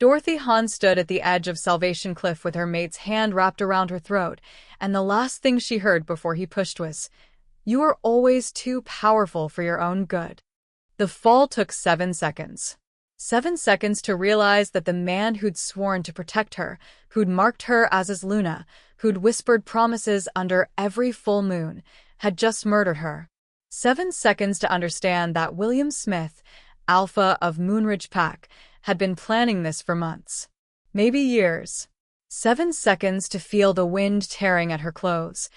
Dorothy Hahn stood at the edge of Salvation Cliff with her mate's hand wrapped around her throat, and the last thing she heard before he pushed was, "You are always too powerful for your own good." The fall took 7 seconds. 7 seconds to realize that the man who'd sworn to protect her, who'd marked her as his Luna, who'd whispered promises under every full moon, had just murdered her. 7 seconds to understand that William Smith, Alpha of Moonridge Pack, had been planning this for months. Maybe years. 7 seconds to feel the wind tearing at her clothes,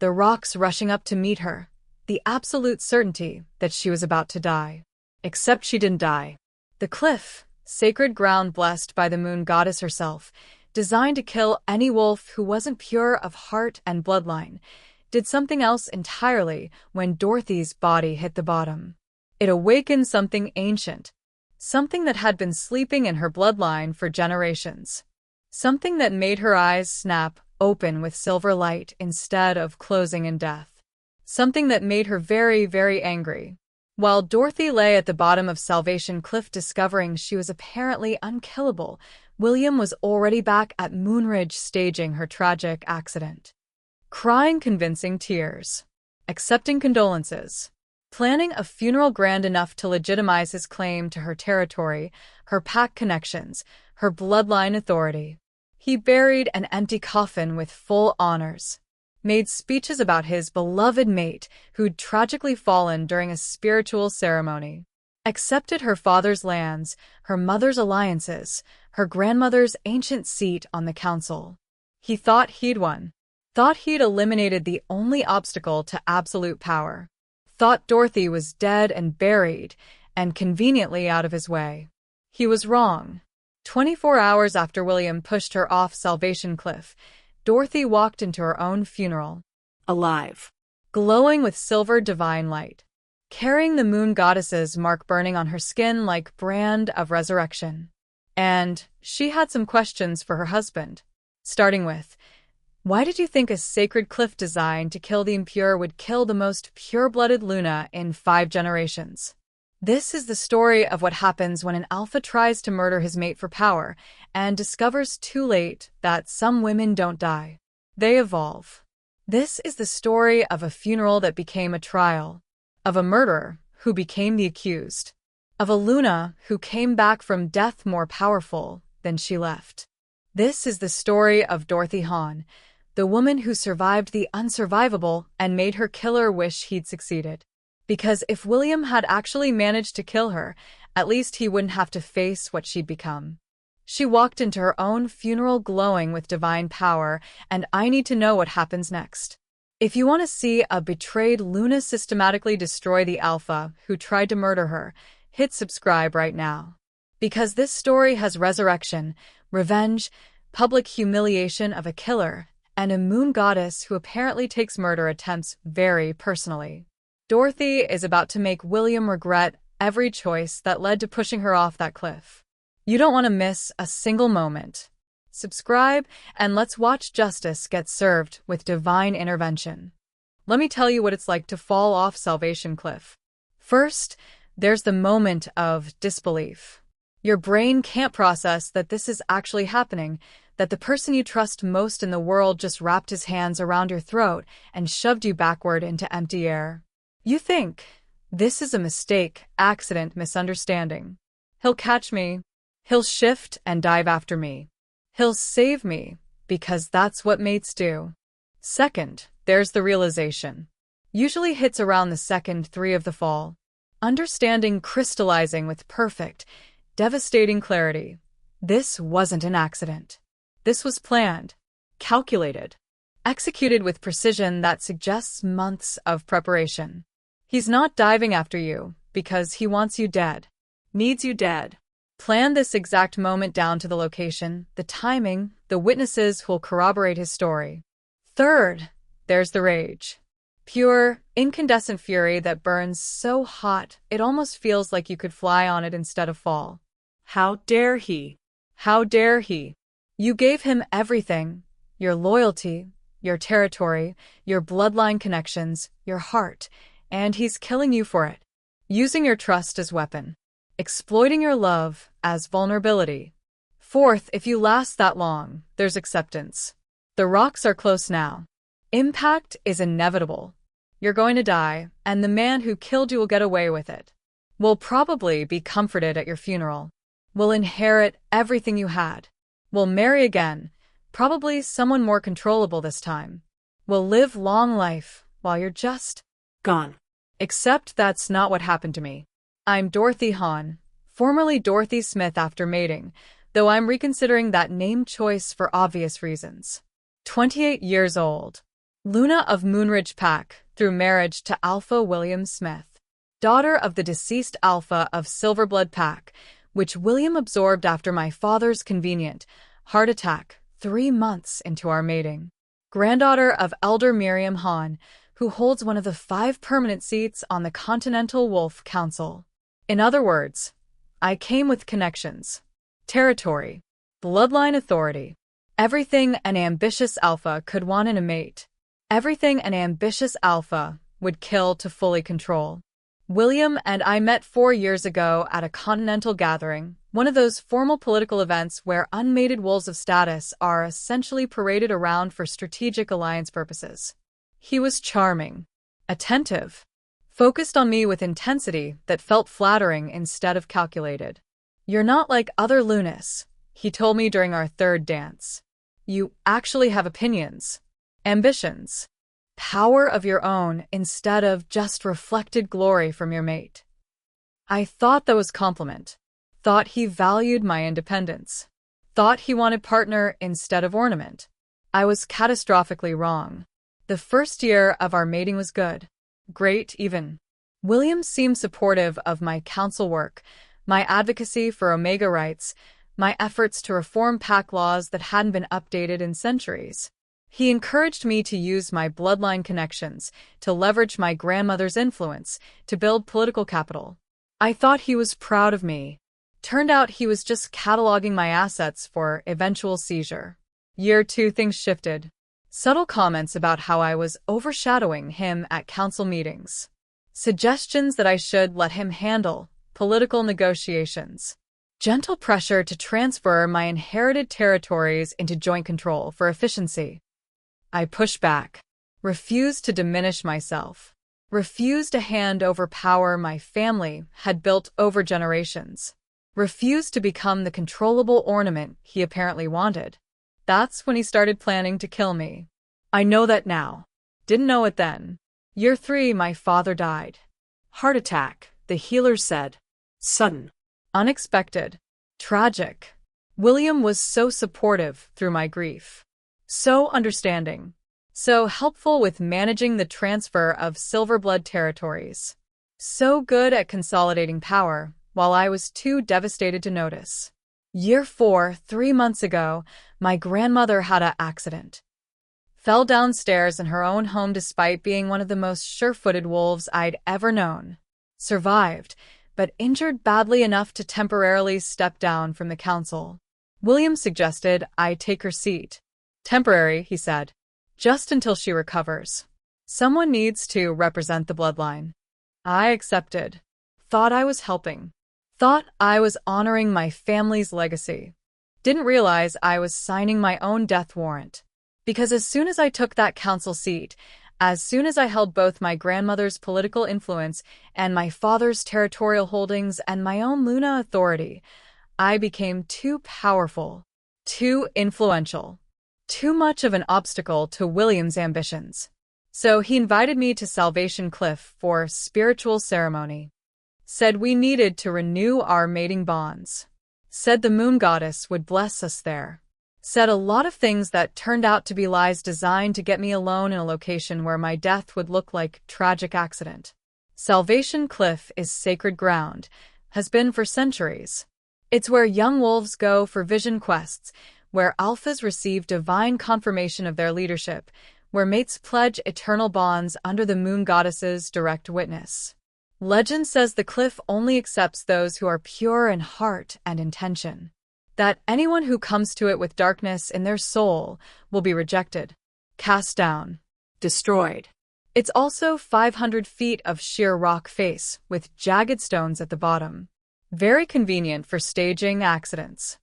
the rocks rushing up to meet her, the absolute certainty that she was about to die. Except she didn't die. The cliff, sacred ground blessed by the moon goddess herself, designed to kill any wolf who wasn't pure of heart and bloodline, did something else entirely when Dorothy's body hit the bottom. It awakened something ancient, something that had been sleeping in her bloodline for generations. Something that made her eyes snap open with silver light instead of closing in death. Something that made her very, very angry. While Dorothy lay at the bottom of Salvation Cliff discovering she was apparently unkillable, William was already back at Moonridge staging her tragic accident. Crying convincing tears. Accepting condolences. Planning a funeral grand enough to legitimize his claim to her territory, her pack connections, her bloodline authority. He buried an empty coffin with full honors. Made speeches about his beloved mate who'd tragically fallen during a spiritual ceremony. Accepted her father's lands, her mother's alliances, her grandmother's ancient seat on the council. He thought he'd won. Thought he'd eliminated the only obstacle to absolute power. Thought Dorothy was dead and buried, and conveniently out of his way. He was wrong. 24 hours after William pushed her off Salvation Cliff, Dorothy walked into her own funeral. Alive. Glowing with silver divine light. Carrying the moon goddess's mark burning on her skin like brand of resurrection. And she had some questions for her husband. Starting with, why did you think a sacred cliff designed to kill the impure would kill the most pure-blooded Luna in 5 generations? This is the story of what happens when an alpha tries to murder his mate for power and discovers too late that some women don't die. They evolve. This is the story of a funeral that became a trial, of a murderer who became the accused, of a Luna who came back from death more powerful than she left. This is the story of Dorothy Hahn, the woman who survived the unsurvivable and made her killer wish he'd succeeded. Because if William had actually managed to kill her, at least he wouldn't have to face what she'd become. She walked into her own funeral glowing with divine power, and I need to know what happens next. If you want to see a betrayed Luna systematically destroy the alpha who tried to murder her, hit subscribe right now. Because this story has resurrection, revenge, public humiliation of a killer, and a moon goddess who apparently takes murder attempts very personally. Dorothy is about to make William regret every choice that led to pushing her off that cliff. You don't want to miss a single moment. Subscribe, and let's watch justice get served with divine intervention. Let me tell you what it's like to fall off Salvation Cliff. First, there's the moment of disbelief. Your brain can't process that this is actually happening, that the person you trust most in the world just wrapped his hands around your throat and shoved you backward into empty air. You think, this is a mistake, accident, misunderstanding. He'll catch me. He'll shift and dive after me. He'll save me, because that's what mates do. Second, there's the realization. Usually hits around the second 3 of the fall. Understanding crystallizing with perfect, devastating clarity. This wasn't an accident. This was planned, calculated, executed with precision that suggests months of preparation. He's not diving after you because he wants you dead, needs you dead. Plan this exact moment down to the location, the timing, the witnesses who'll corroborate his story. Third, there's the rage. Pure, incandescent fury that burns so hot it almost feels like you could fly on it instead of fall. How dare he? How dare he? You gave him everything, your loyalty, your territory, your bloodline connections, your heart, and he's killing you for it. Using your trust as weapon. Exploiting your love as vulnerability. Fourth, if you last that long, there's acceptance. The rocks are close now. Impact is inevitable. You're going to die, and the man who killed you will get away with it. Will probably be comforted at your funeral. Will inherit everything you had. Will marry again, probably someone more controllable this time. Will live long life while you're just gone. Except that's not what happened to me. I'm Dorothy Hahn, formerly Dorothy Smith after mating, though I'm reconsidering that name choice for obvious reasons. 28 years old. Luna of Moonridge Pack, through marriage to Alpha William Smith. Daughter of the deceased Alpha of Silverblood Pack, which William absorbed after my father's convenient heart attack 3 months into our mating. Granddaughter of Elder Miriam Hahn, who holds one of the 5 permanent seats on the Continental Wolf Council. In other words, I came with connections, territory, bloodline authority, everything an ambitious alpha could want in a mate, everything an ambitious alpha would kill to fully control. William and I met 4 years ago at a continental gathering, one of those formal political events where unmated wolves of status are essentially paraded around for strategic alliance purposes. He was charming, attentive, focused on me with intensity that felt flattering instead of calculated. "You're not like other Lunas," he told me during our 3rd dance. "You actually have opinions, ambitions, power of your own instead of just reflected glory from your mate." I thought that was compliment. Thought he valued my independence. Thought he wanted partner instead of ornament. I was catastrophically wrong. The first year of our mating was good. Great, even. William seemed supportive of my council work, my advocacy for Omega rights, my efforts to reform pack laws that hadn't been updated in centuries. He encouraged me to use my bloodline connections, to leverage my grandmother's influence, to build political capital. I thought he was proud of me. Turned out he was just cataloging my assets for eventual seizure. Year 2, things shifted. Subtle comments about how I was overshadowing him at council meetings. Suggestions that I should let him handle political negotiations. Gentle pressure to transfer my inherited territories into joint control for efficiency. I pushed back. Refused to diminish myself. Refused to hand over power my family had built over generations. Refused to become the controllable ornament he apparently wanted. That's when he started planning to kill me. I know that now. Didn't know it then. Year 3, my father died. Heart attack, the healers said. Sudden. Unexpected. Tragic. William was so supportive through my grief. So understanding. So helpful with managing the transfer of Silverblood territories. So good at consolidating power, while I was too devastated to notice. Year 4, 3 months ago, my grandmother had an accident. Fell downstairs in her own home despite being one of the most sure-footed wolves I'd ever known. Survived, but injured badly enough to temporarily step down from the council. William suggested I take her seat. Temporary, he said. Just until she recovers. Someone needs to represent the bloodline. I accepted. Thought I was helping. Thought I was honoring my family's legacy. Didn't realize I was signing my own death warrant. Because as soon as I took that council seat, as soon as I held both my grandmother's political influence and my father's territorial holdings and my own Luna authority, I became too powerful, too influential, too much of an obstacle to William's ambitions. So he invited me to Salvation Cliff for spiritual ceremony. Said we needed to renew our mating bonds. Said the moon goddess would bless us there. Said a lot of things that turned out to be lies designed to get me alone in a location where my death would look like tragic accident. Salvation Cliff is sacred ground, has been for centuries. It's where young wolves go for vision quests, where alphas receive divine confirmation of their leadership, where mates pledge eternal bonds under the moon goddess's direct witness. Legend says the cliff only accepts those who are pure in heart and intention. That anyone who comes to it with darkness in their soul will be rejected, cast down, destroyed. It's also 500 feet of sheer rock face with jagged stones at the bottom. Very convenient for staging accidents.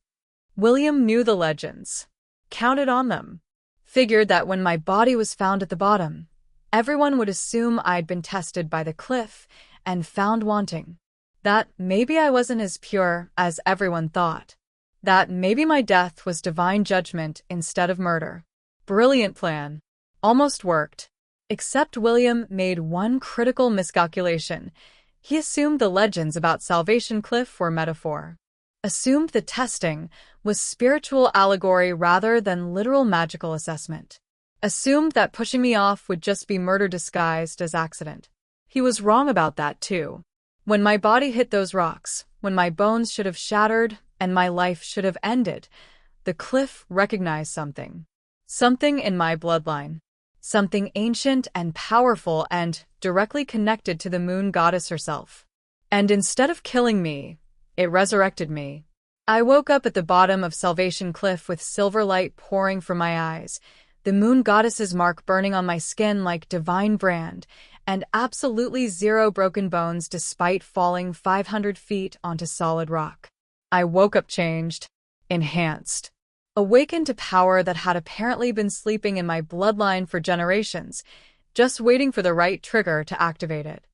William knew the legends, counted on them, figured that when my body was found at the bottom, everyone would assume I'd been tested by the cliff and found wanting. That maybe I wasn't as pure as everyone thought. That maybe my death was divine judgment instead of murder. Brilliant plan. Almost worked. Except William made one critical miscalculation. He assumed the legends about Salvation Cliff were metaphor. Assumed the testing was spiritual allegory rather than literal magical assessment. Assumed that pushing me off would just be murder disguised as accident. He was wrong about that too. When my body hit those rocks, when my bones should have shattered and my life should have ended, the cliff recognized something. Something in my bloodline. Something ancient and powerful and directly connected to the moon goddess herself. And instead of killing me, it resurrected me. I woke up at the bottom of Salvation Cliff with silver light pouring from my eyes, the moon goddess's mark burning on my skin like divine brand, and absolutely zero broken bones despite falling 500 feet onto solid rock. I woke up changed, enhanced, awakened to power that had apparently been sleeping in my bloodline for generations, just waiting for the right trigger to activate it.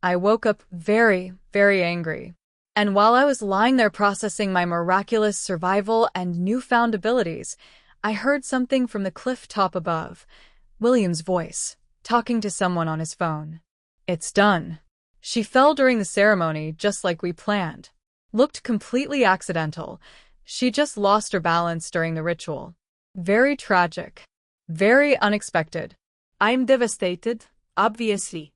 I woke up very, very angry. And while I was lying there processing my miraculous survival and newfound abilities, I heard something from the cliff top above. William's voice, talking to someone on his phone. It's done. She fell during the ceremony just like we planned. Looked completely accidental. She just lost her balance during the ritual. Very tragic. Very unexpected. I'm devastated, obviously.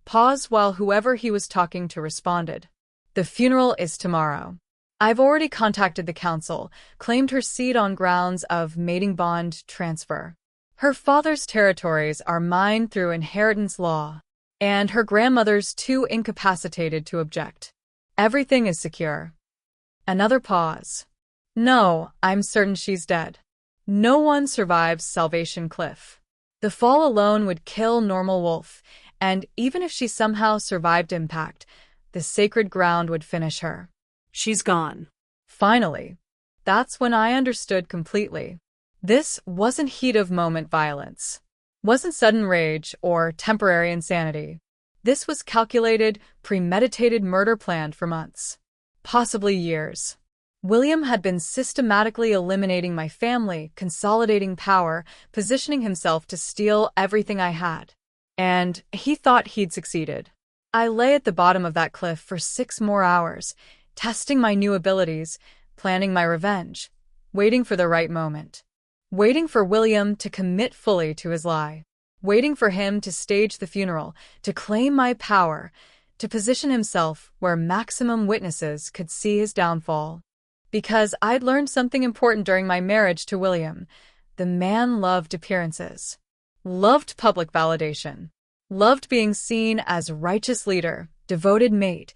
Pause while whoever he was talking to responded. The funeral is tomorrow. I've already contacted the council, claimed her seat on grounds of mating bond transfer. Her father's territories are mine through inheritance law, and her grandmother's too incapacitated to object. Everything is secure. Another pause. No, I'm certain she's dead. No one survives Salvation Cliff. The fall alone would kill normal Wolf, and even if she somehow survived impact, the sacred ground would finish her. She's gone. Finally. That's when I understood completely. This wasn't heat-of-moment violence. Wasn't sudden rage or temporary insanity. This was calculated, premeditated murder planned for months. Possibly years. William had been systematically eliminating my family, consolidating power, positioning himself to steal everything I had. And he thought he'd succeeded. I lay at the bottom of that cliff for 6 more hours, testing my new abilities, planning my revenge, waiting for the right moment. Waiting for William to commit fully to his lie. Waiting for him to stage the funeral, to claim my power, to position himself where maximum witnesses could see his downfall. Because I'd learned something important during my marriage to William. The man loved appearances. Loved public validation. Loved being seen as righteous leader, devoted mate,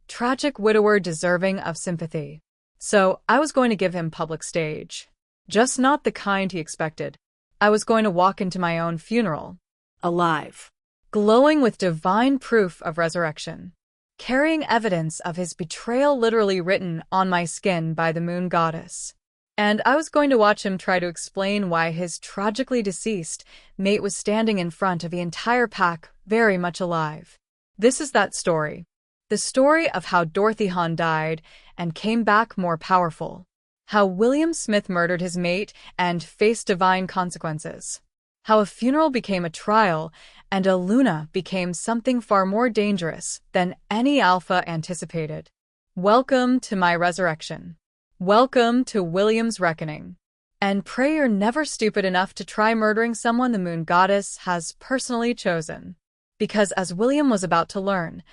tragic widower deserving of sympathy. So I was going to give him public stage. Just not the kind he expected. I was going to walk into my own funeral. Alive. Glowing with divine proof of resurrection. Carrying evidence of his betrayal literally written on my skin by the moon goddess. And I was going to watch him try to explain why his tragically deceased mate was standing in front of the entire pack, very much alive. This is that story. The story of how Dorothy Hahn died and came back more powerful. How William Smith murdered his mate and faced divine consequences. How a funeral became a trial and a Luna became something far more dangerous than any Alpha anticipated. Welcome to my resurrection. Welcome to William's reckoning. And pray you're never stupid enough to try murdering someone the moon goddess has personally chosen. Because as William was about to learn,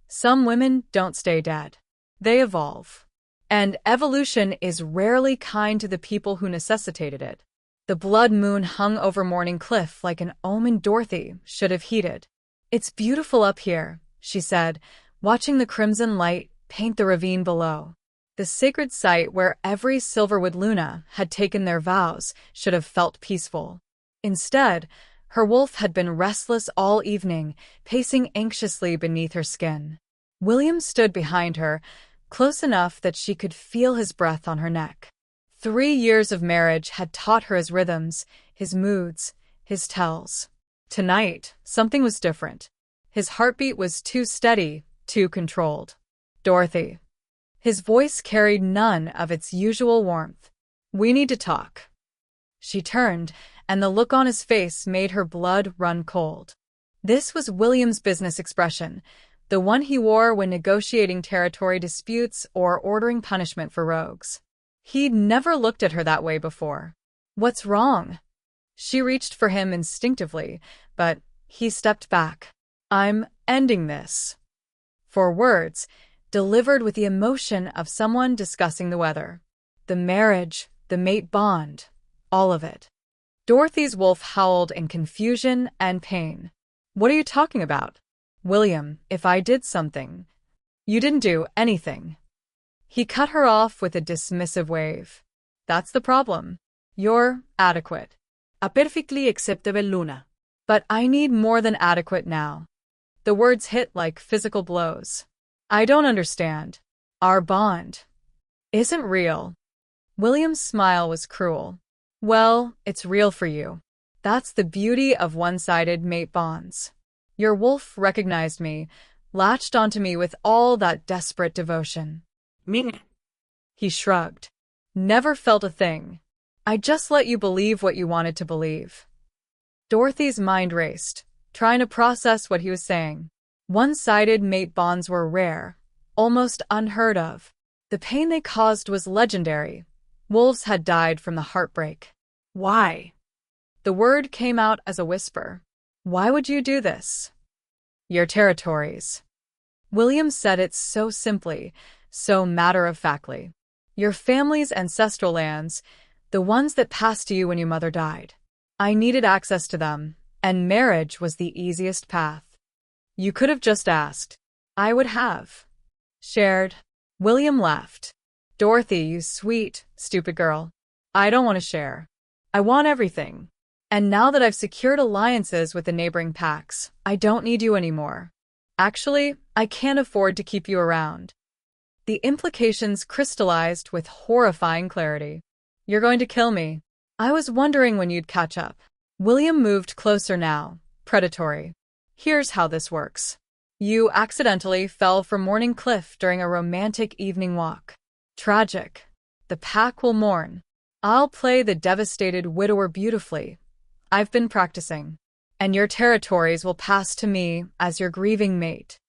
some women don't stay dead. They evolve. And evolution is rarely kind to the people who necessitated it. The blood moon hung over Morning Cliff like an omen Dorothy should have heeded. It's beautiful up here, she said, watching the crimson light paint the ravine below. The sacred site where every Silverwood Luna had taken their vows should have felt peaceful. Instead, her wolf had been restless all evening, pacing anxiously beneath her skin. William stood behind her, close enough that she could feel his breath on her neck. 3 years of marriage had taught her his rhythms, his moods, his tells. Tonight, something was different. His heartbeat was too steady, too controlled. Dorothy. His voice carried none of its usual warmth. We need to talk. She turned, and the look on his face made her blood run cold. This was William's business expression, the one he wore when negotiating territory disputes or ordering punishment for rogues. He'd never looked at her that way before. What's wrong? She reached for him instinctively, but he stepped back. I'm ending this. For words, delivered with the emotion of someone discussing the weather. The marriage, the mate bond, all of it. Dorothy's wolf howled in confusion and pain. What are you talking about? William, if I did something. You didn't do anything. He cut her off with a dismissive wave. That's the problem. You're adequate. A perfectly acceptable Luna. But I need more than adequate now. The words hit like physical blows. I don't understand. Our bond isn't real. William's smile was cruel. Well, it's real for you. That's the beauty of one-sided mate bonds. Your wolf recognized me, latched onto me with all that desperate devotion. Ming. He shrugged. Never felt a thing. I just let you believe what you wanted to believe. Dorothy's mind raced, trying to process what he was saying. One-sided mate bonds were rare, almost unheard of. The pain they caused was legendary. Wolves had died from the heartbreak. Why? The word came out as a whisper. Why would you do this? Your territories. William said it so simply, so matter-of-factly. Your family's ancestral lands, the ones that passed to you when your mother died. I needed access to them, and marriage was the easiest path. You could have just asked. I would have. Shared. William laughed. Dorothy, you sweet, stupid girl. I don't want to share. I want everything. And now that I've secured alliances with the neighboring packs, I don't need you anymore. Actually, I can't afford to keep you around. The implications crystallized with horrifying clarity. You're going to kill me. I was wondering when you'd catch up. William moved closer now, predatory. Here's how this works. You accidentally fell from Morning Cliff during a romantic evening walk. Tragic. The pack will mourn. I'll play the devastated widower beautifully. I've been practicing. And your territories will pass to me as your grieving mate.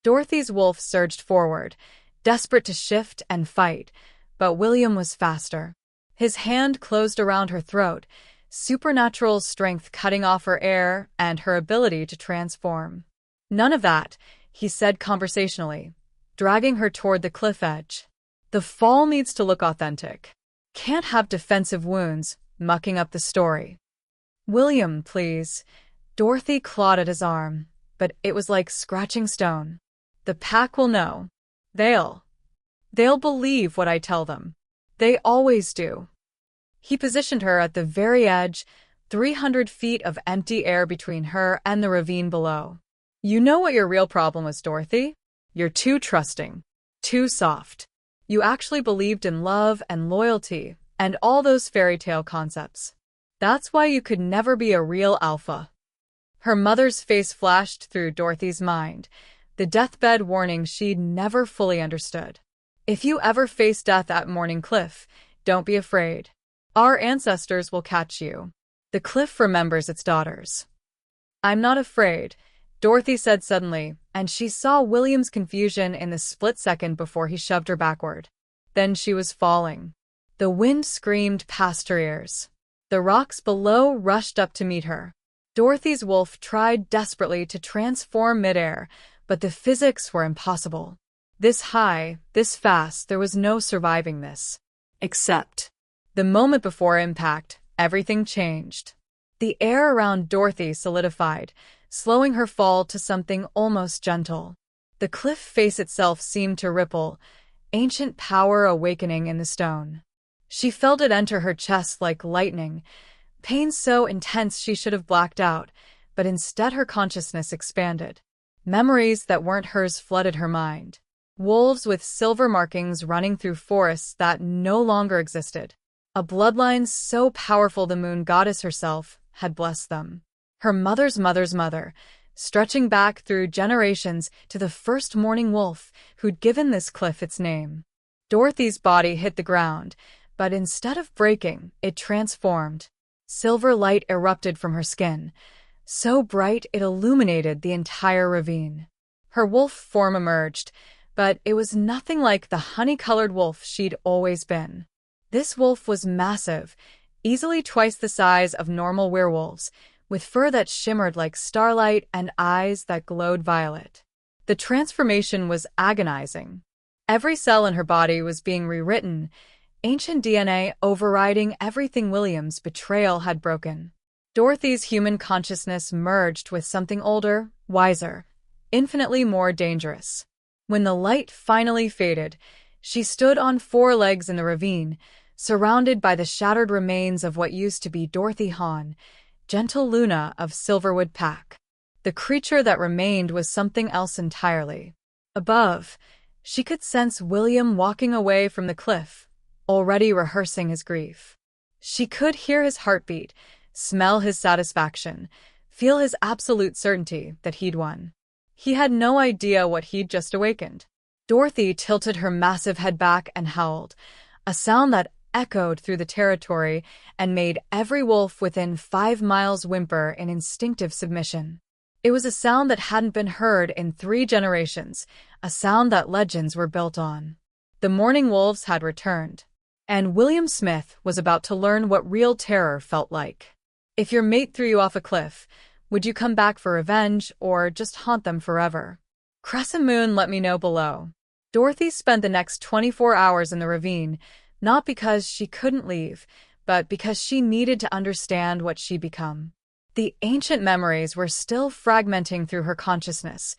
Dorothy's wolf surged forward, desperate to shift and fight, but William was faster. His hand closed around her throat, supernatural strength cutting off her air and her ability to transform. None of that, he said conversationally, dragging her toward the cliff edge. The fall needs to look authentic. Can't have defensive wounds mucking up the story. William, please. Dorothy clawed at his arm, but it was like scratching stone. The pack will know. They'll believe what I tell them. They always do. He positioned her at the very edge, 300 feet of empty air between her and the ravine below. You know what your real problem was, Dorothy? You're too trusting. Too soft. You actually believed in love and loyalty and all those fairy tale concepts. That's why you could never be a real alpha. Her mother's face flashed through Dorothy's mind, the deathbed warning she'd never fully understood. If you ever face death at Morning Cliff, don't be afraid. Our ancestors will catch you. The cliff remembers its daughters. I'm not afraid, Dorothy said suddenly, and she saw William's confusion in the split second before he shoved her backward. Then she was falling. The wind screamed past her ears. The rocks below rushed up to meet her. Dorothy's wolf tried desperately to transform midair, but the physics were impossible. This high, this fast, there was no surviving this. Except, the moment before impact, everything changed. The air around Dorothy solidified, slowing her fall to something almost gentle. The cliff face itself seemed to ripple, ancient power awakening in the stone. She felt it enter her chest like lightning, pain so intense she should have blacked out, but instead her consciousness expanded. Memories that weren't hers flooded her mind. Wolves with silver markings running through forests that no longer existed. a bloodline so powerful the moon goddess herself had blessed them. Her mother's mother's mother, stretching back through generations to the first morning wolf who'd given this cliff its name. Dorothy's body hit the ground, but instead of breaking, it transformed. Silver light erupted from her skin, so bright it illuminated the entire ravine. Her wolf form emerged, but it was nothing like the honey-colored wolf she'd always been. This wolf was massive, easily twice the size of normal werewolves, with fur that shimmered like starlight and eyes that glowed violet. The transformation was agonizing. Every cell in her body was being rewritten, ancient DNA overriding everything William's betrayal had broken. Dorothy's human consciousness merged with something older, wiser, infinitely more dangerous. When the light finally faded, she stood on 4 legs in the ravine, surrounded by the shattered remains of what used to be Dorothy Hahn, gentle Luna of Silverwood Pack. The creature that remained was something else entirely. Above, she could sense William walking away from the cliff, already rehearsing his grief. She could hear his heartbeat, smell his satisfaction, feel his absolute certainty that he'd won. He had no idea what he'd just awakened. Dorothy tilted her massive head back and howled, a sound that echoed through the territory and made every wolf within 5 miles whimper in instinctive submission. It was a sound that hadn't been heard in 3 generations, a sound that legends were built on. The morning wolves had returned, and William Smith was about to learn what real terror felt like. If your mate threw you off a cliff, would you come back for revenge or just haunt them forever? Crescent Moon, let me know below. Dorothy spent the next 24 hours in the ravine, not because she couldn't leave, but because she needed to understand what she'd become. The ancient memories were still fragmenting through her consciousness,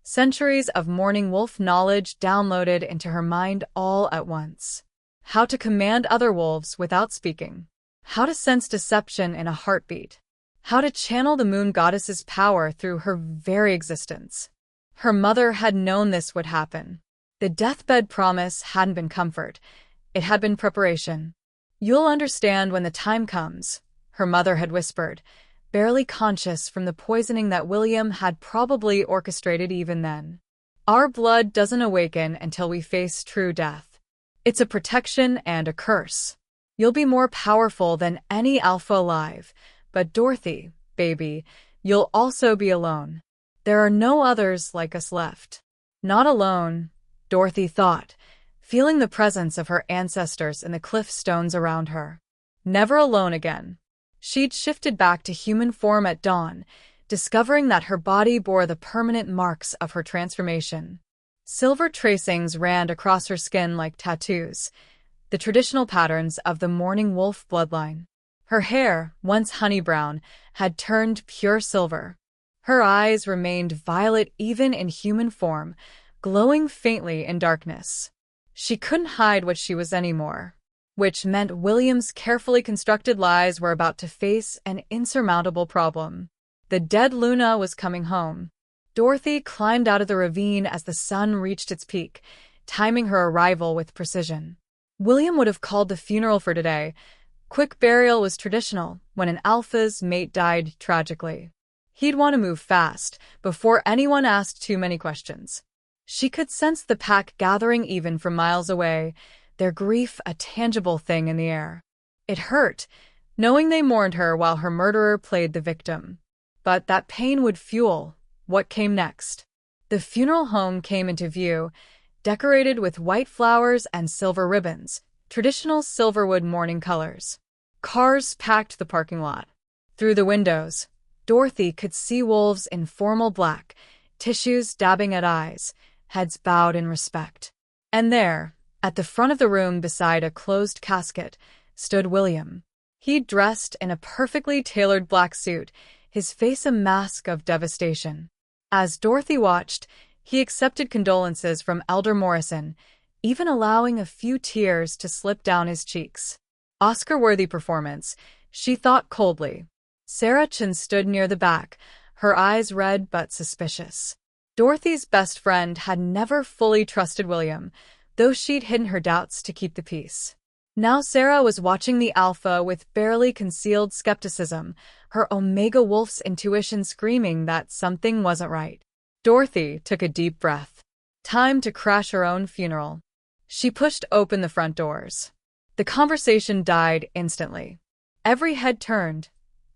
centuries of morning wolf knowledge downloaded into her mind all at once. How to command other wolves without speaking. How to sense deception in a heartbeat. How to channel the moon goddess's power through her very existence. Her mother had known this would happen. The deathbed promise hadn't been comfort. It had been preparation. You'll understand when the time comes, her mother had whispered, barely conscious from the poisoning that William had probably orchestrated even then. Our blood doesn't awaken until we face true death. It's a protection and a curse. You'll be more powerful than any alpha alive, but Dorothy, baby, you'll also be alone. There are no others like us left. Not alone, Dorothy thought, feeling the presence of her ancestors in the cliff stones around her. Never alone again. She'd shifted back to human form at dawn, discovering that her body bore the permanent marks of her transformation. Silver tracings ran across her skin like tattoos, the traditional patterns of the morning wolf bloodline. Her hair, once honey brown, had turned pure silver. Her eyes remained violet even in human form, glowing faintly in darkness. She couldn't hide what she was anymore, which meant William's carefully constructed lies were about to face an insurmountable problem. The dead Luna was coming home. Dorothy climbed out of the ravine as the sun reached its peak, timing her arrival with precision. William would have called the funeral for today. Quick burial was traditional when an alpha's mate died tragically. He'd want to move fast, before anyone asked too many questions. She could sense the pack gathering even from miles away, their grief a tangible thing in the air. It hurt, knowing they mourned her while her murderer played the victim. But that pain would fuel what came next. The funeral home came into view, decorated with white flowers and silver ribbons, traditional Silverwood mourning colors. Cars packed the parking lot. Through the windows, Dorothy could see wolves in formal black, tissues dabbing at eyes, heads bowed in respect. And there, at the front of the room beside a closed casket, stood William. He'd dressed in a perfectly tailored black suit, his face a mask of devastation. As Dorothy watched, he accepted condolences from Elder Morrison, even allowing a few tears to slip down his cheeks. Oscar-worthy performance, she thought coldly. Sarah Chin stood near the back, her eyes red but suspicious. Dorothy's best friend had never fully trusted William, though she'd hidden her doubts to keep the peace. Now Sarah was watching the alpha with barely concealed skepticism, her Omega Wolf's intuition screaming that something wasn't right. Dorothy took a deep breath. Time to crash her own funeral. She pushed open the front doors. The conversation died instantly. Every head turned.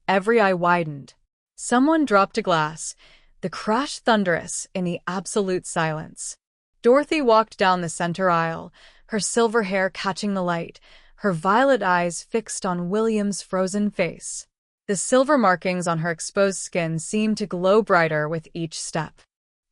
Every eye widened. Someone dropped a glass, the crash thunderous in the absolute silence. Dorothy walked down the center aisle, her silver hair catching the light, her violet eyes fixed on William's frozen face. The silver markings on her exposed skin seemed to glow brighter with each step.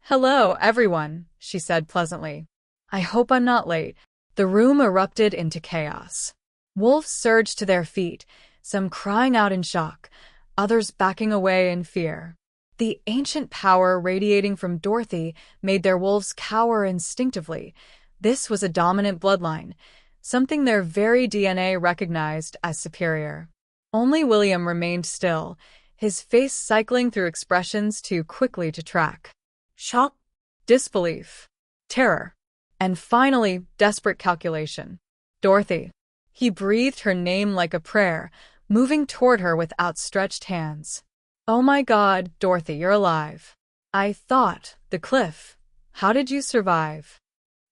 "Hello, everyone," she said pleasantly. "I hope I'm not late." The room erupted into chaos. Wolves surged to their feet, some crying out in shock, others backing away in fear. The ancient power radiating from Dorothy made their wolves cower instinctively. This was a dominant bloodline, something their very DNA recognized as superior. Only William remained still, his face cycling through expressions too quickly to track. Shock, disbelief, terror, and finally, desperate calculation. "Dorothy." He breathed her name like a prayer, moving toward her with outstretched hands. "Oh my God, Dorothy, you're alive." "I thought, the cliff. How did you survive?"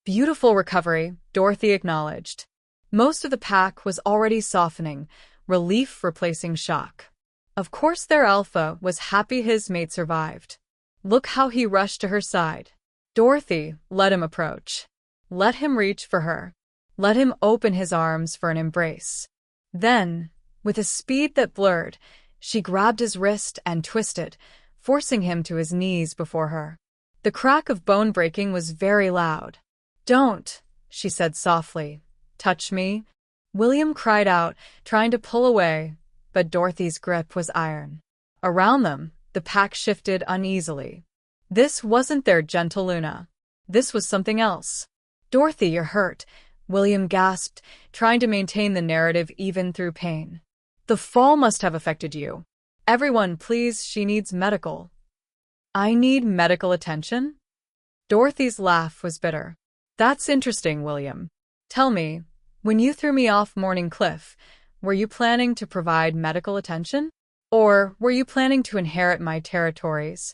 "Beautiful recovery," Dorothy acknowledged. Most of the pack was already softening, relief replacing shock. Of course their alpha was happy his mate survived. Look how he rushed to her side. Dorothy let him approach. Let him reach for her. Let him open his arms for an embrace. Then, with a speed that blurred, she grabbed his wrist and twisted, forcing him to his knees before her. The crack of bone breaking was very loud. "Don't," she said softly. "Touch me." William cried out, trying to pull away, but Dorothy's grip was iron. Around them, the pack shifted uneasily. This wasn't their gentle Luna. This was something else. "Dorothy, you're hurt," William gasped, trying to maintain the narrative even through pain. "The fall must have affected you. Everyone, please, she needs medical." "I need medical attention?" Dorothy's laugh was bitter. "That's interesting, William. Tell me, when you threw me off Morning Cliff, were you planning to provide medical attention? Or were you planning to inherit my territories?"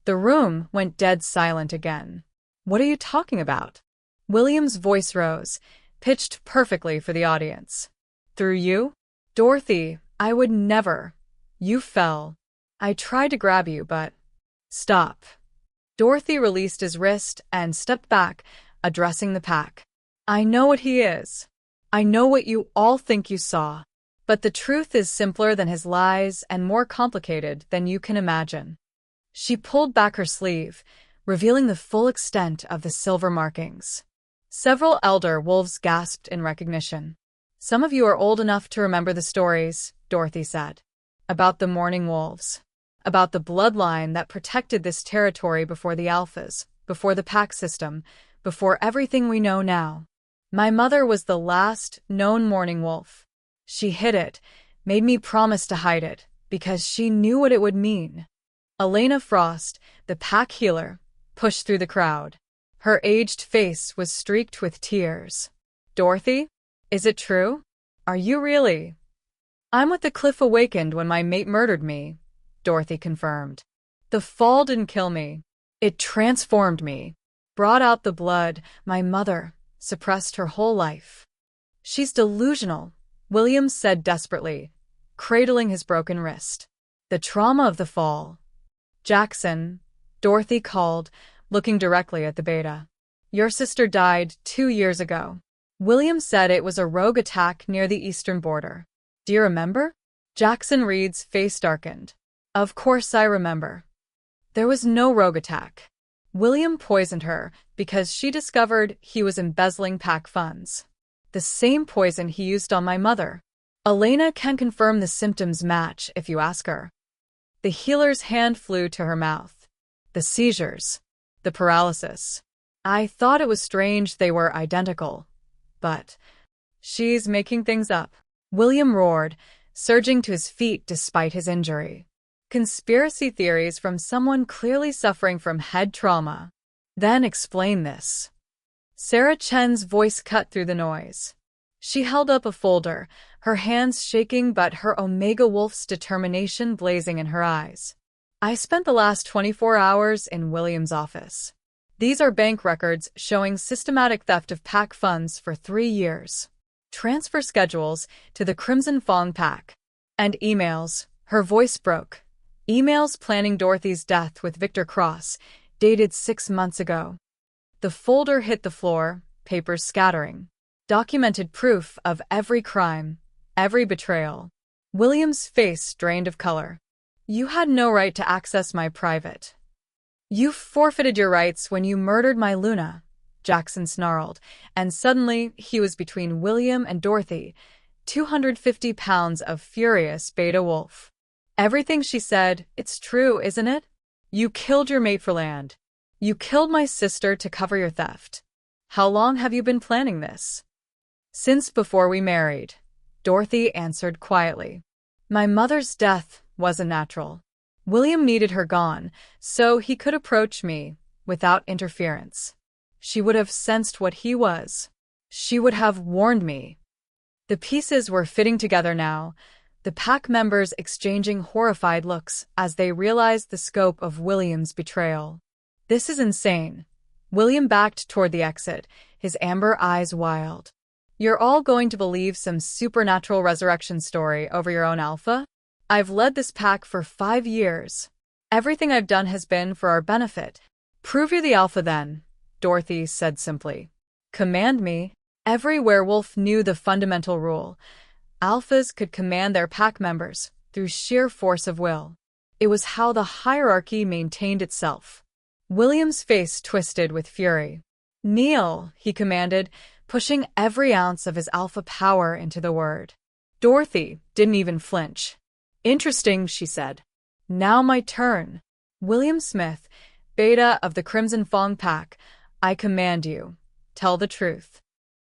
The room went dead silent again. "What are you talking about?" William's voice rose, pitched perfectly for the audience. "Through you? Dorothy, I would never. You fell. I tried to grab you, but—" "Stop." Dorothy released his wrist and stepped back, addressing the pack. "I know what he is. I know what you all think you saw. But the truth is simpler than his lies and more complicated than you can imagine." She pulled back her sleeve, revealing the full extent of the silver markings. Several elder wolves gasped in recognition. "Some of you are old enough to remember the stories," Dorothy said. "About the mourning wolves. About the bloodline that protected this territory before the alphas, before the pack system, before everything we know now. My mother was the last known mourning wolf. She hid it, made me promise to hide it, because she knew what it would mean." Elena Frost, the pack healer, pushed through the crowd. Her aged face was streaked with tears. "Dorothy? Is it true? Are you really?" "I'm what the cliff awakened when my mate murdered me," Dorothy confirmed. "The fall didn't kill me. It transformed me. Brought out the blood my mother suppressed her whole life." "She's delusional," William said desperately, cradling his broken wrist. "The trauma of the fall." "Jackson," Dorothy called, looking directly at the beta. "Your sister died 2 years ago." William said it was a rogue attack near the eastern border. "Do you remember?" Jackson Reed's face darkened. "Of course I remember. There was no rogue attack. William poisoned her because she discovered he was embezzling pack funds. The same poison he used on my mother. Elena can confirm the symptoms match if you ask her." The healer's hand flew to her mouth. "The seizures. The paralysis. I thought it was strange they were identical. But she's making things up." William roared, surging to his feet despite his injury. "Conspiracy theories from someone clearly suffering from head trauma. Then explain this." Sarah Chen's voice cut through the noise. She held up a folder, her hands shaking but her Omega Wolf's determination blazing in her eyes. I spent the last 24 hours in William's office. These are bank records showing systematic theft of pack funds for 3 years. Transfer schedules to the Crimson Fawn pack. And emails. Her voice broke. Emails planning Dorothy's death with Victor Cross, dated 6 months ago. The folder hit the floor, papers scattering. Documented proof of every crime, every betrayal. William's face drained of color. You had no right to access my private. You forfeited your rights when you murdered my Luna, Jackson snarled, and suddenly he was between William and Dorothy, 250 pounds of furious beta wolf. Everything she said, it's true, isn't it? You killed your mate for land. You killed my sister to cover your theft. How long have you been planning this? Since before we married, Dorothy answered quietly. My mother's death wasn't natural. William needed her gone, so he could approach me without interference. She would have sensed what he was. She would have warned me. The pieces were fitting together now, the pack members exchanging horrified looks as they realized the scope of William's betrayal. This is insane. William backed toward the exit, his amber eyes wild. You're all going to believe some supernatural resurrection story over your own alpha? I've led this pack for 5 years. Everything I've done has been for our benefit. Prove you're the alpha then, Dorothy said simply. Command me. Every werewolf knew the fundamental rule. Alphas could command their pack members through sheer force of will. It was how the hierarchy maintained itself. William's face twisted with fury. Kneel, he commanded, pushing every ounce of his alpha power into the word. Dorothy didn't even flinch. Interesting, she said. Now my turn. William Smith, beta of the Crimson Fawn pack, I command you. Tell the truth.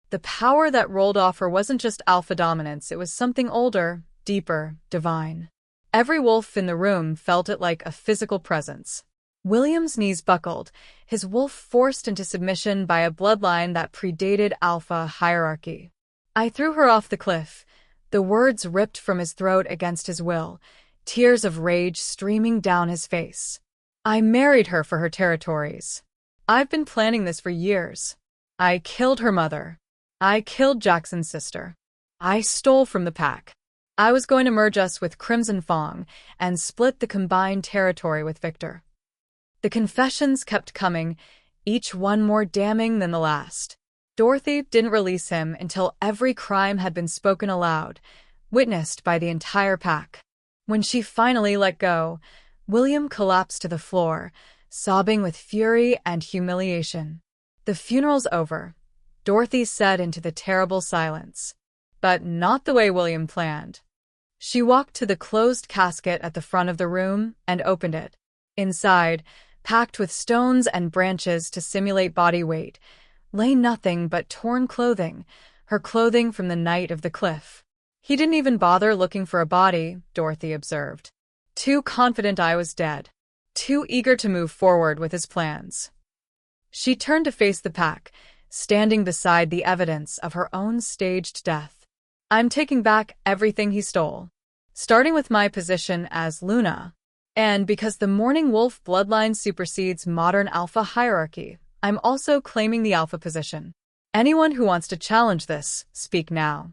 The power that rolled off her wasn't just alpha dominance, it was something older, deeper, divine. Every wolf in the room felt it like a physical presence. William's knees buckled, his wolf forced into submission by a bloodline that predated alpha hierarchy. I threw her off the cliff, the words ripped from his throat against his will, tears of rage streaming down his face. I married her for her territories. I've been planning this for years. I killed her mother. I killed Jackson's sister. I stole from the pack. I was going to merge us with Crimson Fawn and split the combined territory with Victor. The confessions kept coming, each one more damning than the last. Dorothy didn't release him until every crime had been spoken aloud, witnessed by the entire pack. When she finally let go, William collapsed to the floor, sobbing with fury and humiliation. The funeral's over, Dorothy said into the terrible silence. But not the way William planned. She walked to the closed casket at the front of the room and opened it. Inside, packed with stones and branches to simulate body weight, lay nothing but torn clothing, her clothing from the night of the cliff. He didn't even bother looking for a body, Dorothy observed. Too confident I was dead. Too eager to move forward with his plans. She turned to face the pack, standing beside the evidence of her own staged death. I'm taking back everything he stole, starting with my position as Luna. And because the Morning Wolf bloodline supersedes modern alpha hierarchy, I'm also claiming the alpha position. Anyone who wants to challenge this, speak now.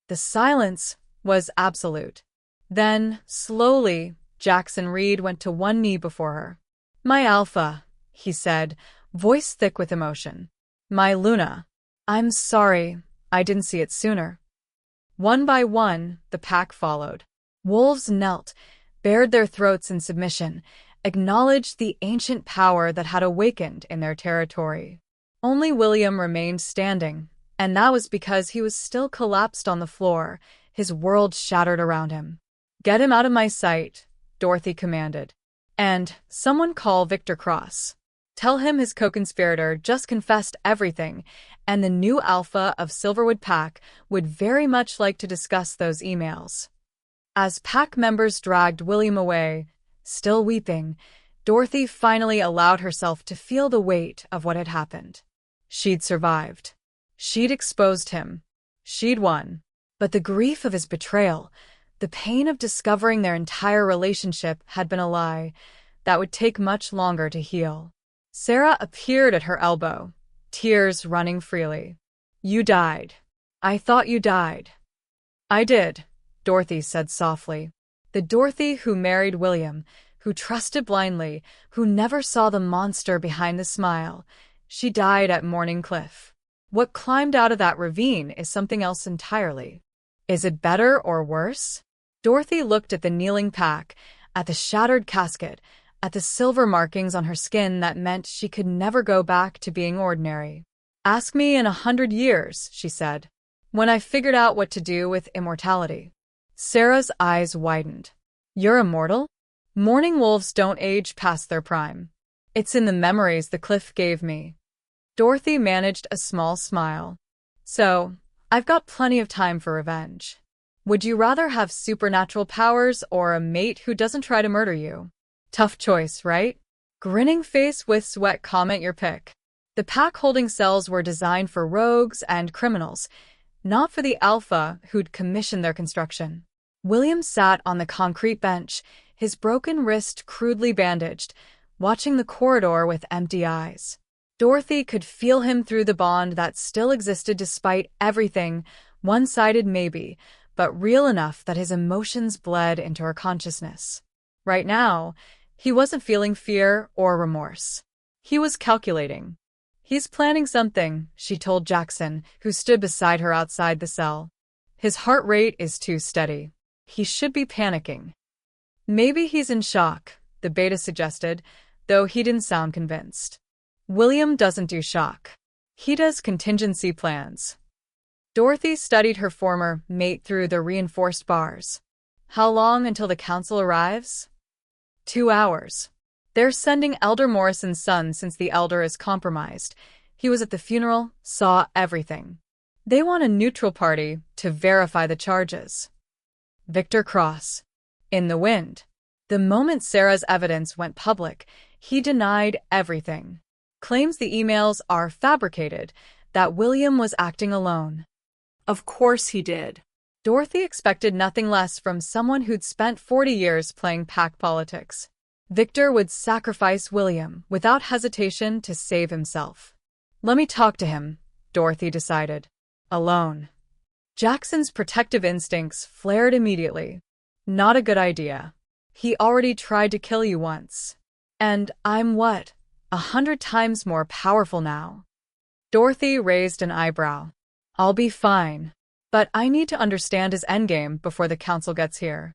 The silence was absolute. Then, slowly, Jackson Reed went to one knee before her. My alpha, he said, voice thick with emotion. My Luna. I'm sorry, I didn't see it sooner. One by one, the pack followed. Wolves knelt, bared their throats in submission, acknowledged the ancient power that had awakened in their territory. Only William remained standing, and that was because he was still collapsed on the floor, his world shattered around him. Get him out of my sight, Dorothy commanded. And someone call Victor Cross. Tell him his co-conspirator just confessed everything, and the new alpha of Silverwood Pack would very much like to discuss those emails. As pack members dragged William away, still weeping, Dorothy finally allowed herself to feel the weight of what had happened. She'd survived. She'd exposed him. She'd won. But the grief of his betrayal, the pain of discovering their entire relationship had been a lie, that would take much longer to heal. Sarah appeared at her elbow, tears running freely. You died. I thought you died. I did, Dorothy said softly. The Dorothy who married William, who trusted blindly, who never saw the monster behind the smile. She died at Morning Cliff. What climbed out of that ravine is something else entirely. Is it better or worse? Dorothy looked at the kneeling pack, at the shattered casket, at the silver markings on her skin that meant she could never go back to being ordinary. Ask me in 100 years, she said, when I figured out what to do with immortality. Sarah's eyes widened. You're immortal? Morning wolves don't age past their prime. It's in the memories the cliff gave me. Dorothy managed a small smile. So, I've got plenty of time for revenge. Would you rather have supernatural powers or a mate who doesn't try to murder you? Tough choice, right? Grinning face with sweat, comment your pick. The pack-holding cells were designed for rogues and criminals, not for the alpha who'd commissioned their construction. William sat on the concrete bench, his broken wrist crudely bandaged, watching the corridor with empty eyes. Dorothy could feel him through the bond that still existed despite everything, one-sided maybe, but real enough that his emotions bled into her consciousness. Right now, he wasn't feeling fear or remorse. He was calculating. He's planning something, she told Jackson, who stood beside her outside the cell. His heart rate is too steady. He should be panicking. Maybe he's in shock, the beta suggested, though he didn't sound convinced. William doesn't do shock. He does contingency plans. Dorothy studied her former mate through the reinforced bars. How long until the council arrives? 2 hours. They're sending Elder Morrison's son since the elder is compromised. He was at the funeral, saw everything. They want a neutral party to verify the charges. Victor Cross. In the wind. The moment Sarah's evidence went public, he denied everything. Claims the emails are fabricated, that William was acting alone. Of course he did. Dorothy expected nothing less from someone who'd spent 40 years playing pack politics. Victor would sacrifice William without hesitation to save himself. Let me talk to him, Dorothy decided. Alone. Jackson's protective instincts flared immediately. Not a good idea. He already tried to kill you once. And I'm what? 100 times more powerful now. Dorothy raised an eyebrow. I'll be fine. But I need to understand his endgame before the council gets here.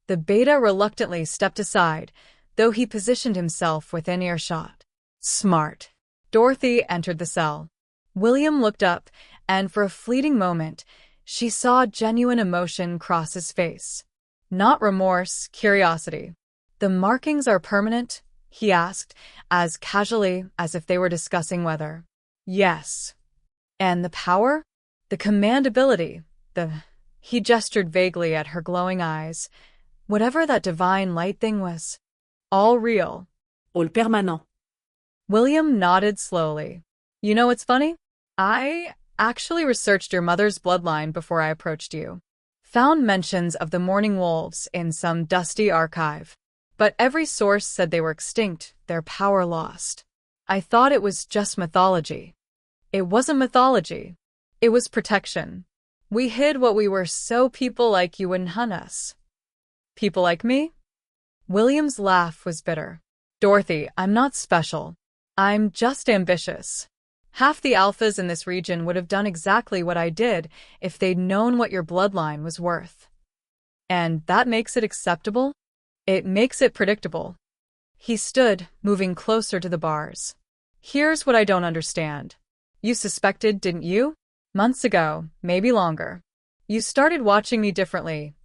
The beta reluctantly stepped aside, though he positioned himself within earshot. Smart. Dorothy entered the cell. William looked up, and for a fleeting moment, she saw genuine emotion cross his face. Not remorse, curiosity. The markings are permanent? He asked, as casually as if they were discussing weather. Yes. And the power? The command ability, He gestured vaguely at her glowing eyes. Whatever that divine light thing was. All real. All permanent. William nodded slowly. You know what's funny? I actually researched your mother's bloodline before I approached you. Found mentions of the Morning Wolves in some dusty archive. But every source said they were extinct, their power lost. I thought it was just mythology. It wasn't mythology. It was protection. We hid what we were so people like you wouldn't hunt us. People like me? William's laugh was bitter. Dorothy, I'm not special. I'm just ambitious. Half the alphas in this region would have done exactly what I did if they'd known what your bloodline was worth. And that makes it acceptable? It makes it predictable. He stood, moving closer to the bars. Here's what I don't understand. You suspected, didn't you? Months ago, maybe longer. You started watching me differently,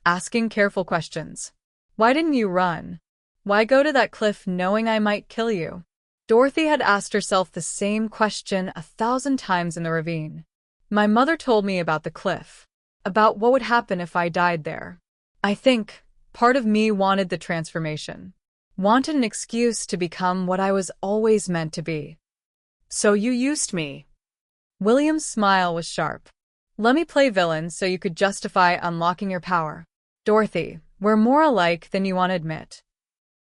asking careful questions. Why didn't you run? Why go to that cliff knowing I might kill you? Dorothy had asked herself the same question 1,000 times in the ravine. My mother told me about the cliff, about what would happen if I died there. I think part of me wanted the transformation, wanted an excuse to become what I was always meant to be. So you used me. William's smile was sharp. Let me play villain so you could justify unlocking your power. Dorothy, we're more alike than you want to admit.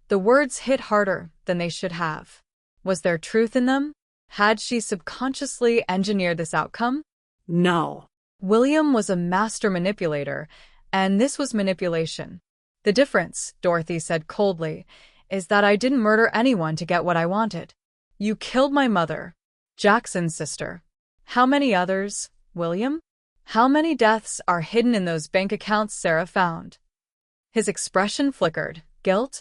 The words hit harder than they should have. Was there truth in them? Had she subconsciously engineered this outcome? No. William was a master manipulator, and this was manipulation. The difference, Dorothy said coldly, is that I didn't murder anyone to get what I wanted. You killed my mother, Jackson's sister. How many others, William? How many deaths are hidden in those bank accounts Sarah found? His expression flickered. Guilt?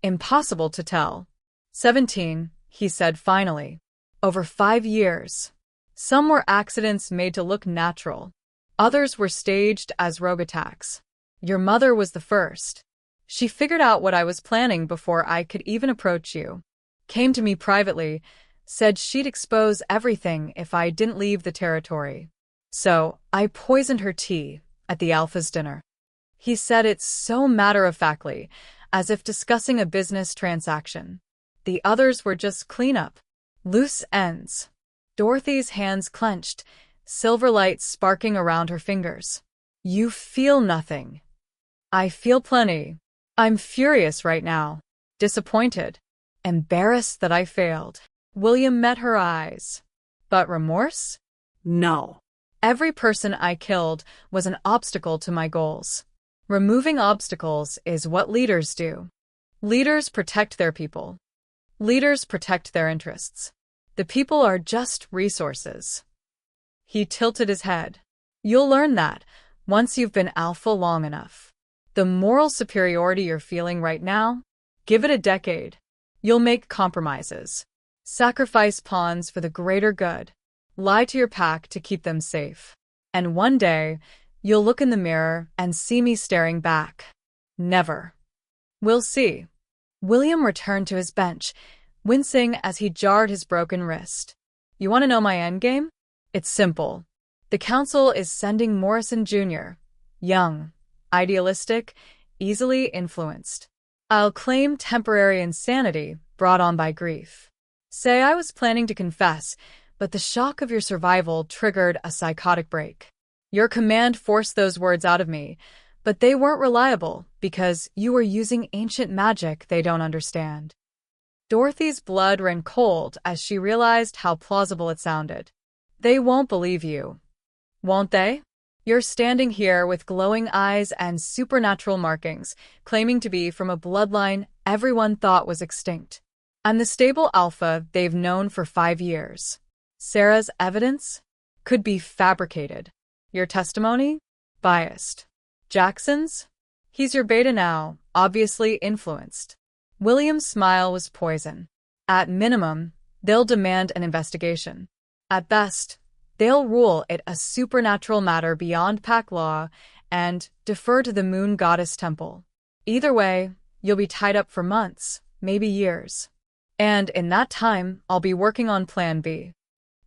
Impossible to tell. 17, he said finally. Over 5 years. Some were accidents made to look natural. Others were staged as rogue attacks. Your mother was the first. She figured out what I was planning before I could even approach you. Came to me privately, said she'd expose everything if I didn't leave the territory. So, I poisoned her tea at the Alpha's dinner. He said it so matter-of-factly, as if discussing a business transaction. The others were just cleanup. Loose ends. Dorothy's hands clenched, silver light sparking around her fingers. You feel nothing. I feel plenty. I'm furious right now. Disappointed. Embarrassed that I failed. William met her eyes. But remorse? No. Every person I killed was an obstacle to my goals. Removing obstacles is what leaders do. Leaders protect their people. Leaders protect their interests. The people are just resources. He tilted his head. You'll learn that once you've been alpha long enough. The moral superiority you're feeling right now, give it a decade. You'll make compromises. Sacrifice pawns for the greater good. Lie to your pack to keep them safe. And one day, you'll look in the mirror and see me staring back. Never. We'll see. William returned to his bench, wincing as he jarred his broken wrist. You want to know my endgame? It's simple. The council is sending Morrison Jr., young, idealistic, easily influenced. I'll claim temporary insanity brought on by grief. Say I was planning to confess, but the shock of your survival triggered a psychotic break. Your command forced those words out of me, but they weren't reliable because you were using ancient magic they don't understand. Dorothy's blood ran cold as she realized how plausible it sounded. They won't believe you. Won't they? You're standing here with glowing eyes and supernatural markings, claiming to be from a bloodline everyone thought was extinct. I'm the stable alpha they've known for 5 years. Sarah's evidence could be fabricated. Your testimony? Biased. Jackson's? He's your beta now, obviously influenced. William's smile was poison. At minimum, they'll demand an investigation. At best, they'll rule it a supernatural matter beyond pack law and defer to the moon goddess temple. Either way, you'll be tied up for months, maybe years. And in that time, I'll be working on Plan B.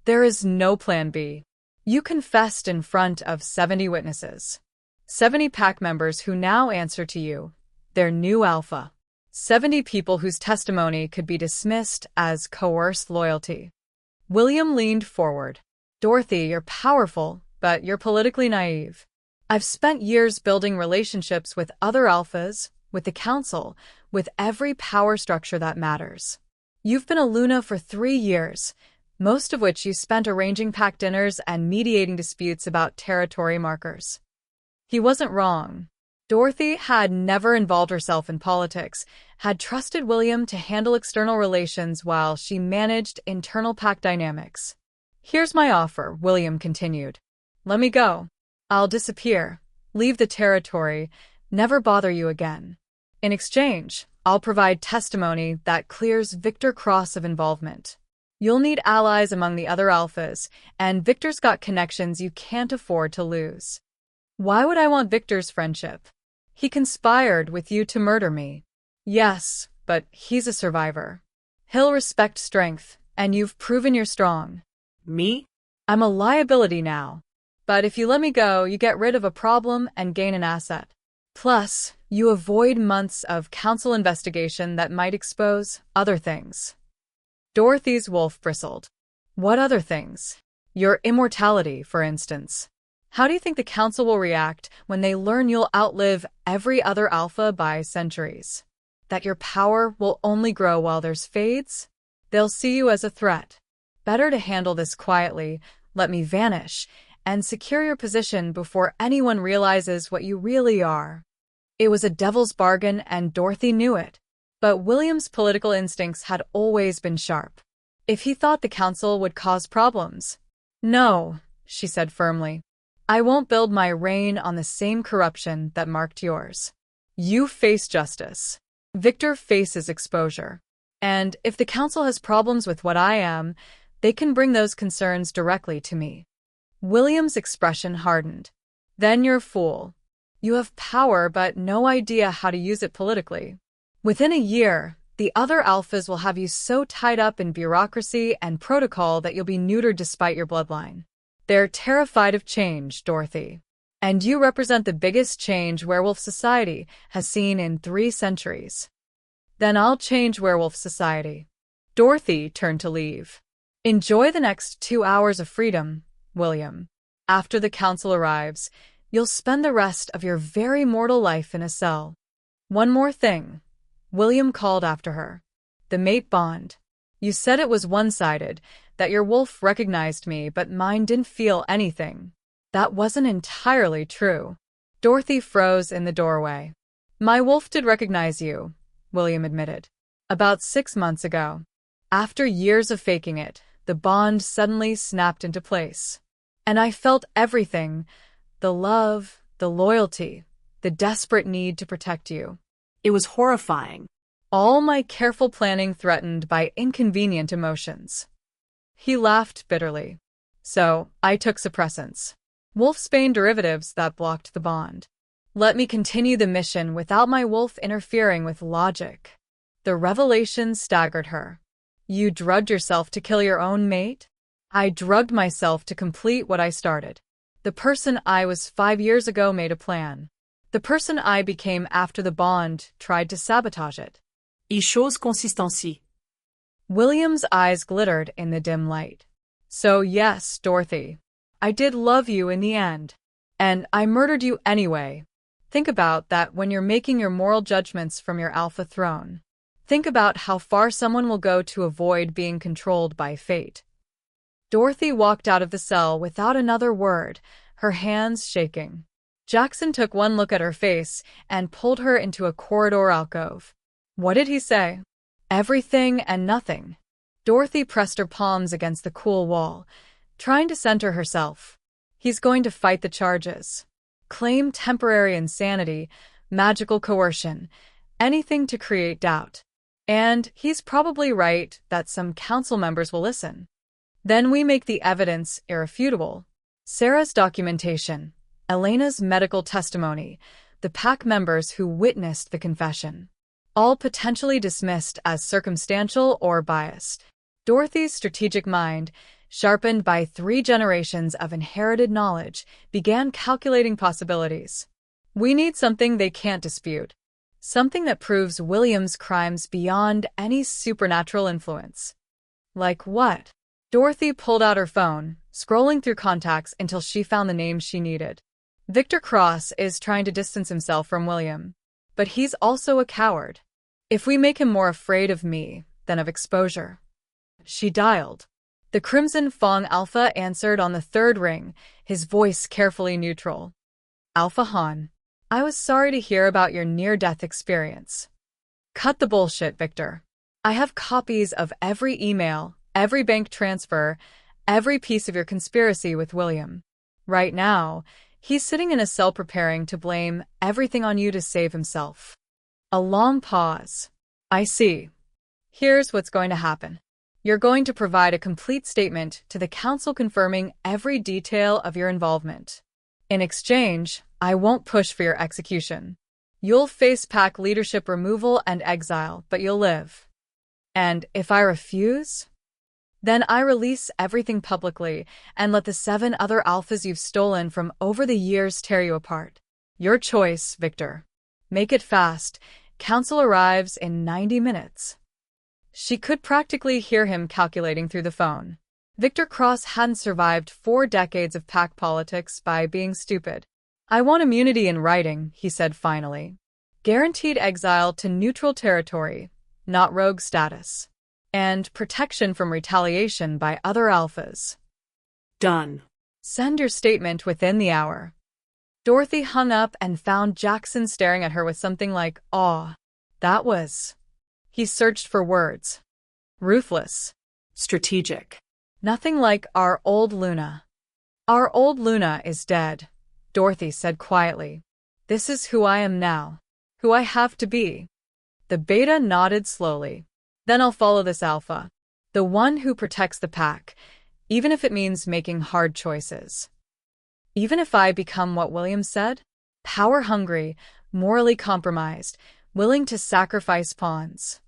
There is no Plan B. You confessed in front of 70 witnesses. 70 pack members who now answer to you. Their new alpha. 70 people whose testimony could be dismissed as coerced loyalty. William leaned forward. Dorothy, you're powerful, but you're politically naive. I've spent years building relationships with other alphas, with the council, with every power structure that matters. You've been a Luna for 3 years, most of which you spent arranging pack dinners and mediating disputes about territory markers. He wasn't wrong. Dorothy had never involved herself in politics, had trusted William to handle external relations while she managed internal pack dynamics. Here's my offer, William continued. Let me go. I'll disappear, leave the territory, never bother you again. In exchange, I'll provide testimony that clears Victor Cross of involvement. You'll need allies among the other alphas, and Victor's got connections you can't afford to lose. Why would I want Victor's friendship? He conspired with you to murder me. Yes, but he's a survivor. He'll respect strength, and you've proven you're strong. Me? I'm a liability now. But if you let me go, you get rid of a problem and gain an asset. Plus, you avoid months of council investigation that might expose other things. Dorothy's wolf bristled. What other things? Your immortality, for instance. How do you think the council will react when they learn you'll outlive every other alpha by centuries? That your power will only grow while there's fades? They'll see you as a threat. Better to handle this quietly, let me vanish, and secure your position before anyone realizes what you really are. It was a devil's bargain, and Dorothy knew it. But William's political instincts had always been sharp. If he thought the council would cause problems. No, she said firmly. I won't build my reign on the same corruption that marked yours. You face justice. Victor faces exposure. And if the council has problems with what I am, they can bring those concerns directly to me. William's expression hardened. Then you're a fool. You have power but no idea how to use it politically. Within a year, the other alphas will have you so tied up in bureaucracy and protocol that you'll be neutered despite your bloodline. They're terrified of change, Dorothy. And you represent the biggest change werewolf society has seen in 3 centuries. Then I'll change werewolf society. Dorothy turned to leave. Enjoy the next 2 hours of freedom, William. After the council arrives, you'll spend the rest of your very mortal life in a cell. One more thing, William called after her. The mate bond. You said it was one-sided, that your wolf recognized me but mine didn't feel anything. That wasn't entirely true. Dorothy froze in the doorway. My wolf did recognize you, William admitted. About 6 months ago. After years of faking it, the bond suddenly snapped into place. And I felt everything, the love, the loyalty, the desperate need to protect you. It was horrifying. All my careful planning threatened by inconvenient emotions. He laughed bitterly. So, I took suppressants. Wolfsbane derivatives that blocked the bond. Let me continue the mission without my wolf interfering with logic. The revelation staggered her. You drugged yourself to kill your own mate? I drugged myself to complete what I started. The person I was 5 years ago made a plan. The person I became after the bond tried to sabotage it. Et chose consistency. William's eyes glittered in the dim light. So yes, Dorothy. I did love you in the end. And I murdered you anyway. Think about that when you're making your moral judgments from your alpha throne. Think about how far someone will go to avoid being controlled by fate. Dorothy walked out of the cell without another word, her hands shaking. Jackson took one look at her face and pulled her into a corridor alcove. What did he say? Everything and nothing. Dorothy pressed her palms against the cool wall, trying to center herself. He's going to fight the charges. Claim temporary insanity, magical coercion, anything to create doubt. And he's probably right that some council members will listen. Then we make the evidence irrefutable. Sarah's documentation, Elena's medical testimony, the pack members who witnessed the confession. All potentially dismissed as circumstantial or biased. Dorothy's strategic mind, sharpened by 3 generations of inherited knowledge, began calculating possibilities. We need something they can't dispute. Something that proves William's crimes beyond any supernatural influence. Like what? Dorothy pulled out her phone, scrolling through contacts until she found the name she needed. Victor Cross is trying to distance himself from William. But he's also a coward. If we make him more afraid of me than of exposure. She dialed. The Crimson Fong Alpha answered on the 3rd ring, his voice carefully neutral. Alpha Han, I was sorry to hear about your near-death experience. Cut the bullshit, Victor. I have copies of every email, every bank transfer, every piece of your conspiracy with William. Right now, he's sitting in a cell preparing to blame everything on you to save himself. A long pause. I see. Here's what's going to happen. You're going to provide a complete statement to the council confirming every detail of your involvement. In exchange, I won't push for your execution. You'll face pack leadership removal and exile, but you'll live. And if I refuse? Then I release everything publicly and let the 7 other alphas you've stolen from over the years tear you apart. Your choice, Victor. Make it fast. Council arrives in 90 minutes. She could practically hear him calculating through the phone. Victor Cross hadn't survived 4 decades of pack politics by being stupid. I want immunity in writing, he said finally. Guaranteed exile to neutral territory, not rogue status. And protection from retaliation by other alphas. Done. Send your statement within the hour. Dorothy hung up and found Jackson staring at her with something like awe. That was... He searched for words. Ruthless. Strategic. Nothing like our old Luna. Our old Luna is dead, Dorothy said quietly. This is who I am now. Who I have to be. The beta nodded slowly. Then I'll follow this alpha. The one who protects the pack, even if it means making hard choices. Even if I become what William said? Power-hungry, morally compromised, willing to sacrifice pawns.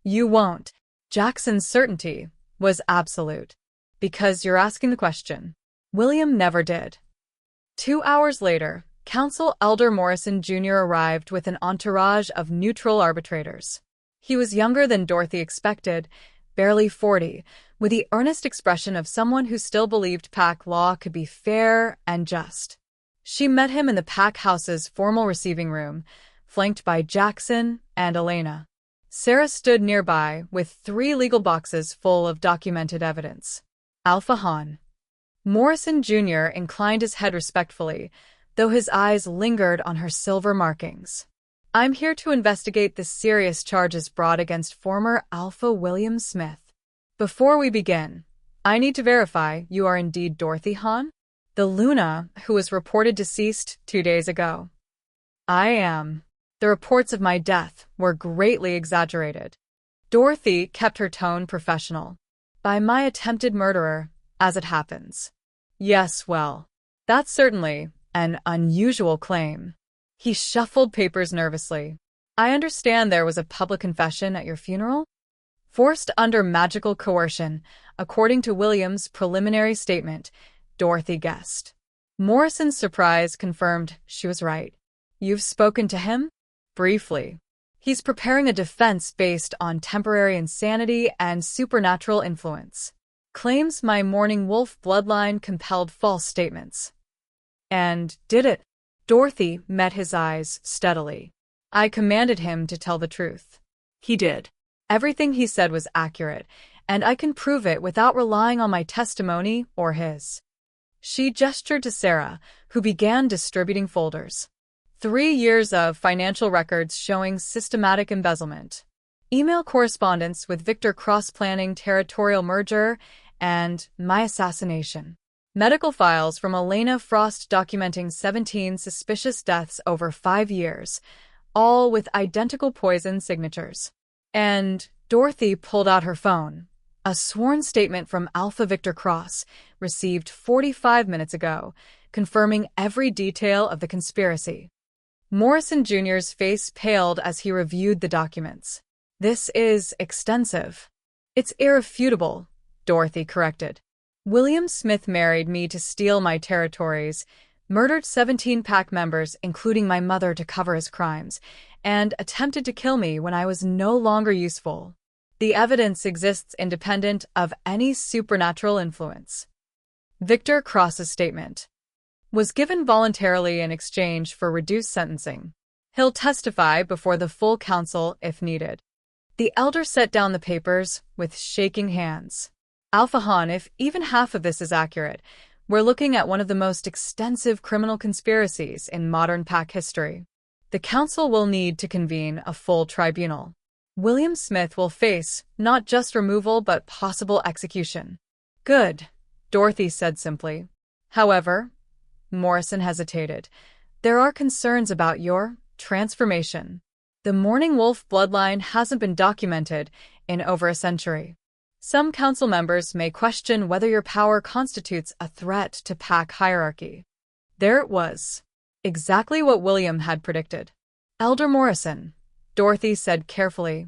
You won't. Jackson's certainty was absolute. Because you're asking the question. William never did. 2 hours later, Counsel Elder Morrison Jr. arrived with an entourage of neutral arbitrators. He was younger than Dorothy expected, barely 40, with the earnest expression of someone who still believed pack law could be fair and just. She met him in the pack house's formal receiving room, flanked by Jackson and Elena. Sarah stood nearby with 3 legal boxes full of documented evidence. Alpha Han. Morrison Jr. inclined his head respectfully, though his eyes lingered on her silver markings. I'm here to investigate the serious charges brought against former Alpha William Smith. Before we begin, I need to verify you are indeed Dorothy Han, the Luna who was reported deceased 2 days ago. I am. The reports of my death were greatly exaggerated. Dorothy kept her tone professional. By my attempted murderer, as it happens. Yes, well, that's certainly an unusual claim. He shuffled papers nervously. I understand there was a public confession at your funeral? Forced under magical coercion, according to William's preliminary statement, Dorothy guessed. Morrison's surprise confirmed she was right. You've spoken to him? Briefly. He's preparing a defense based on temporary insanity and supernatural influence. Claims my Morning Wolf bloodline compelled false statements. And did it? Dorothy met his eyes steadily. I commanded him to tell the truth. He did. Everything he said was accurate, and I can prove it without relying on my testimony or his. She gestured to Sarah, who began distributing folders. 3 years of financial records showing systematic embezzlement. Email correspondence with Victor Cross planning territorial merger and my assassination. Medical files from Elena Frost documenting 17 suspicious deaths over 5 years, all with identical poison signatures. And Dorothy pulled out her phone. A sworn statement from Alpha Victor Cross, received 45 minutes ago, confirming every detail of the conspiracy. Morrison Jr.'s face paled as he reviewed the documents. This is extensive. It's irrefutable, Dorothy corrected. William Smith married me to steal my territories, murdered 17 pack members, including my mother, to cover his crimes, and attempted to kill me when I was no longer useful. The evidence exists independent of any supernatural influence. Victor Cross's statement was given voluntarily in exchange for reduced sentencing. He'll testify before the full council if needed. The elder set down the papers with shaking hands. Alpha Han, if even half of this is accurate, we're looking at one of the most extensive criminal conspiracies in modern pack history. The council will need to convene a full tribunal. William Smith will face not just removal but possible execution. Good, Dorothy said simply. However, Morrison hesitated. There are concerns about your transformation. The Morning Wolf bloodline hasn't been documented in over a century. Some council members may question whether your power constitutes a threat to pack hierarchy. There it was. Exactly what William had predicted. Elder Morrison, Dorothy said carefully,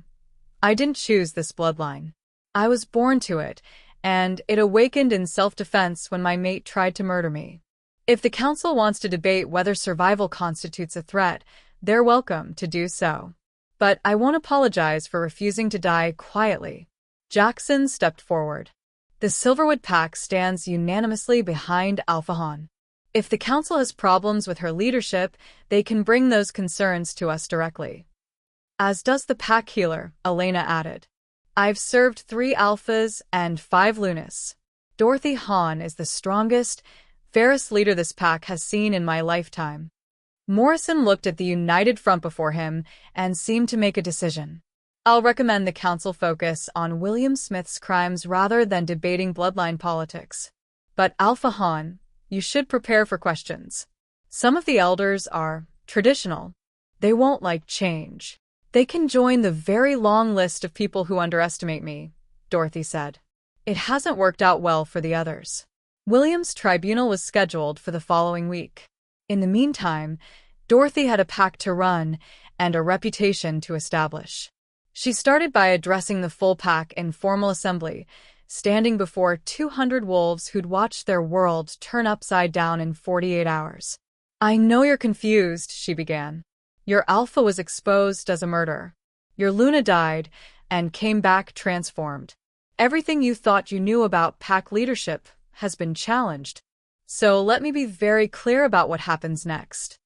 I didn't choose this bloodline. I was born to it, and it awakened in self-defense when my mate tried to murder me. If the council wants to debate whether survival constitutes a threat, they're welcome to do so. But I won't apologize for refusing to die quietly. Jackson stepped forward. The Silverwood Pack stands unanimously behind Alpha Han. If the council has problems with her leadership, they can bring those concerns to us directly. As does the pack healer, Elena added. I've served 3 alphas and 5 lunas. Dorothy Han is the strongest, fairest leader this pack has seen in my lifetime. Morrison looked at the united front before him and seemed to make a decision. I'll recommend the council focus on William Smith's crimes rather than debating bloodline politics. But Alpha Han, you should prepare for questions. Some of the elders are traditional. They won't like change. They can join the very long list of people who underestimate me, Dorothy said. It hasn't worked out well for the others. William's tribunal was scheduled for the following week. In the meantime, Dorothy had a pack to run and a reputation to establish. She started by addressing the full pack in formal assembly, standing before 200 wolves who'd watched their world turn upside down in 48 hours. I know you're confused, she began. Your alpha was exposed as a murderer. Your Luna died and came back transformed. Everything you thought you knew about pack leadership has been challenged. So let me be very clear about what happens next.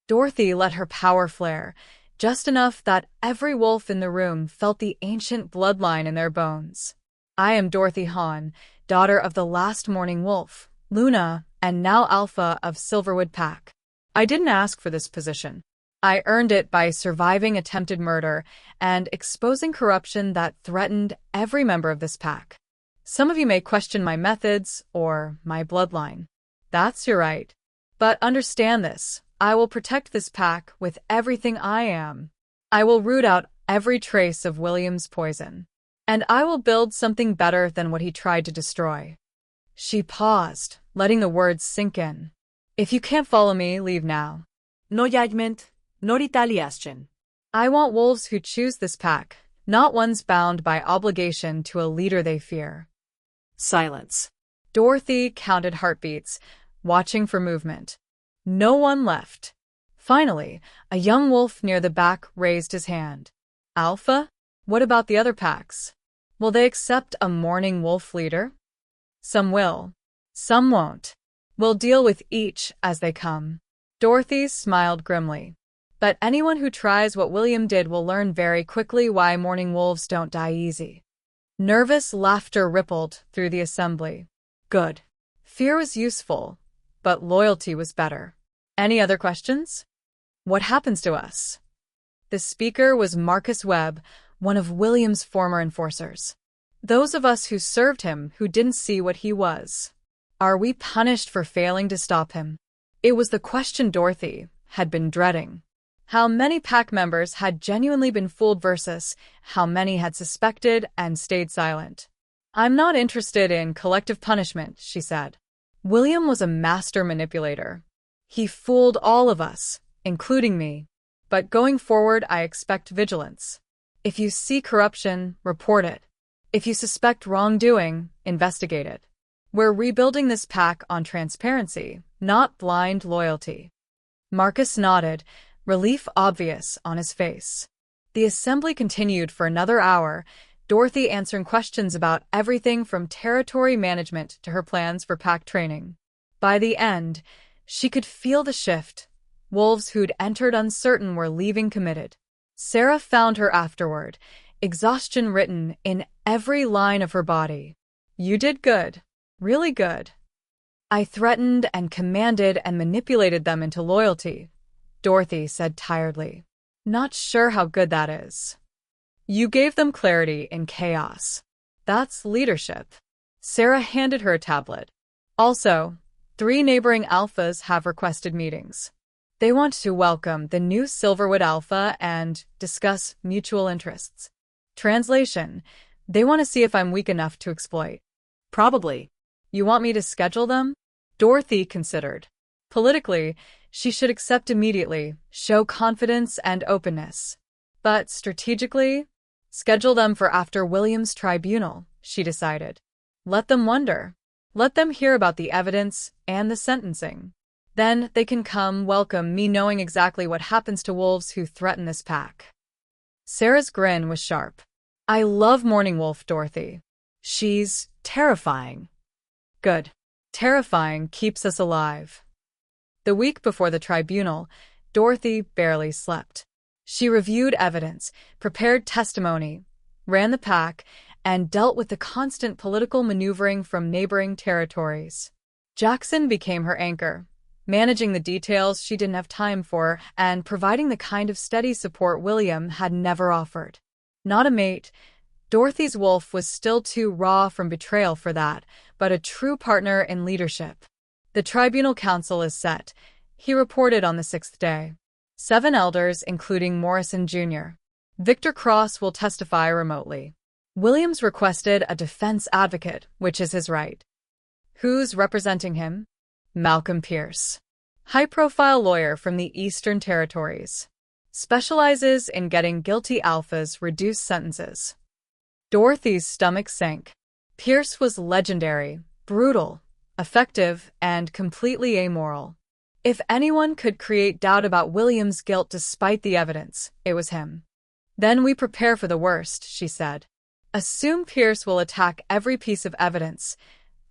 Dorothy let her power flare, just enough that every wolf in the room felt the ancient bloodline in their bones. I am Dorothy Han, daughter of the last morning wolf, Luna, and now alpha of Silverwood Pack. I didn't ask for this position. I earned it by surviving attempted murder and exposing corruption that threatened every member of this pack. Some of you may question my methods or my bloodline. That's your right. But understand this, I will protect this pack with everything I am. I will root out every trace of William's poison. And I will build something better than what he tried to destroy. She paused, letting the words sink in. If you can't follow me, leave now. No judgment, no retaliation. I want wolves who choose this pack, not ones bound by obligation to a leader they fear. Silence. Dorothy counted heartbeats, watching for movement. No one left. Finally, a young wolf near the back raised his hand. Alpha? What about the other packs? Will they accept a morning wolf leader? Some will. Some won't. We'll deal with each as they come. Dorothy smiled grimly. But anyone who tries what William did will learn very quickly why morning wolves don't die easy. Nervous laughter rippled through the assembly. Good. Fear was useful, but loyalty was better. Any other questions? What happens to us? The speaker was Marcus Webb, one of William's former enforcers. Those of us who served him who didn't see what he was. Are we punished for failing to stop him? It was the question Dorothy had been dreading. How many pack members had genuinely been fooled versus how many had suspected and stayed silent? I'm not interested in collective punishment, she said. William was a master manipulator. He fooled all of us, including me. But going forward, I expect vigilance. If you see corruption, report it. If you suspect wrongdoing, investigate it. We're rebuilding this pack on transparency, not blind loyalty. Marcus nodded, relief obvious on his face. The assembly continued for another hour, Dorothy answering questions about everything from territory management to her plans for pack training. By the end, she could feel the shift. Wolves who'd entered uncertain were leaving committed. Sarah found her afterward, exhaustion written in every line of her body. You did good. Really good. I threatened and commanded and manipulated them into loyalty, Dorothy said tiredly. Not sure how good that is. You gave them clarity in chaos. That's leadership. Sarah handed her a tablet. Also, 3 neighboring alphas have requested meetings. They want to welcome the new Silverwood Alpha and discuss mutual interests. Translation: they want to see if I'm weak enough to exploit. Probably. You want me to schedule them? Dorothy considered. Politically, she should accept immediately, show confidence and openness. But strategically, schedule them for after William's tribunal, she decided. Let them wonder. Let them hear about the evidence and the sentencing. Then they can come welcome me knowing exactly what happens to wolves who threaten this pack. Sarah's grin was sharp. I love Morning Wolf, Dorothy. She's terrifying. Good. Terrifying keeps us alive. The week before the tribunal, Dorothy barely slept. She reviewed evidence, prepared testimony, ran the pack, and dealt with the constant political maneuvering from neighboring territories. Jackson became her anchor, managing the details she didn't have time for and providing the kind of steady support William had never offered. Not a mate, Dorothy's wolf was still too raw from betrayal for that, but a true partner in leadership. The tribunal council is set, he reported on the 6th day. 7 elders, including Morrison Jr. Victor Cross will testify remotely. Williams requested a defense advocate, which is his right. Who's representing him? Malcolm Pierce. High-profile lawyer from the Eastern Territories. Specializes in getting guilty alphas reduced sentences. Dorothy's stomach sank. Pierce was legendary, brutal, effective, and completely amoral. If anyone could create doubt about William's guilt despite the evidence, it was him. Then we prepare for the worst, she said. Assume Pierce will attack every piece of evidence,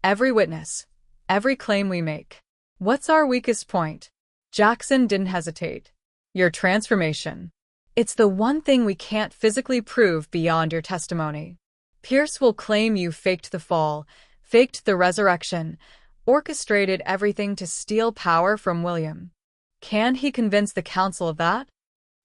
every witness, every claim we make. What's our weakest point? Jackson didn't hesitate. Your transformation. It's the one thing we can't physically prove beyond your testimony. Pierce will claim you faked the fall, faked the resurrection, orchestrated everything to steal power from William. Can he convince the council of that?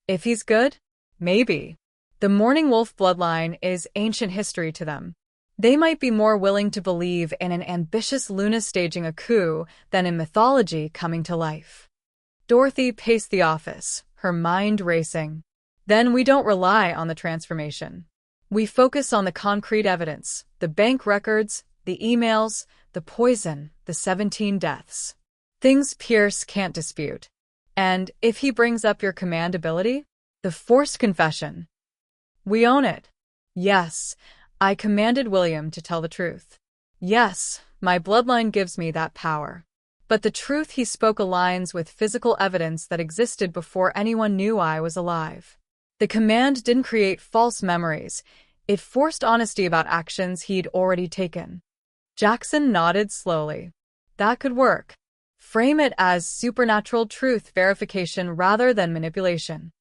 If he's good, maybe. The Mourning Wolf bloodline is ancient history to them. They might be more willing to believe in an ambitious Luna staging a coup than in mythology coming to life. Dorothy paced the office, her mind racing. Then we don't rely on the transformation. We focus on the concrete evidence, the bank records, the emails, the poison, the 17 deaths. Things Pierce can't dispute. And if he brings up your command ability, the forced confession. We own it. Yes, I commanded William to tell the truth. Yes, my bloodline gives me that power. But the truth he spoke aligns with physical evidence that existed before anyone knew I was alive. The command didn't create false memories. It forced honesty about actions he'd already taken. Jackson nodded slowly. That could work. Frame it as supernatural truth verification rather than manipulation.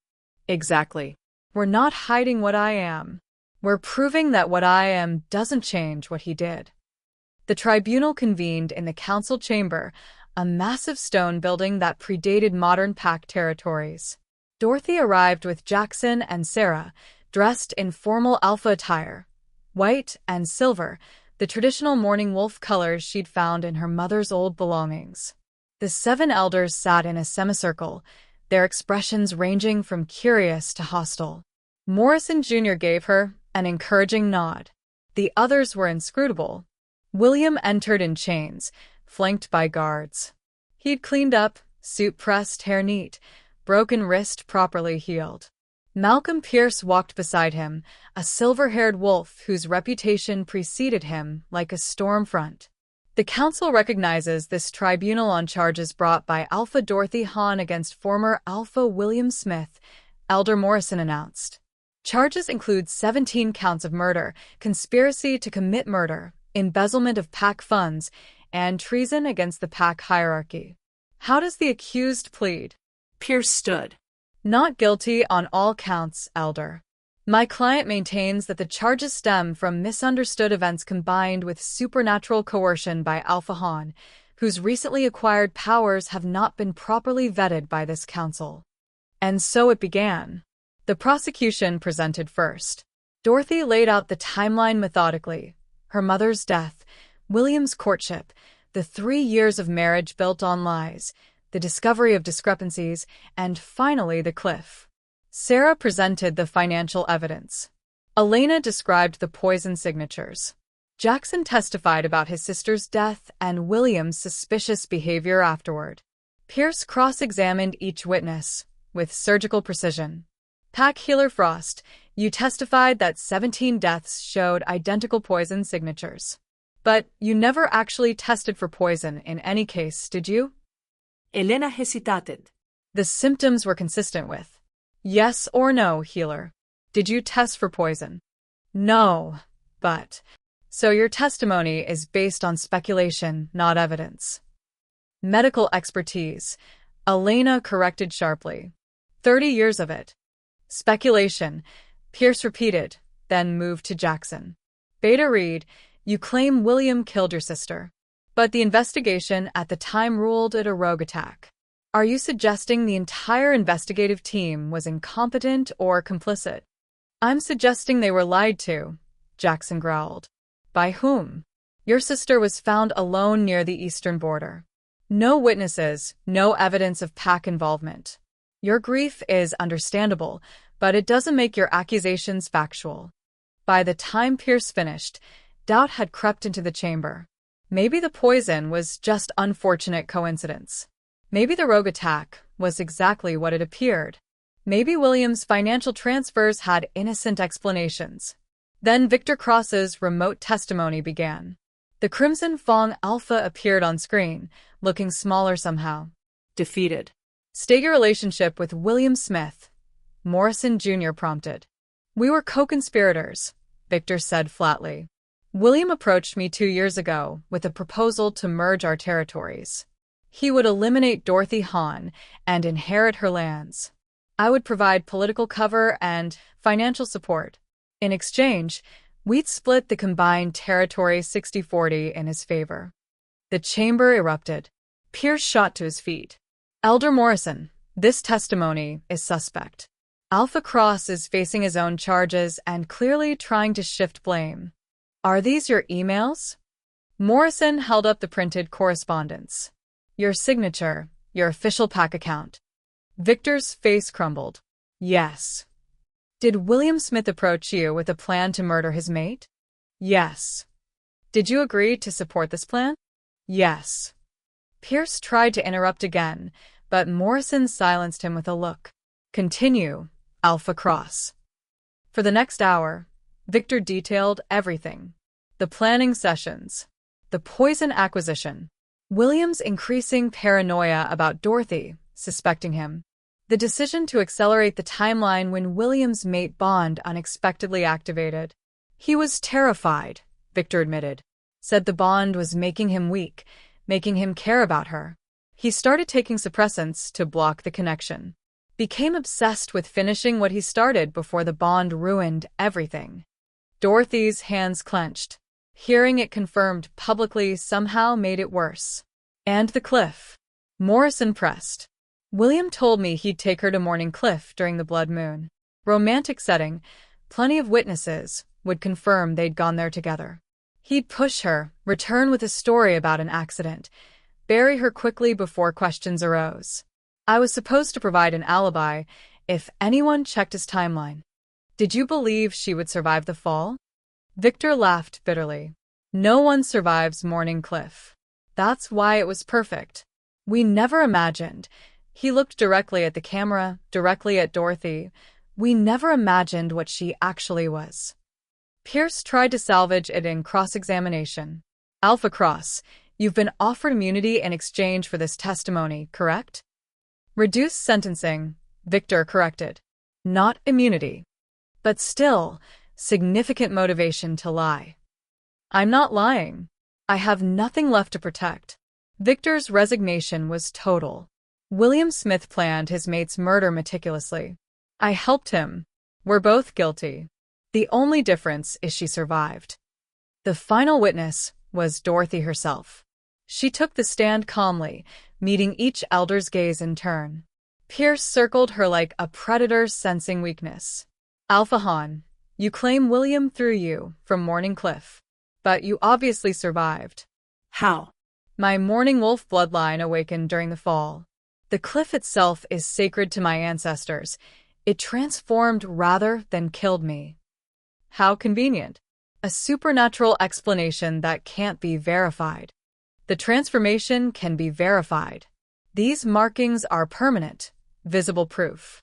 Exactly. We're not hiding what I am. We're proving that what I am doesn't change what he did. The tribunal convened in the council chamber, a massive stone building that predated modern pack territories. Dorothy arrived with Jackson and Sarah, dressed in formal alpha attire, white and silver, the traditional mourning wolf colors she'd found in her mother's old belongings. The 7 elders sat in a semicircle, their expressions ranging from curious to hostile. Morrison Jr. gave her an encouraging nod. The others were inscrutable. William entered in chains, flanked by guards. He'd cleaned up, suit pressed, hair neat, broken wrist properly healed. Malcolm Pierce walked beside him, a silver-haired wolf whose reputation preceded him like a storm front. The council recognizes this tribunal on charges brought by Alpha Dorothy Hahn against former Alpha William Smith, Elder Morrison announced. Charges include 17 counts of murder, conspiracy to commit murder, embezzlement of pack funds, and treason against the pack hierarchy. How does the accused plead? Pierce stood. Not guilty on all counts, Elder. My client maintains that the charges stem from misunderstood events combined with supernatural coercion by Alpha Hahn, whose recently acquired powers have not been properly vetted by this council. And so it began. The prosecution presented first. Dorothy laid out the timeline methodically. Her mother's death, William's courtship, the 3 years of marriage built on lies, the discovery of discrepancies, and finally the cliff. Sarah presented the financial evidence. Elena described the poison signatures. Jackson testified about his sister's death and William's suspicious behavior afterward. Pierce cross-examined each witness, with surgical precision. Pack Healer Frost, you testified that 17 deaths showed identical poison signatures. But you never actually tested for poison in any case, did you? Elena hesitated. The symptoms were consistent with. Yes or no, Healer. Did you test for poison? No, but So your testimony is based on speculation, not evidence. Medical expertise. Elena corrected sharply. 30 years of it. Speculation, Pierce repeated, then moved to Jackson. Beta Reed, you claim William killed your sister. But the investigation at the time ruled it a rogue attack. Are you suggesting the entire investigative team was incompetent or complicit? I'm suggesting they were lied to, Jackson growled. By whom? Your sister was found alone near the eastern border. No witnesses, no evidence of pack involvement. Your grief is understandable, but it doesn't make your accusations factual. By the time Pierce finished, doubt had crept into the chamber. Maybe the poison was just unfortunate coincidence. Maybe the rogue attack was exactly what it appeared. Maybe William's financial transfers had innocent explanations. Then Victor Cross's remote testimony began. The Crimson Fong Alpha appeared on screen, looking smaller somehow. Defeated. State your relationship with William Smith, Morrison Jr. prompted. We were co-conspirators, Victor said flatly. William approached me 2 years ago with a proposal to merge our territories. He would eliminate Dorothy Hahn and inherit her lands. I would provide political cover and financial support. In exchange, we'd split the combined territory 60-40 in his favor. The chamber erupted. Pierce shot to his feet. Elder Morrison, this testimony is suspect. Alpha Cross is facing his own charges and clearly trying to shift blame. Are these your emails? Morrison held up the printed correspondence. Your signature, your official pack account. Victor's face crumbled. Yes. Did William Smith approach you with a plan to murder his mate? Yes. Did you agree to support this plan? Yes. Pierce tried to interrupt again, but Morrison silenced him with a look. Continue, Alpha Cross. For the next hour, Victor detailed everything. The planning sessions, the poison acquisition, William's increasing paranoia about Dorothy, suspecting him, the decision to accelerate the timeline when William's mate Bond unexpectedly activated. He was terrified, Victor admitted. Said the bond was making him weak, making him care about her. He started taking suppressants to block the connection. Became obsessed with finishing what he started before the bond ruined everything. Dorothy's hands clenched. Hearing it confirmed publicly somehow made it worse. And the cliff. Morrison pressed. William told me he'd take her to Morning Cliff during the blood moon. Romantic setting, plenty of witnesses would confirm they'd gone there together. He'd push her, return with a story about an accident, bury her quickly before questions arose. I was supposed to provide an alibi if anyone checked his timeline. Did you believe she would survive the fall? Victor laughed bitterly. No one survives Morning Cliff. That's why it was perfect. We never imagined. He looked directly at the camera, directly at Dorothy. We never imagined what she actually was. Pierce tried to salvage it in cross-examination. Alpha Cross, you've been offered immunity in exchange for this testimony, correct? Reduced sentencing, Victor corrected. Not immunity. But still, significant motivation to lie. I'm not lying. I have nothing left to protect. Victor's resignation was total. William Smith planned his mate's murder meticulously. I helped him. We're both guilty. The only difference is she survived. The final witness was Dorothy herself. She took the stand calmly, meeting each elder's gaze in turn. Pierce circled her like a predator sensing weakness. Alpha Hahn, you claim William threw you from Morning Cliff. But you obviously survived. How? My Morning Wolf bloodline awakened during the fall. The cliff itself is sacred to my ancestors. It transformed rather than killed me. How convenient. A supernatural explanation that can't be verified. The transformation can be verified. These markings are permanent, visible proof.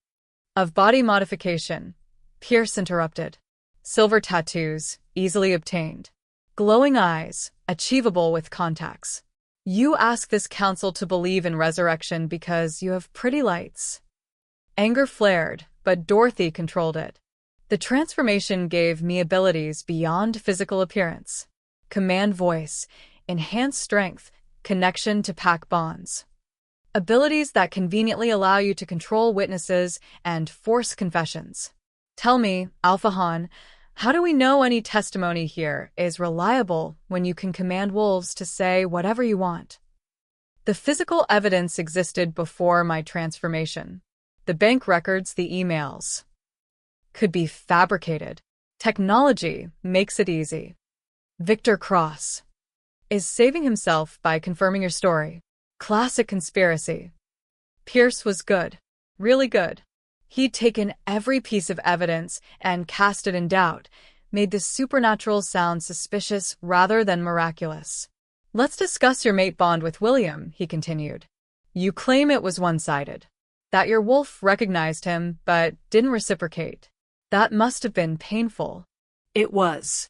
Of body modification, Pierce interrupted. Silver tattoos, easily obtained. Glowing eyes, achievable with contacts. You ask this council to believe in resurrection because you have pretty lights. Anger flared, but Dorothy controlled it. The transformation gave me abilities beyond physical appearance. command voice, enhanced strength, connection to pack bonds. Abilities that conveniently allow you to control witnesses and force confessions. Tell me, Alpha Han, how do we know any testimony here is reliable when you can command wolves to say whatever you want? The physical evidence existed before my transformation. The bank records, the emails, could be fabricated. Technology makes it easy. Victor Cross is saving himself by confirming your story. Classic conspiracy. Pierce was good. Really good. He'd taken every piece of evidence and cast it in doubt, made the supernatural sound suspicious rather than miraculous. Let's discuss your mate bond with William, he continued. You claim it was one-sided. That your wolf recognized him but didn't reciprocate. That must have been painful. It was.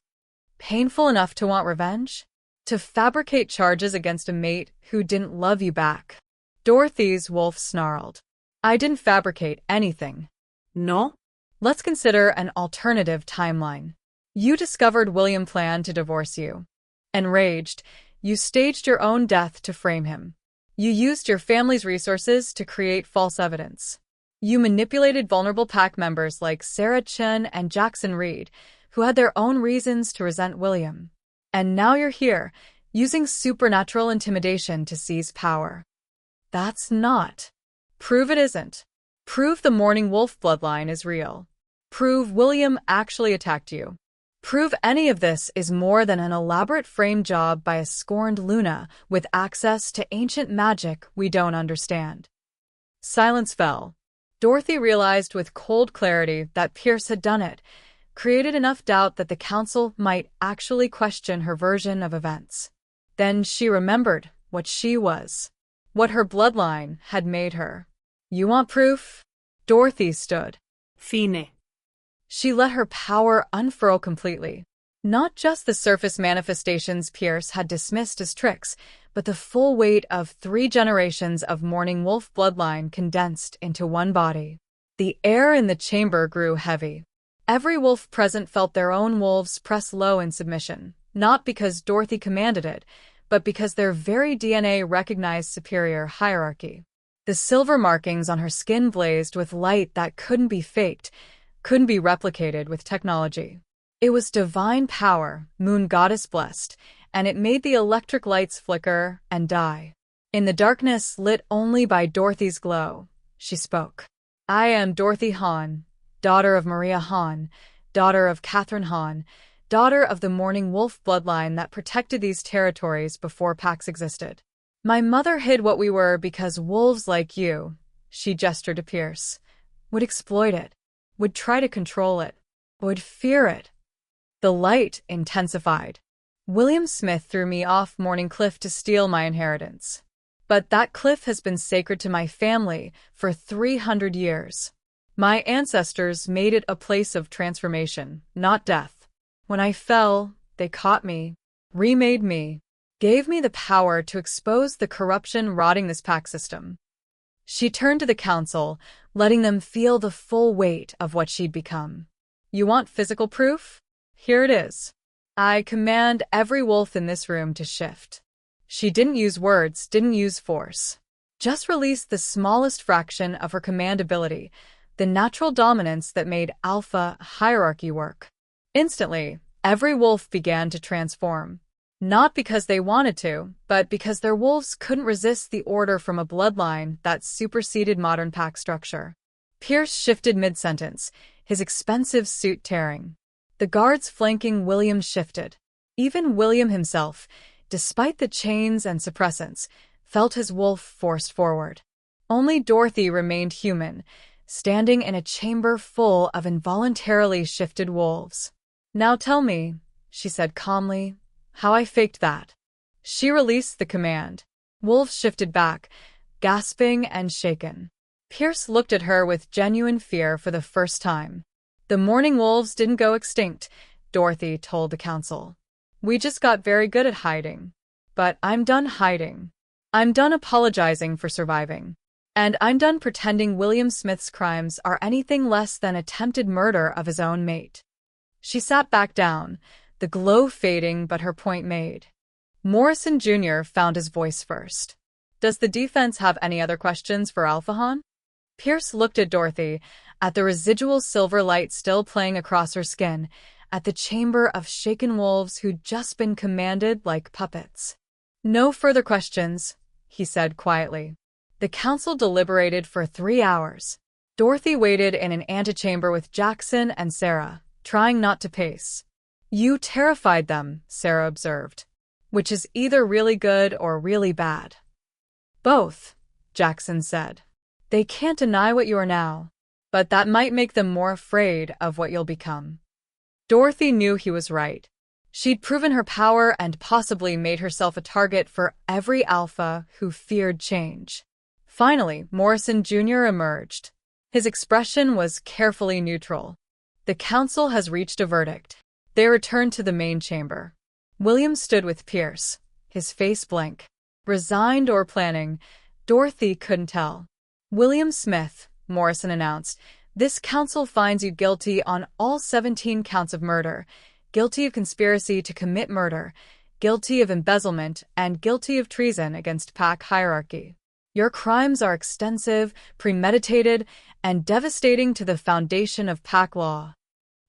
Painful enough to want revenge? To fabricate charges against a mate who didn't love you back? Dorothy's wolf snarled. I didn't fabricate anything. No? Let's consider an alternative timeline. You discovered William planned to divorce you. Enraged, you staged your own death to frame him. You used your family's resources to create false evidence. You manipulated vulnerable pack members like Sarah Chen and Jackson Reed, who had their own reasons to resent William. And now you're here, using supernatural intimidation to seize power. That's not. Prove it isn't. Prove the Morning Wolf bloodline is real. Prove William actually attacked you. Prove any of this is more than an elaborate frame job by a scorned Luna with access to ancient magic we don't understand. Silence fell. Dorothy realized with cold clarity that Pierce had done it, created enough doubt that the council might actually question her version of events. Then she remembered what she was, what her bloodline had made her. You want proof? Dorothy stood. Fine. She let her power unfurl completely. Not just the surface manifestations Pierce had dismissed as tricks, but the full weight of 3 generations of Morning Wolf bloodline condensed into one body. The air in the chamber grew heavy. Every wolf present felt their own wolves press low in submission, not because Dorothy commanded it, but because their very DNA recognized superior hierarchy. The silver markings on her skin blazed with light that couldn't be faked, couldn't be replicated with technology. It was divine power, moon goddess blessed, and it made the electric lights flicker and die. In the darkness lit only by Dorothy's glow, she spoke. I am Dorothy Han, daughter of Maria Han, daughter of Catherine Han, daughter of the Morning Wolf bloodline that protected these territories before packs existed. My mother hid what we were because wolves like you, she gestured to Pierce, would exploit it, would try to control it, would fear it. The light intensified. William Smith threw me off Morning Cliff to steal my inheritance. But that cliff has been sacred to my family for 300 years. My ancestors made it a place of transformation, not death. When I fell, they caught me, remade me, gave me the power to expose the corruption rotting this pack system. She turned to the council, letting them feel the full weight of what she'd become. You want physical proof? Here it is. I command every wolf in this room to shift. She didn't use words, didn't use force. Just released the smallest fraction of her command ability, the natural dominance that made alpha hierarchy work. Instantly, every wolf began to transform. Not because they wanted to, but because their wolves couldn't resist the order from a bloodline that superseded modern pack structure. Pierce shifted mid-sentence, his expensive suit tearing. The guards flanking William shifted. Even William himself, despite the chains and suppressants, felt his wolf forced forward. Only Dorothy remained human, standing in a chamber full of involuntarily shifted wolves. Now tell me, she said calmly, how I faked that. She released the command. Wolves shifted back, gasping and shaken. Pierce looked at her with genuine fear for the first time. The Morning Wolves didn't go extinct, Dorothy told the council. We just got very good at hiding. But I'm done hiding. I'm done apologizing for surviving. And I'm done pretending William Smith's crimes are anything less than attempted murder of his own mate. She sat back down, the glow fading but her point made. Morrison Jr. found his voice first. Does the defense have any other questions for Alpha Han? Pierce looked at Dorothy, at the residual silver light still playing across her skin, at the chamber of shaken wolves who'd just been commanded like puppets. No further questions, he said quietly. The council deliberated for 3 hours. Dorothy waited in an antechamber with Jackson and Sarah, trying not to pace. You terrified them, Sarah observed. Which is either really good or really bad. Both, Jackson said. They can't deny what you are now, but that might make them more afraid of what you'll become. Dorothy knew he was right. She'd proven her power and possibly made herself a target for every alpha who feared change. Finally, Morrison Jr. emerged. His expression was carefully neutral. The council has reached a verdict. They returned to the main chamber. William stood with Pierce, his face blank. Resigned or planning, Dorothy couldn't tell. William Smith, Morrison announced, this council finds you guilty on all 17 counts of murder, guilty of conspiracy to commit murder, guilty of embezzlement, and guilty of treason against pack hierarchy. Your crimes are extensive, premeditated, and devastating to the foundation of pack law.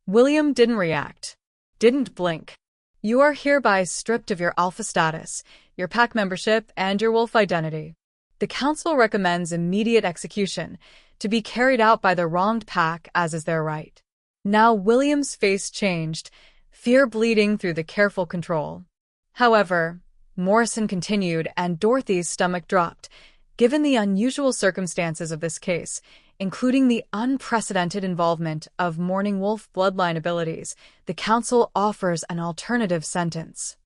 William didn't react, didn't blink. You are hereby stripped of your alpha status, your pack membership, and your wolf identity. The council recommends immediate execution, to be carried out by the wronged pack as is their right. Now William's face changed, fear bleeding through the careful control. However, Morrison continued and Dorothy's stomach dropped. Given the unusual circumstances of this case, including the unprecedented involvement of Mourning Wolf bloodline abilities, the council offers an alternative sentence.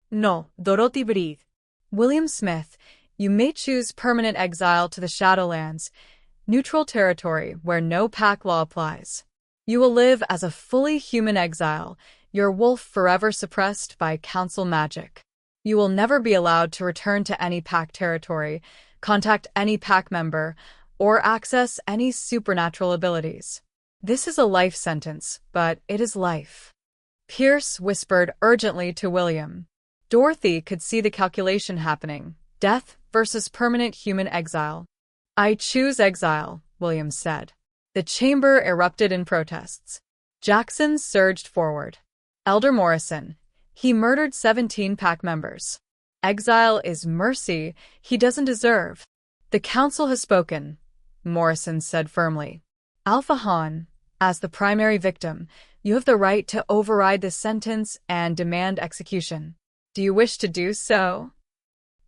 No, Dorothy breathe. William Smith, you may choose permanent exile to the Shadowlands, neutral territory where no pack law applies. You will live as a fully human exile, your wolf forever suppressed by council magic. You will never be allowed to return to any pack territory, contact any pack member, or access any supernatural abilities. This is a life sentence, but it is life. Pierce whispered urgently to William. Dorothy could see the calculation happening. Death versus permanent human exile. I choose exile, William said. The chamber erupted in protests. Jackson surged forward. Elder Morrison, he murdered 17 pack members. Exile is mercy he doesn't deserve. The council has spoken, Morrison said firmly. Alpha Han, as the primary victim, you have the right to override this sentence and demand execution. Do you wish to do so?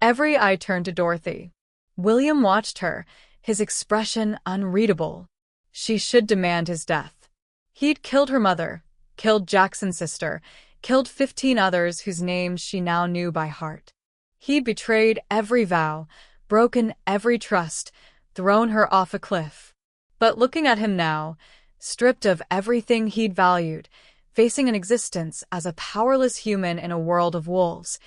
Every eye turned to Dorothy. William watched her, his expression unreadable. She should demand his death. He'd killed her mother, killed Jackson's sister, killed 15 others whose names she now knew by heart. He'd betrayed every vow, broken every trust, thrown her off a cliff. But looking at him now, stripped of everything he'd valued, facing an existence as a powerless human in a world of wolves,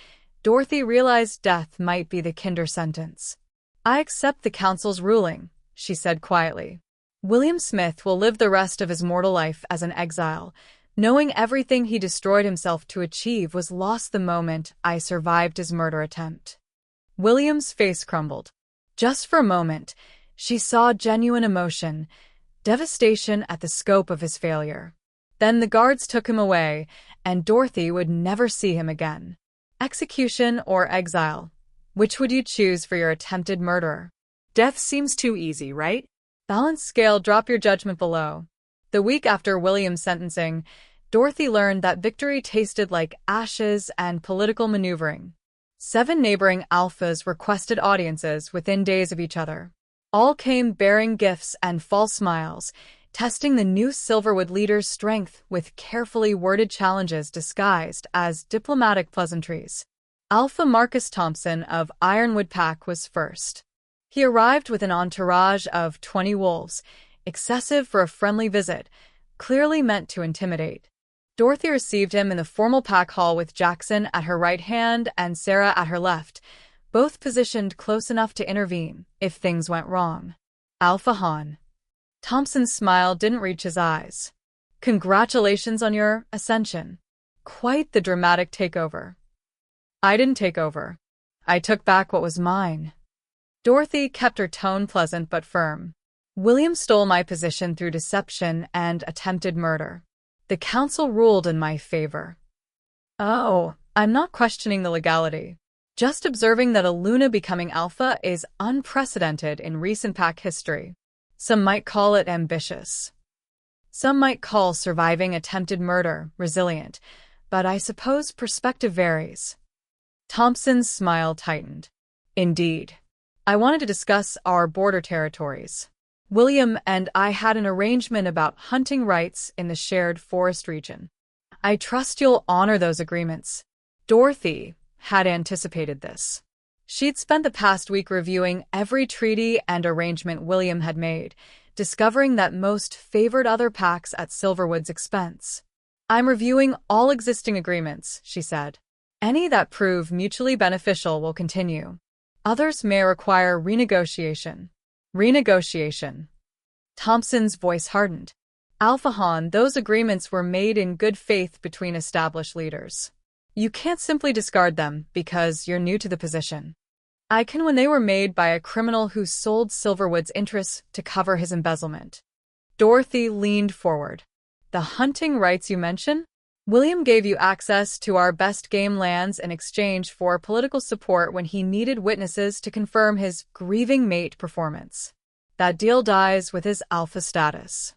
Dorothy realized death might be the kinder sentence. I accept the council's ruling, she said quietly. William Smith will live the rest of his mortal life as an exile, knowing everything he destroyed himself to achieve was lost the moment I survived his murder attempt. William's face crumbled. Just for a moment, she saw genuine emotion, devastation at the scope of his failure. Then the guards took him away, and Dorothy would never see him again. Execution or exile? Which would you choose for your attempted murderer? Death seems too easy, right? Balance scale, drop your judgment below. The week after William's sentencing, Dorothy learned that victory tasted like ashes and political maneuvering. 7 neighboring alphas requested audiences within days of each other. All came bearing gifts and false smiles, testing the new Silverwood leader's strength with carefully worded challenges disguised as diplomatic pleasantries. Alpha Marcus Thompson of Ironwood Pack was first. He arrived with an entourage of 20 wolves, excessive for a friendly visit, clearly meant to intimidate. Dorothy received him in the formal pack hall with Jackson at her right hand and Sarah at her left, both positioned close enough to intervene if things went wrong. Alpha Han. Thompson's smile didn't reach his eyes. Congratulations on your ascension. Quite the dramatic takeover. I didn't take over. I took back what was mine. Dorothy kept her tone pleasant but firm. William stole my position through deception and attempted murder. The council ruled in my favor. Oh, I'm not questioning the legality. Just observing that a Luna becoming alpha is unprecedented in recent pack history. Some might call it ambitious. Some might call surviving attempted murder resilient, but I suppose perspective varies. Thompson's smile tightened. Indeed. I wanted to discuss our border territories. William and I had an arrangement about hunting rights in the shared forest region. I trust you'll honor those agreements. Dorothy had anticipated this. She'd spent the past week reviewing every treaty and arrangement William had made, discovering that most favored other packs at Silverwood's expense. I'm reviewing all existing agreements, she said. Any that prove mutually beneficial will continue. Others may require renegotiation. Renegotiation. Thompson's voice hardened. Alphahan, those agreements were made in good faith between established leaders. You can't simply discard them because you're new to the position. I can when they were made by a criminal who sold Silverwood's interests to cover his embezzlement. Dorothy leaned forward. The hunting rights you mention? William gave you access to our best game lands in exchange for political support when he needed witnesses to confirm his grieving mate performance. That deal dies with his alpha status.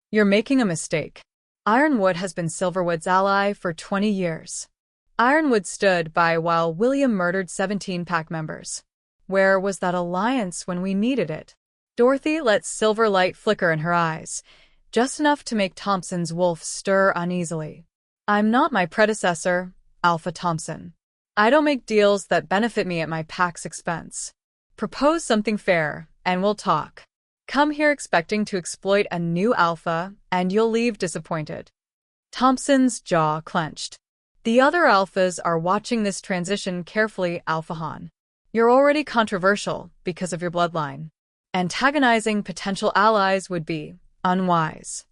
You're making a mistake. Ironwood has been Silverwood's ally for 20 years. Ironwood stood by while William murdered 17 pack members. Where was that alliance when we needed it? Dorothy let silver light flicker in her eyes, just enough to make Thompson's wolf stir uneasily. I'm not my predecessor, Alpha Thompson. I don't make deals that benefit me at my pack's expense. Propose something fair, and we'll talk. Come here expecting to exploit a new alpha, and you'll leave disappointed. Thompson's jaw clenched. The other alphas are watching this transition carefully, Alphahan. You're already controversial because of your bloodline. Antagonizing potential allies would be unwise.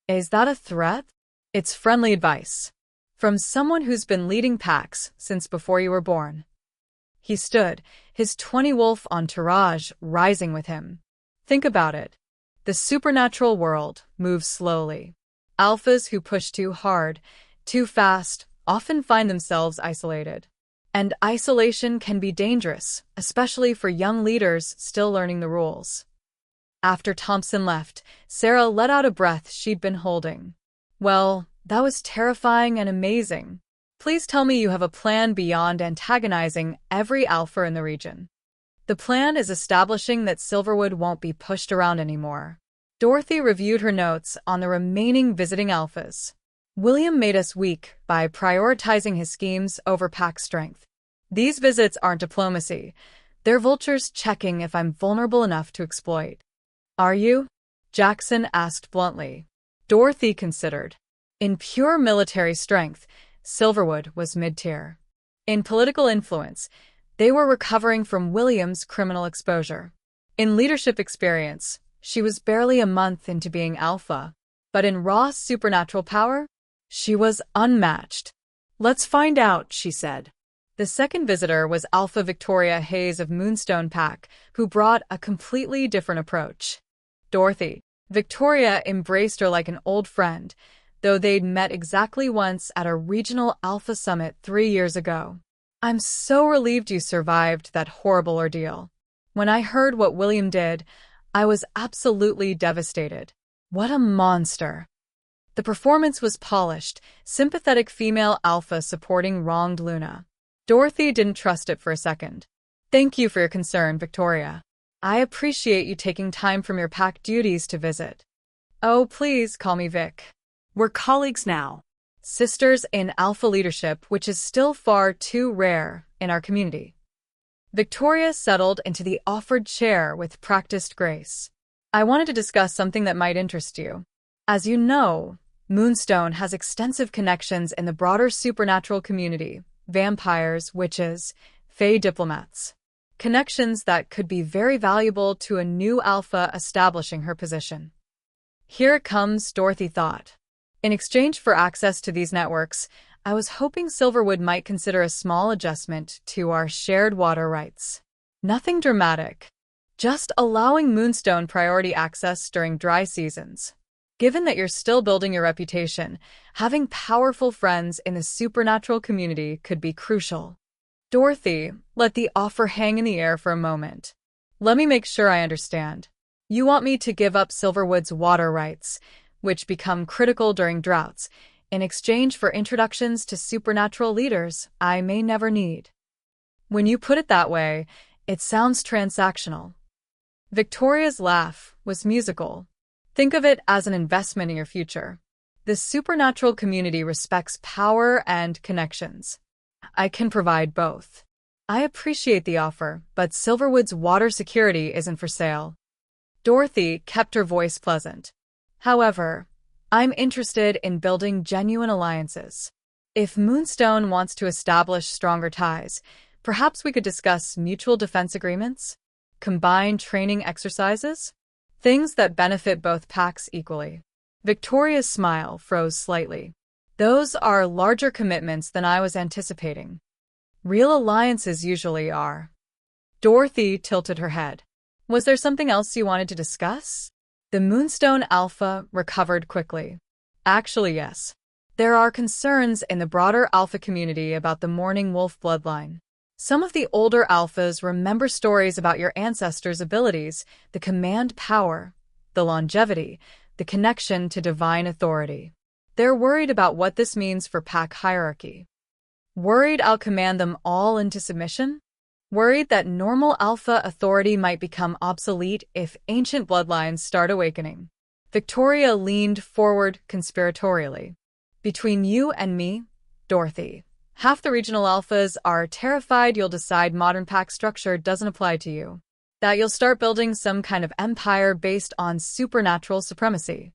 Is that a threat? It's friendly advice. From someone who's been leading packs since before you were born. He stood, his 20-wolf entourage rising with him. Think about it. The supernatural world moves slowly. Alphas who push too hard, too fast, often find themselves isolated. And isolation can be dangerous, especially for young leaders still learning the rules. After Thompson left, Sarah let out a breath she'd been holding. Well, that was terrifying and amazing. Please tell me you have a plan beyond antagonizing every alpha in the region. The plan is establishing that Silverwood won't be pushed around anymore. Dorothy reviewed her notes on the remaining visiting alphas. William made us weak by prioritizing his schemes over pack strength. These visits aren't diplomacy. They're vultures checking if I'm vulnerable enough to exploit. Are you? Jackson asked bluntly. Dorothy considered. In pure military strength, Silverwood was mid-tier. In political influence, they were recovering from William's criminal exposure. In leadership experience, she was barely a month into being alpha. But in raw supernatural power, she was unmatched. Let's find out, she said. The second visitor was Alpha Victoria Hayes of Moonstone Pack, who brought a completely different approach. Dorothy. Victoria embraced her like an old friend, though they'd met exactly once at a regional Alpha Summit 3 years ago. I'm so relieved you survived that horrible ordeal. When I heard what William did, I was absolutely devastated. What a monster. The performance was polished, sympathetic female alpha supporting wronged Luna. Dorothy didn't trust it for a second. Thank you for your concern, Victoria. I appreciate you taking time from your pack duties to visit. Oh, please call me Vic. We're colleagues now. Sisters in alpha leadership, which is still far too rare in our community. Victoria settled into the offered chair with practiced grace. I wanted to discuss something that might interest you. As you know, Moonstone has extensive connections in the broader supernatural community, vampires, witches, fae diplomats. Connections that could be very valuable to a new alpha establishing her position. Here it comes, Dorothy thought. In exchange for access to these networks, I was hoping Silverwood might consider a small adjustment to our shared water rights. Nothing dramatic, just allowing Moonstone priority access during dry seasons. Given that you're still building your reputation, having powerful friends in the supernatural community could be crucial. Dorothy let the offer hang in the air for a moment. Let me make sure I understand. You want me to give up Silverwood's water rights, which become critical during droughts, in exchange for introductions to supernatural leaders I may never need. When you put it that way, it sounds transactional. Victoria's laugh was musical. Think of it as an investment in your future. The supernatural community respects power and connections. I can provide both. I appreciate the offer, but Silverwood's water security isn't for sale. Dorothy kept her voice pleasant. However, I'm interested in building genuine alliances. If Moonstone wants to establish stronger ties, perhaps we could discuss mutual defense agreements, combined training exercises, things that benefit both packs equally. Victoria's smile froze slightly. Those are larger commitments than I was anticipating. Real alliances usually are. Dorothy tilted her head. Was there something else you wanted to discuss? The Moonstone Alpha recovered quickly. Actually, yes. There are concerns in the broader Alpha community about the Morning Wolf bloodline. Some of the older Alphas remember stories about your ancestors' abilities, the command power, the longevity, the connection to divine authority. They're worried about what this means for pack hierarchy. Worried I'll command them all into submission? Worried that normal Alpha authority might become obsolete if ancient bloodlines start awakening. Victoria leaned forward conspiratorially. Between you and me, Dorothy, half the regional Alphas are terrified you'll decide modern pack structure doesn't apply to you. That you'll start building some kind of empire based on supernatural supremacy.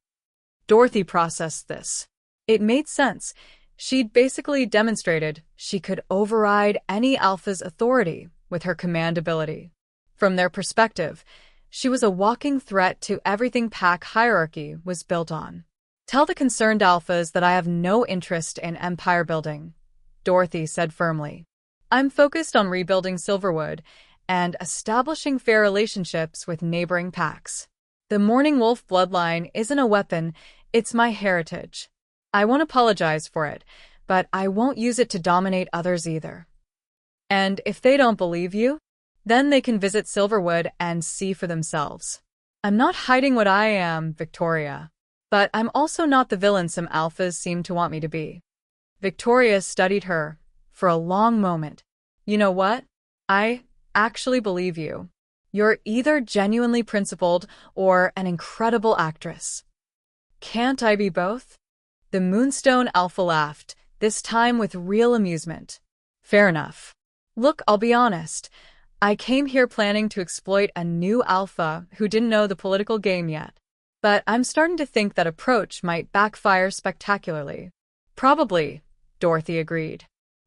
Dorothy processed this. It made sense. She'd basically demonstrated she could override any Alpha's authority with her command ability. From their perspective, she was a walking threat to everything pack hierarchy was built on. Tell the concerned Alphas that I have no interest in empire building, Dorothy said firmly. I'm focused on rebuilding Silverwood and establishing fair relationships with neighboring packs. The Morning Wolf bloodline isn't a weapon, it's my heritage. I won't apologize for it, but I won't use it to dominate others either. And if they don't believe you, then they can visit Silverwood and see for themselves. I'm not hiding what I am, Victoria, but I'm also not the villain some Alphas seem to want me to be. Victoria studied her for a long moment. You know what? I actually believe you. You're either genuinely principled or an incredible actress. Can't I be both? The Moonstone Alpha laughed, this time with real amusement. Fair enough. Look, I'll be honest. I came here planning to exploit a new Alpha who didn't know the political game yet. But I'm starting to think that approach might backfire spectacularly. Probably, Dorothy agreed.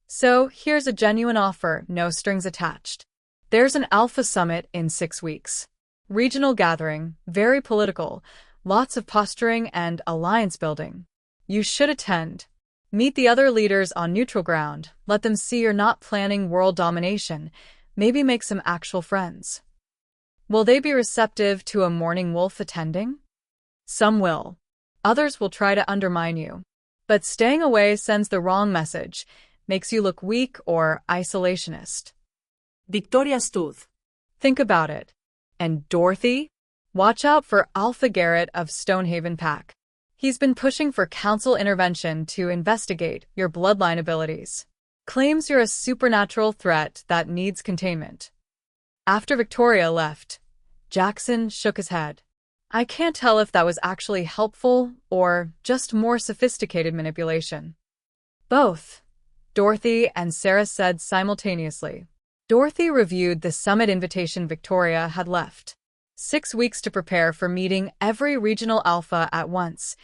So here's a genuine offer, no strings attached. There's an Alpha Summit in 6 weeks. Regional gathering, very political, lots of posturing and alliance building. You should attend. Meet the other leaders on neutral ground, let them see you're not planning world domination, maybe make some actual friends. Will they be receptive to a Morning Wolf attending? Some will. Others will try to undermine you. But staying away sends the wrong message, makes you look weak or isolationist. Victoria stood. Think about it. And Dorothy? Watch out for Alpha Garrett of Stonehaven Pack. He's been pushing for council intervention to investigate your bloodline abilities. Claims you're a supernatural threat that needs containment. After Victoria left, Jackson shook his head. I can't tell if that was actually helpful or just more sophisticated manipulation. Both, Dorothy and Sarah said simultaneously. Dorothy reviewed the summit invitation Victoria had left. 6 weeks to prepare for meeting every regional Alpha at once,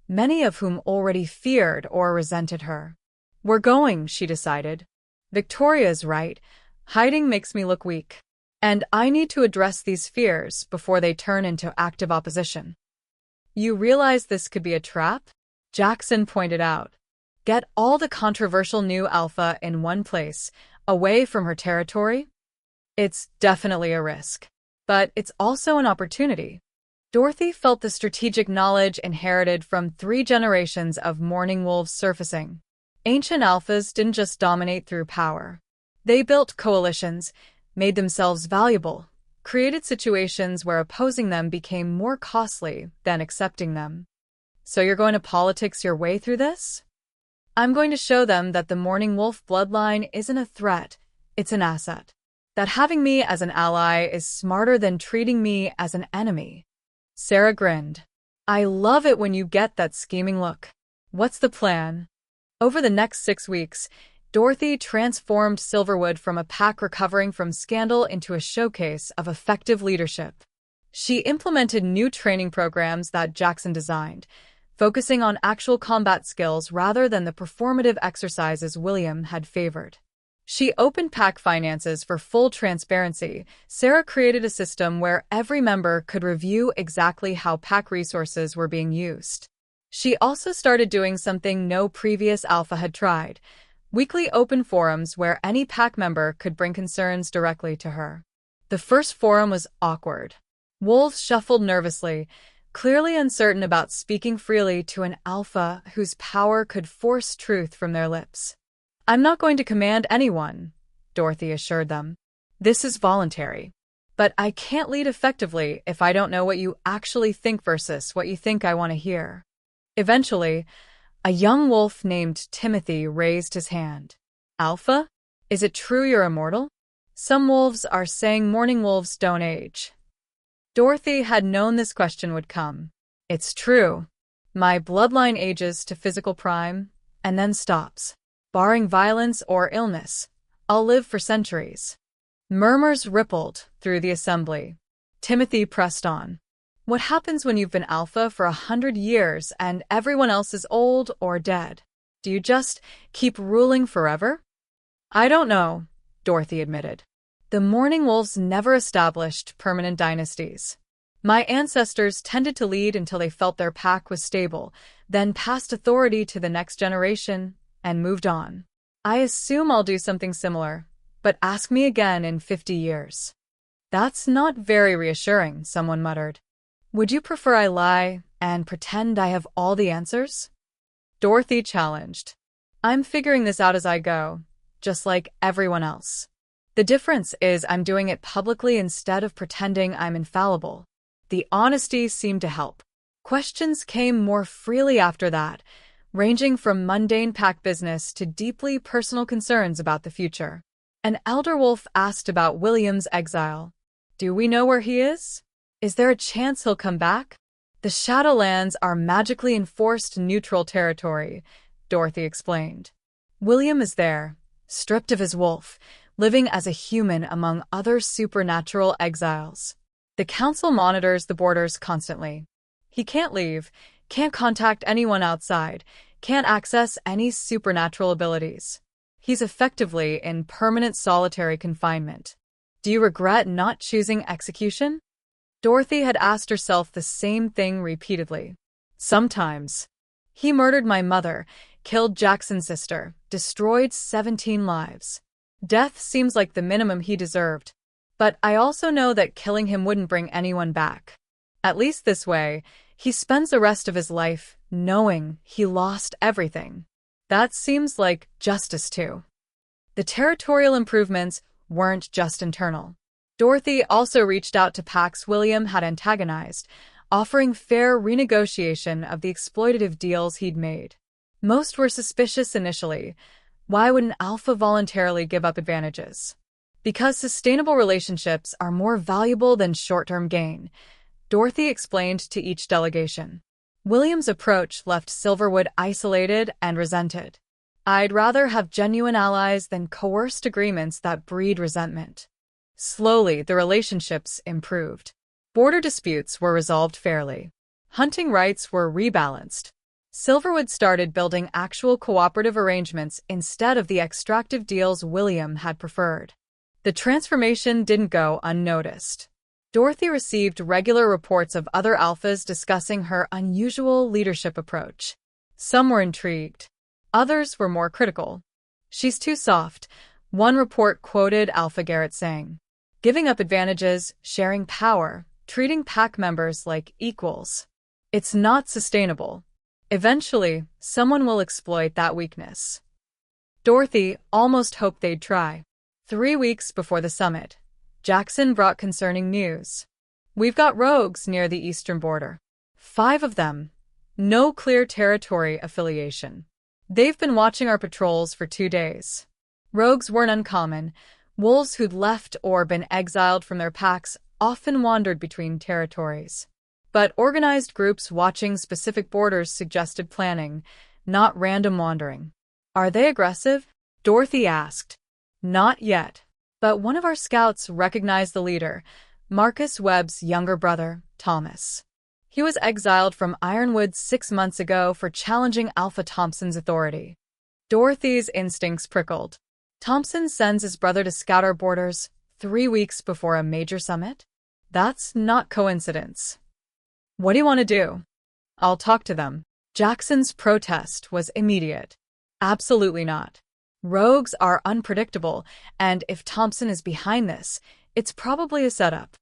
many of whom already feared or resented her. We're going, she decided. Victoria's right. Hiding makes me look weak. And I need to address these fears before they turn into active opposition. You realize this could be a trap? Jackson pointed out. Get all the controversial new alpha in one place, away from her territory? It's definitely a risk. But it's also an opportunity. Dorothy felt the strategic knowledge inherited from 3 generations of mourning wolves surfacing. Ancient alphas didn't just dominate through power. They built coalitions, made themselves valuable, created situations where opposing them became more costly than accepting them. So you're going to politics your way through this? I'm going to show them that the mourning wolf bloodline isn't a threat, it's an asset. That having me as an ally is smarter than treating me as an enemy. Sarah grinned. I love it when you get that scheming look. What's the plan? Over the next 6 weeks, Dorothy transformed Silverwood from a pack recovering from scandal into a showcase of effective leadership. She implemented new training programs that Jackson designed, focusing on actual combat skills rather than the performative exercises William had favored. She opened pack finances for full transparency. Sarah created a system where every member could review exactly how pack resources were being used. She also started doing something no previous alpha had tried: weekly open forums where any pack member could bring concerns directly to her. The first forum was awkward. Wolves shuffled nervously, clearly uncertain about speaking freely to an alpha whose power could force truth from their lips. I'm not going to command anyone, Dorothy assured them. This is voluntary. But I can't lead effectively if I don't know what you actually think versus what you think I want to hear. Eventually, a young wolf named Timothy raised his hand. Alpha? Is it true you're immortal? Some wolves are saying mourning wolves don't age. Dorothy had known this question would come. It's true. My bloodline ages to physical prime, and then stops. Barring violence or illness, I'll live for centuries. Murmurs rippled through the assembly. Timothy pressed on. What happens when you've been alpha for 100 years and everyone else is old or dead? Do you just keep ruling forever? I don't know, Dorothy admitted. The mourning wolves never established permanent dynasties. My ancestors tended to lead until they felt their pack was stable, then passed authority to the next generation and moved on. I assume I'll do something similar, but ask me again in 50 years. That's not very reassuring, someone muttered. Would you prefer I lie and pretend I have all the answers? Dorothy challenged. I'm figuring this out as I go, just like everyone else. The difference is I'm doing it publicly instead of pretending I'm infallible. The honesty seemed to help. Questions came more freely after that, ranging from mundane pack business to deeply personal concerns about the future. An elder wolf asked about William's exile. Do we know where he is? Is there a chance he'll come back? The Shadowlands are magically enforced neutral territory, Dorothy explained. William is there, stripped of his wolf, living as a human among other supernatural exiles. The council monitors the borders constantly. He can't leave, can't contact anyone outside, can't access any supernatural abilities. He's effectively in permanent solitary confinement. Do you regret not choosing execution? Dorothy had asked herself the same thing repeatedly. Sometimes. He murdered my mother, killed Jackson's sister, destroyed 17 lives. Death seems like the minimum he deserved. But I also know that killing him wouldn't bring anyone back. At least this way, he spends the rest of his life knowing he lost everything. That seems like justice too. The territorial improvements weren't just internal. Dorothy also reached out to packs William had antagonized, offering fair renegotiation of the exploitative deals he'd made. Most were suspicious initially. Why would an alpha voluntarily give up advantages? Because sustainable relationships are more valuable than short-term gain, Dorothy explained to each delegation. William's approach left Silverwood isolated and resented. I'd rather have genuine allies than coerced agreements that breed resentment. Slowly, the relationships improved. Border disputes were resolved fairly. Hunting rights were rebalanced. Silverwood started building actual cooperative arrangements instead of the extractive deals William had preferred. The transformation didn't go unnoticed. Dorothy received regular reports of other alphas discussing her unusual leadership approach. Some were intrigued. Others were more critical. "She's too soft," one report quoted Alpha Garrett saying. "Giving up advantages, sharing power, treating pack members like equals. It's not sustainable. Eventually, someone will exploit that weakness." Dorothy almost hoped they'd try. 3 weeks before the summit, Jackson brought concerning news. "We've got rogues near the eastern border. 5 of them. No clear territory affiliation. They've been watching our patrols for 2 days. Rogues weren't uncommon. Wolves who'd left or been exiled from their packs often wandered between territories. But organized groups watching specific borders suggested planning, not random wandering." "Are they aggressive?" Dorothy asked. "Not yet. But one of our scouts recognized the leader, Marcus Webb's younger brother, Thomas. He was exiled from Ironwood 6 months ago for challenging Alpha Thompson's authority." Dorothy's instincts prickled. Thompson sends his brother to scout our borders 3 weeks before a major summit? That's not coincidence. "What do you want to do?" "I'll talk to them." Jackson's protest was immediate. "Absolutely not. Rogues are unpredictable, and if Thompson is behind this, it's probably a setup.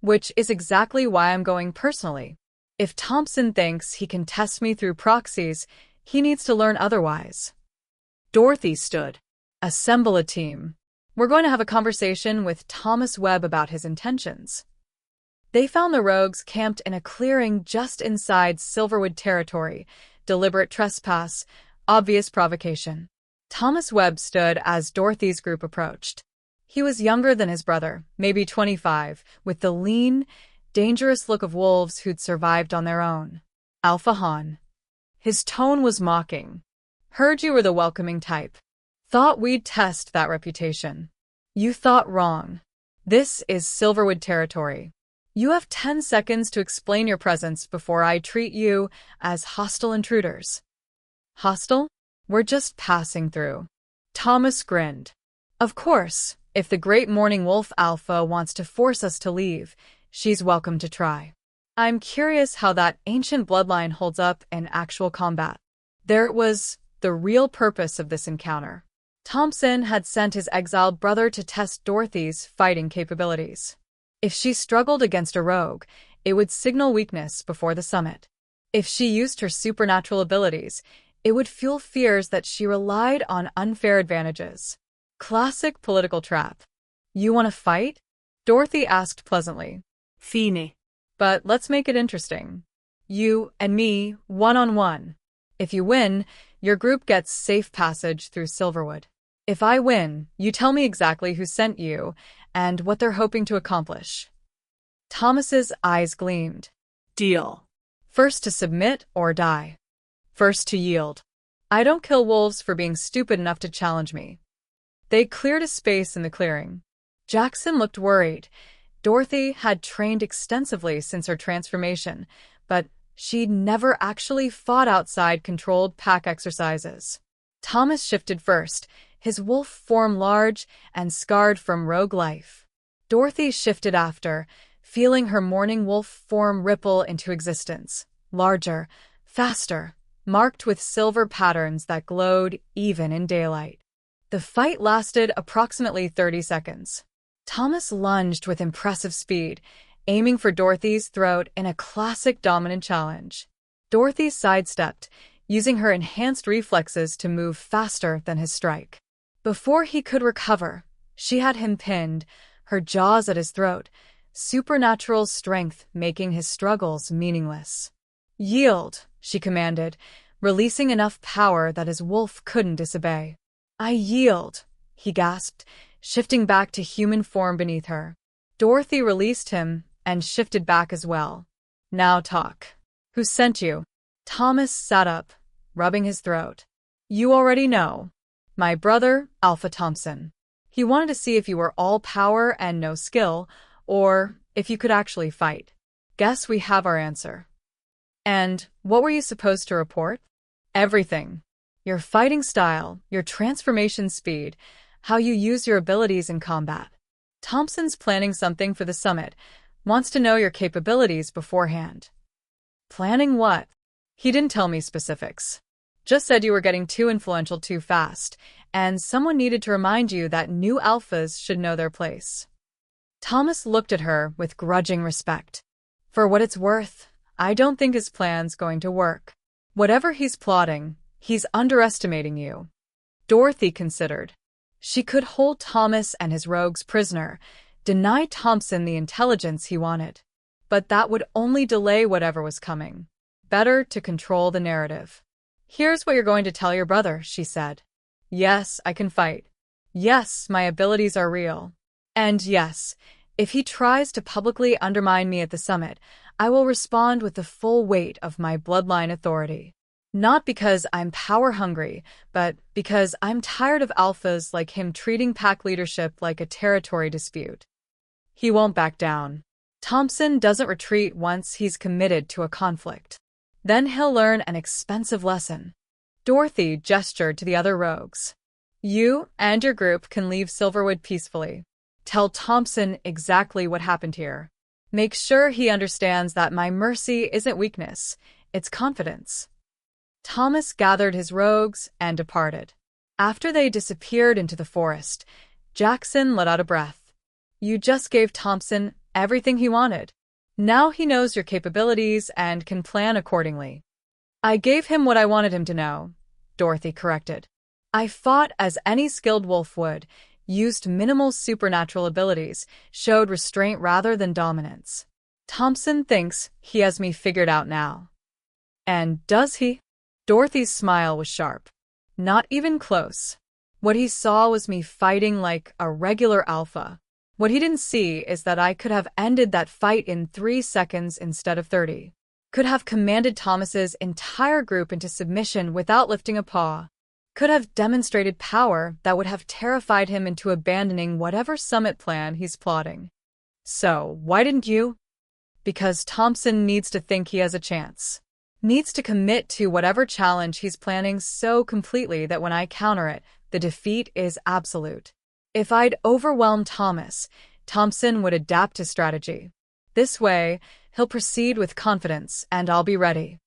Which is exactly why I'm going personally. If Thompson thinks he can test me through proxies, he needs to learn otherwise." Dorothy stood. "Assemble a team. We're going to have a conversation with Thomas Webb about his intentions." They found the rogues camped in a clearing just inside Silverwood territory. Deliberate trespass, obvious provocation. Thomas Webb stood as Dorothy's group approached. He was younger than his brother, maybe 25, with the lean, dangerous look of wolves who'd survived on their own. "Alpha Han." His tone was mocking. "Heard you were the welcoming type. Thought we'd test that reputation. You thought wrong. This is Silverwood territory. You have 10 seconds to explain your presence before I treat you as hostile intruders." "Hostile? We're just passing through." Thomas grinned. "Of course, if the Great Morning Wolf Alpha wants to force us to leave, she's welcome to try. I'm curious how that ancient bloodline holds up in actual combat." There it was, the real purpose of this encounter. Thompson had sent his exiled brother to test Dorothy's fighting capabilities. If she struggled against a rogue, it would signal weakness before the summit. If she used her supernatural abilities, it would fuel fears that she relied on unfair advantages. Classic political trap. "You want to fight?" Dorothy asked pleasantly. "Fine. "But let's make it interesting. You and me, one-on-one. If you win, your group gets safe passage through Silverwood. If I win, you tell me exactly who sent you and what they're hoping to accomplish." Thomas's eyes gleamed. Deal. "First to submit or die. First to yield. I don't kill wolves for being stupid enough to challenge me." They cleared a space in the clearing. Jackson looked worried. Dorothy had trained extensively since her transformation, but she'd never actually fought outside controlled pack exercises. Thomas shifted first, his wolf form large and scarred from rogue life. Dorothy shifted after, feeling her morning wolf form ripple into existence, larger, faster, marked with silver patterns that glowed even in daylight. The fight lasted approximately 30 seconds. Thomas lunged with impressive speed, aiming for Dorothy's throat in a classic dominant challenge. Dorothy sidestepped, using her enhanced reflexes to move faster than his strike. Before he could recover, she had him pinned, her jaws at his throat, supernatural strength making his struggles meaningless. "Yield," she commanded, releasing enough power that his wolf couldn't disobey. "I yield," he gasped, shifting back to human form beneath her. Dorothy released him and shifted back as well. "Now talk. Who sent you?" Thomas sat up, rubbing his throat. "You already know. My brother, Alpha Thompson. He wanted to see if you were all power and no skill, or if you could actually fight. Guess we have our answer." "And what were you supposed to report?" "Everything. Your fighting style, your transformation speed, how you use your abilities in combat. Thompson's planning something for the summit, wants to know your capabilities beforehand." "Planning what?" "He didn't tell me specifics. Just said you were getting too influential too fast, and someone needed to remind you that new alphas should know their place. Thomas looked at her with grudging respect. For what it's worth, I don't think his plan's going to work. Whatever he's plotting, he's underestimating you. Dorothy considered. She could hold Thomas and his rogues prisoner, deny Thompson the intelligence he wanted. But that would only delay whatever was coming. Better to control the narrative. Here's what you're going to tell your brother, she said. Yes, I can fight. Yes, my abilities are real. And yes, if he tries to publicly undermine me at the summit, I will respond with the full weight of my bloodline authority. Not because I'm power-hungry, but because I'm tired of alphas like him treating pack leadership like a territory dispute. He won't back down. Thompson doesn't retreat once he's committed to a conflict. Then he'll learn an expensive lesson. Dorothy gestured to the other rogues. You and your group can leave Silverwood peacefully. Tell Thompson exactly what happened here. Make sure he understands that my mercy isn't weakness, it's confidence. Thomas gathered his rogues and departed. After they disappeared into the forest, Jackson let out a breath. You just gave Thompson everything he wanted. Now he knows your capabilities and can plan accordingly. I gave him what I wanted him to know, Dorothy corrected. I fought as any skilled wolf would, used minimal supernatural abilities, showed restraint rather than dominance. Thompson thinks he has me figured out now. And does he? Dorothy's smile was sharp. Not even close. What he saw was me fighting like a regular alpha. What he didn't see is that I could have ended that fight in 3 seconds instead of 30. Could have commanded Thomas's entire group into submission without lifting a paw. Could have demonstrated power that would have terrified him into abandoning whatever summit plan he's plotting. So, why didn't you? Because Thompson needs to think he has a chance. Needs to commit to whatever challenge he's planning so completely that when I counter it, the defeat is absolute. If I'd overwhelmed Thomas, Thompson would adapt his strategy. This way, he'll proceed with confidence, and I'll be ready.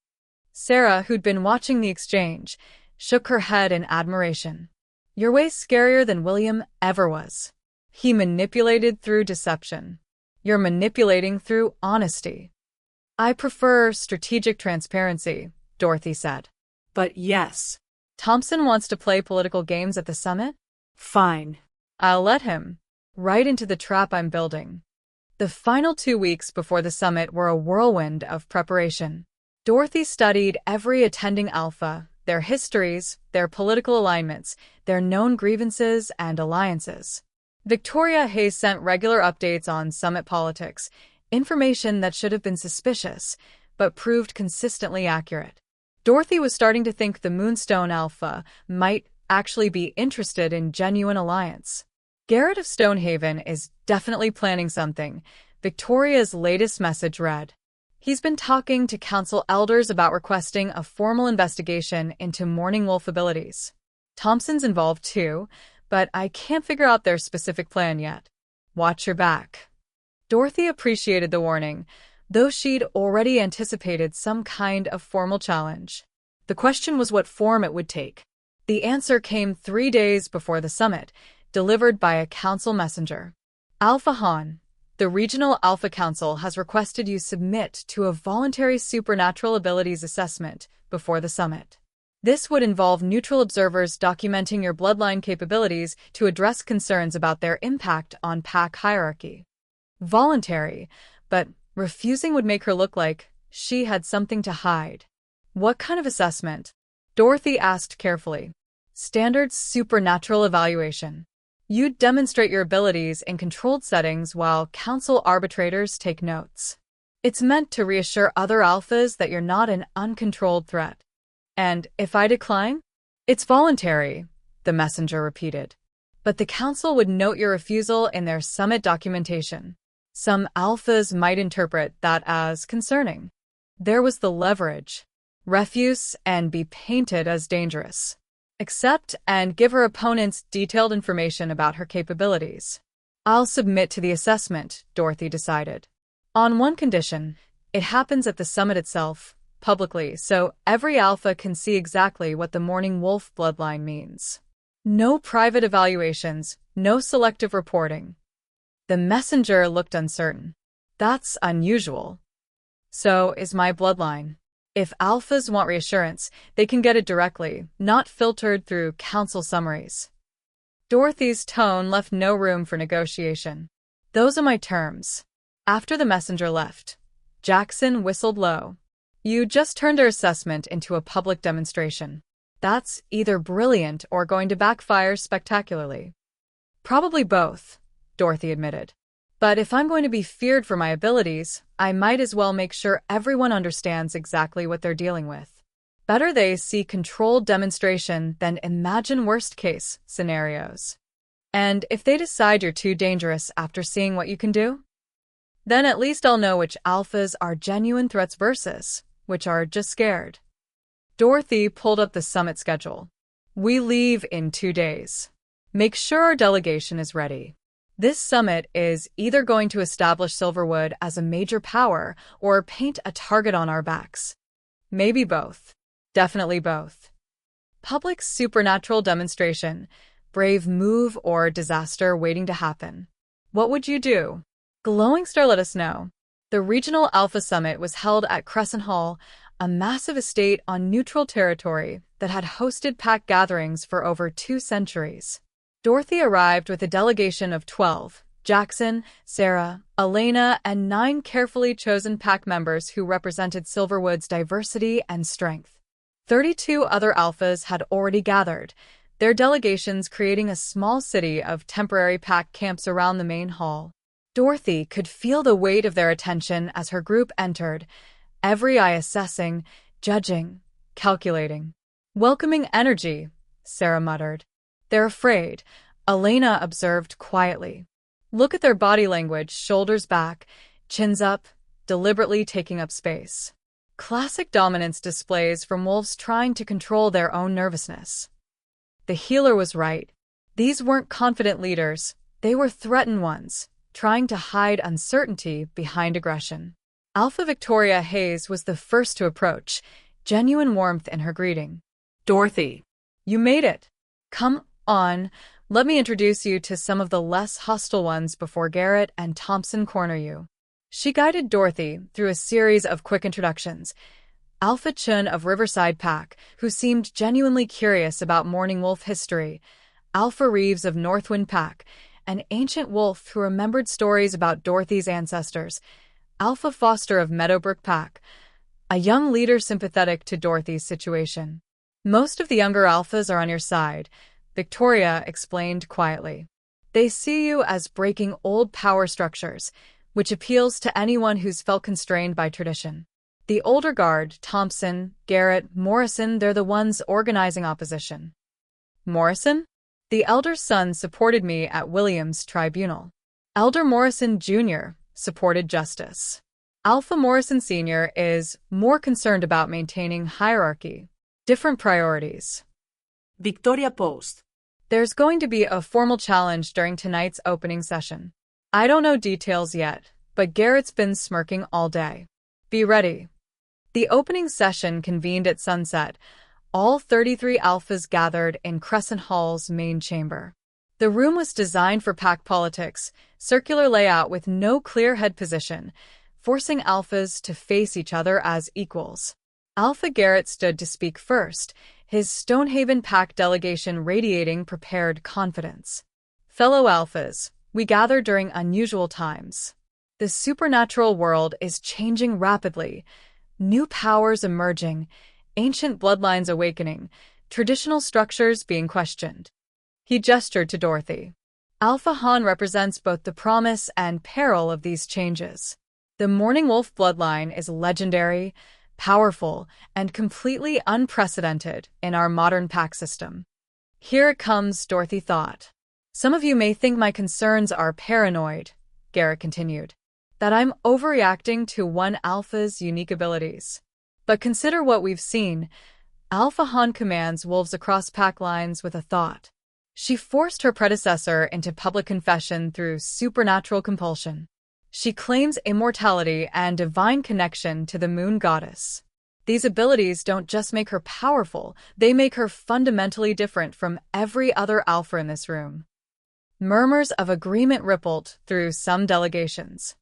Sarah, who'd been watching the exchange, shook her head in admiration. You're way scarier than William ever was. He manipulated through deception. You're manipulating through honesty. I prefer strategic transparency, Dorothy said. But yes. Thompson wants to play political games at the summit? Fine. I'll let him. Right into the trap I'm building. The final 2 weeks before the summit were a whirlwind of preparation. Dorothy studied every attending alpha, their histories, their political alignments, their known grievances and alliances. Victoria Hayes sent regular updates on summit politics, information that should have been suspicious, but proved consistently accurate. Dorothy was starting to think the Moonstone Alpha might actually be interested in genuine alliance. Garrett of Stonehaven is definitely planning something, Victoria's latest message read. He's been talking to council elders about requesting a formal investigation into Morning Wolf abilities. Thompson's involved too, but I can't figure out their specific plan yet. Watch your back. Dorothy appreciated the warning, though she'd already anticipated some kind of formal challenge. The question was what form it would take. The answer came 3 days before the summit, delivered by a council messenger. Alpha Han, the Regional Alpha Council has requested you submit to a voluntary supernatural abilities assessment before the summit. This would involve neutral observers documenting your bloodline capabilities to address concerns about their impact on pack hierarchy. Voluntary, but refusing would make her look like she had something to hide. What kind of assessment? Dorothy asked carefully. Standard supernatural evaluation. You'd demonstrate your abilities in controlled settings while council arbitrators take notes. It's meant to reassure other alphas that you're not an uncontrolled threat. And if I decline? It's voluntary, the messenger repeated. But the council would note your refusal in their summit documentation. Some alphas might interpret that as concerning. There was the leverage. Refuse and be painted as dangerous. Accept and give her opponents detailed information about her capabilities. I'll submit to the assessment, Dorothy decided. On one condition, it happens at the summit itself, publicly so every alpha can see exactly what the Morning Wolf bloodline means. No private evaluations, no selective reporting. The messenger looked uncertain. That's unusual. So is my bloodline. If alphas want reassurance, they can get it directly, not filtered through council summaries. Dorothy's tone left no room for negotiation. Those are my terms. After the messenger left, Jackson whistled low. You just turned our assessment into a public demonstration. That's either brilliant or going to backfire spectacularly. Probably both, Dorothy admitted. But if I'm going to be feared for my abilities, I might as well make sure everyone understands exactly what they're dealing with. Better they see controlled demonstration than imagine worst-case scenarios. And if they decide you're too dangerous after seeing what you can do, then at least I'll know which alphas are genuine threats versus which are just scared. Dorothy pulled up the summit schedule. We leave in 2 days. Make sure our delegation is ready. This summit is either going to establish Silverwood as a major power or paint a target on our backs. Maybe both. Definitely both. Public supernatural demonstration, brave move or disaster waiting to happen. What would you do? Glowing Star let us know. The Regional Alpha Summit was held at Crescent Hall, a massive estate on neutral territory that had hosted pack gatherings for over 2 centuries. Dorothy arrived with a delegation of 12, Jackson, Sarah, Elena, and 9 carefully chosen pack members who represented Silverwood's diversity and strength. 32 other alphas had already gathered, their delegations creating a small city of temporary pack camps around the main hall. Dorothy could feel the weight of their attention as her group entered, every eye assessing, judging, calculating. Welcoming energy, Sarah muttered. They're afraid, Elena observed quietly. Look at their body language, shoulders back, chins up, deliberately taking up space. Classic dominance displays from wolves trying to control their own nervousness. The healer was right. These weren't confident leaders, they were threatened ones, trying to hide uncertainty behind aggression. Alpha Victoria Hayes was the first to approach, genuine warmth in her greeting. Dorothy. You made it. Come on, let me introduce you to some of the less hostile ones before Garrett and Thompson corner you. She guided Dorothy through a series of quick introductions. Alpha Chun of Riverside Pack, who seemed genuinely curious about Morning Wolf history. Alpha Reeves of Northwind Pack, an ancient wolf who remembered stories about Dorothy's ancestors. Alpha Foster of Meadowbrook Pack, a young leader sympathetic to Dorothy's situation. Most of the younger alphas are on your side, Victoria explained quietly. They see you as breaking old power structures, which appeals to anyone who's felt constrained by tradition. The older guard, Thompson, Garrett, Morrison, they're the ones organizing opposition. Morrison? The elder son supported me at Williams' tribunal. Elder Morrison Jr. supported justice. Alpha Morrison Sr. is more concerned about maintaining hierarchy. Different priorities. Victoria Post. There's going to be a formal challenge during tonight's opening session. I don't know details yet, but Garrett's been smirking all day. Be ready. The opening session convened at sunset. All 33 alphas gathered in Crescent Hall's main chamber. The room was designed for pack politics, circular layout with no clear head position, forcing alphas to face each other as equals. Alpha Garrett stood to speak first, his Stonehaven Pack delegation radiating prepared confidence. Fellow alphas, we gather during unusual times. The supernatural world is changing rapidly, new powers emerging, ancient bloodlines awakening, traditional structures being questioned. He gestured to Dorothy. Alpha Han represents both the promise and peril of these changes. The Morning Wolf bloodline is legendary, powerful, and completely unprecedented in our modern pack system. Here it comes, Dorothy thought. Some of you may think my concerns are paranoid, Garrett continued, that I'm overreacting to one alpha's unique abilities. But consider what we've seen. Alpha Han commands wolves across pack lines with a thought. She forced her predecessor into public confession through supernatural compulsion. She claims immortality and divine connection to the moon goddess. These abilities don't just make her powerful, they make her fundamentally different from every other alpha in this room. Murmurs of agreement rippled through some delegations.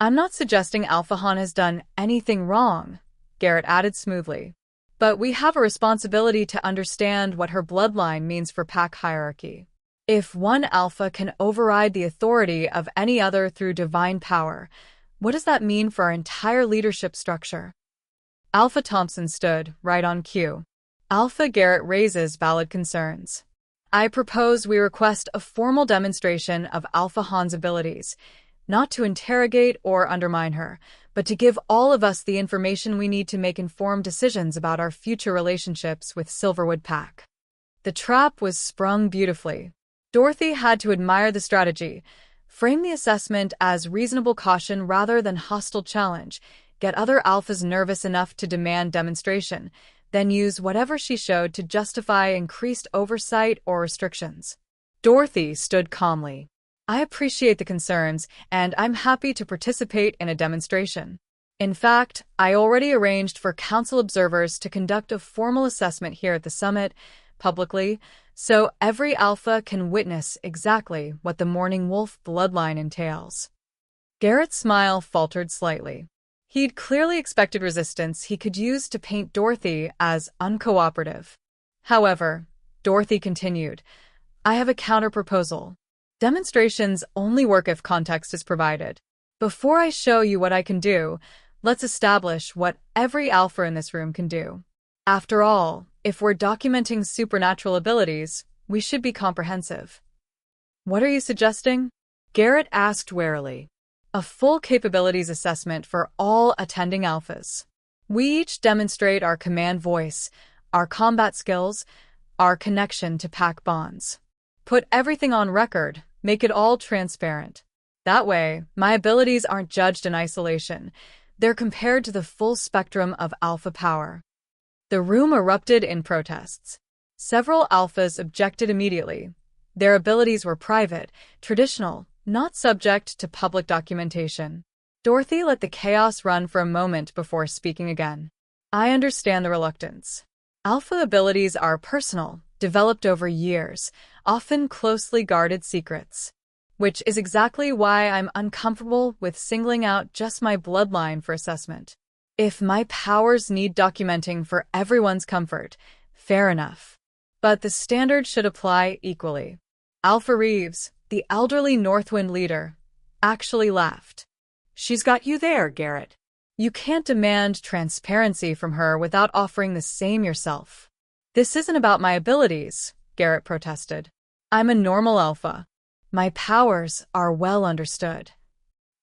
I'm not suggesting Alpha Han has done anything wrong, Garrett added smoothly. But we have a responsibility to understand what her bloodline means for pack hierarchy. If one alpha can override the authority of any other through divine power, what does that mean for our entire leadership structure? Alpha Thompson stood right on cue. Alpha Garrett raises valid concerns. I propose we request a formal demonstration of Alpha Han's abilities, not to interrogate or undermine her, but to give all of us the information we need to make informed decisions about our future relationships with Silverwood Pack. The trap was sprung beautifully. Dorothy had to admire the strategy, frame the assessment as reasonable caution rather than hostile challenge, get other alphas nervous enough to demand demonstration, then use whatever she showed to justify increased oversight or restrictions. Dorothy stood calmly. I appreciate the concerns, and I'm happy to participate in a demonstration. In fact, I already arranged for council observers to conduct a formal assessment here at the summit, publicly, so every alpha can witness exactly what the Morning Wolf bloodline entails. Garrett's smile faltered slightly. He'd clearly expected resistance he could use to paint Dorothy as uncooperative. However, Dorothy continued, I have a counter-proposal. Demonstrations only work if context is provided. Before I show you what I can do, let's establish what every alpha in this room can do. After all, if we're documenting supernatural abilities, we should be comprehensive. What are you suggesting? Garrett asked warily. A full capabilities assessment for all attending alphas. We each demonstrate our command voice, our combat skills, our connection to pack bonds. Put everything on record, make it all transparent. That way, my abilities aren't judged in isolation. They're compared to the full spectrum of alpha power. The room erupted in protests. Several alphas objected immediately. Their abilities were private, traditional, not subject to public documentation. Dorothy let the chaos run for a moment before speaking again. I understand the reluctance. Alpha abilities are personal, developed over years, often closely guarded secrets. Which is exactly why I'm uncomfortable with singling out just my bloodline for assessment. If my powers need documenting for everyone's comfort, fair enough. But the standard should apply equally. Alpha Reeves, the elderly Northwind leader, actually laughed. She's got you there, Garrett. You can't demand transparency from her without offering the same yourself. This isn't about my abilities, Garrett protested. I'm a normal alpha. My powers are well understood.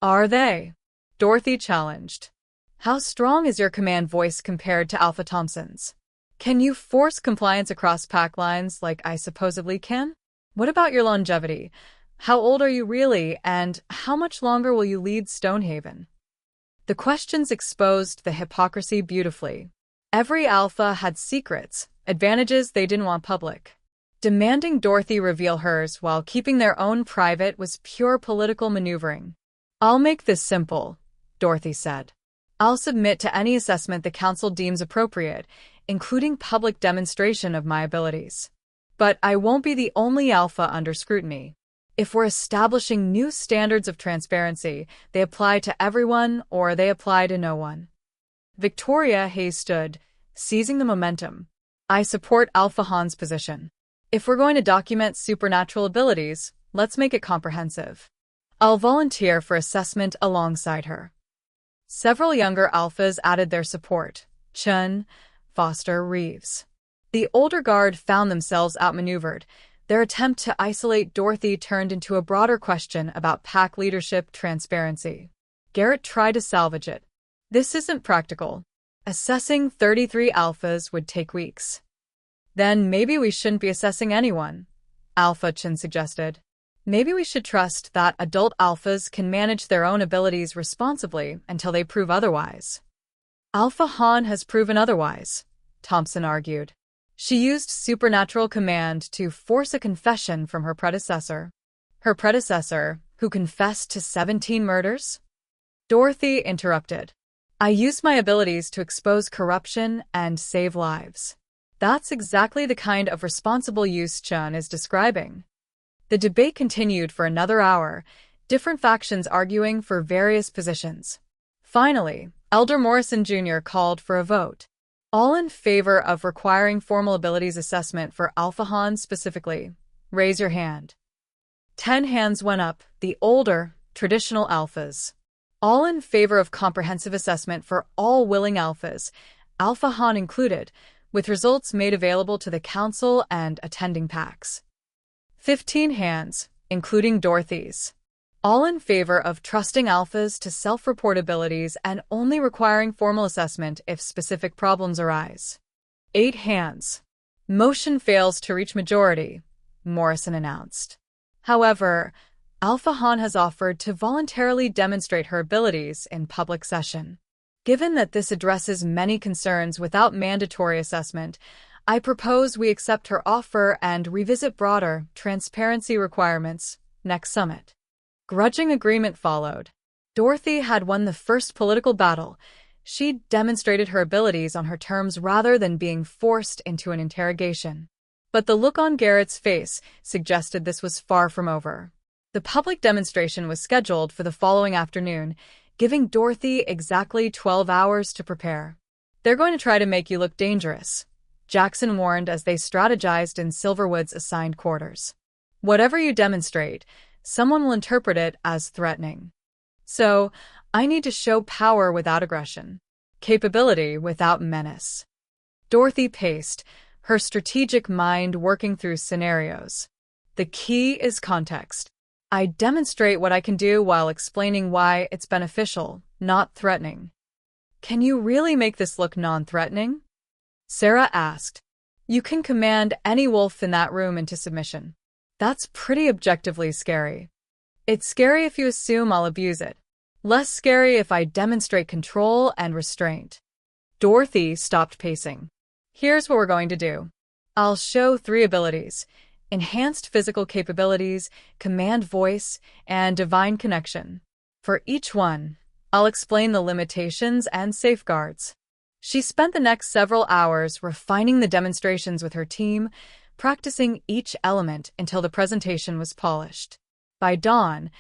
Are they? Dorothy challenged. How strong is your command voice compared to Alpha Thompson's? Can you force compliance across pack lines like I supposedly can? What about your longevity? How old are you really, and how much longer will you lead Stonehaven? The questions exposed the hypocrisy beautifully. Every alpha had secrets, advantages they didn't want public. Demanding Dorothy reveal hers while keeping their own private was pure political maneuvering. I'll make this simple, Dorothy said. I'll submit to any assessment the council deems appropriate, including public demonstration of my abilities. But I won't be the only alpha under scrutiny. If we're establishing new standards of transparency, they apply to everyone or they apply to no one. Victoria Hayes stood, seizing the momentum. I support Alpha Han's position. If we're going to document supernatural abilities, let's make it comprehensive. I'll volunteer for assessment alongside her. Several younger alphas added their support. Chun, Foster, Reeves. The older guard found themselves outmaneuvered. Their attempt to isolate Dorothy turned into a broader question about pack leadership transparency. Garrett tried to salvage it. This isn't practical. Assessing 33 alphas would take weeks. Then maybe we shouldn't be assessing anyone, Alpha Chin suggested. Maybe we should trust that adult alphas can manage their own abilities responsibly until they prove otherwise. Alpha Han has proven otherwise, Thompson argued. She used supernatural command to force a confession from her predecessor. Her predecessor, who confessed to 17 murders? Dorothy interrupted. I use my abilities to expose corruption and save lives. That's exactly the kind of responsible use Chun is describing. The debate continued for another hour, different factions arguing for various positions. Finally, Elder Morrison Jr. called for a vote. All in favor of requiring formal abilities assessment for Alpha Han specifically, raise your hand. 10 hands went up, the older, traditional alphas. All in favor of comprehensive assessment for all willing alphas, Alpha Han included, with results made available to the council and attending packs. 15 hands, including Dorothy's. All in favor of trusting alphas to self-report abilities and only requiring formal assessment if specific problems arise. 8 hands. Motion fails to reach majority, Morrison announced. However, Alpha Han has offered to voluntarily demonstrate her abilities in public session. Given that this addresses many concerns without mandatory assessment, I propose we accept her offer and revisit broader transparency requirements next summit. Grudging agreement followed. Dorothy had won the first political battle. She demonstrated her abilities on her terms rather than being forced into an interrogation. But the look on Garrett's face suggested this was far from over. The public demonstration was scheduled for the following afternoon, giving Dorothy exactly 12 hours to prepare. They're going to try to make you look dangerous, Jackson warned as they strategized in Silverwood's assigned quarters. Whatever you demonstrate, someone will interpret it as threatening. So, I need to show power without aggression, capability without menace. Dorothy paced, her strategic mind working through scenarios. The key is context. I demonstrate what I can do while explaining why it's beneficial, not threatening. Can you really make this look non-threatening? Sarah asked. You can command any wolf in that room into submission. That's pretty objectively scary. It's scary if you assume I'll abuse it. Less scary if I demonstrate control and restraint. Dorothy stopped pacing. Here's what we're going to do. I'll show 3 abilities: enhanced physical capabilities, command voice, and divine connection. For each one, I'll explain the limitations and safeguards. She spent the next several hours refining the demonstrations with her team, practicing each element until the presentation was polished. By dawn,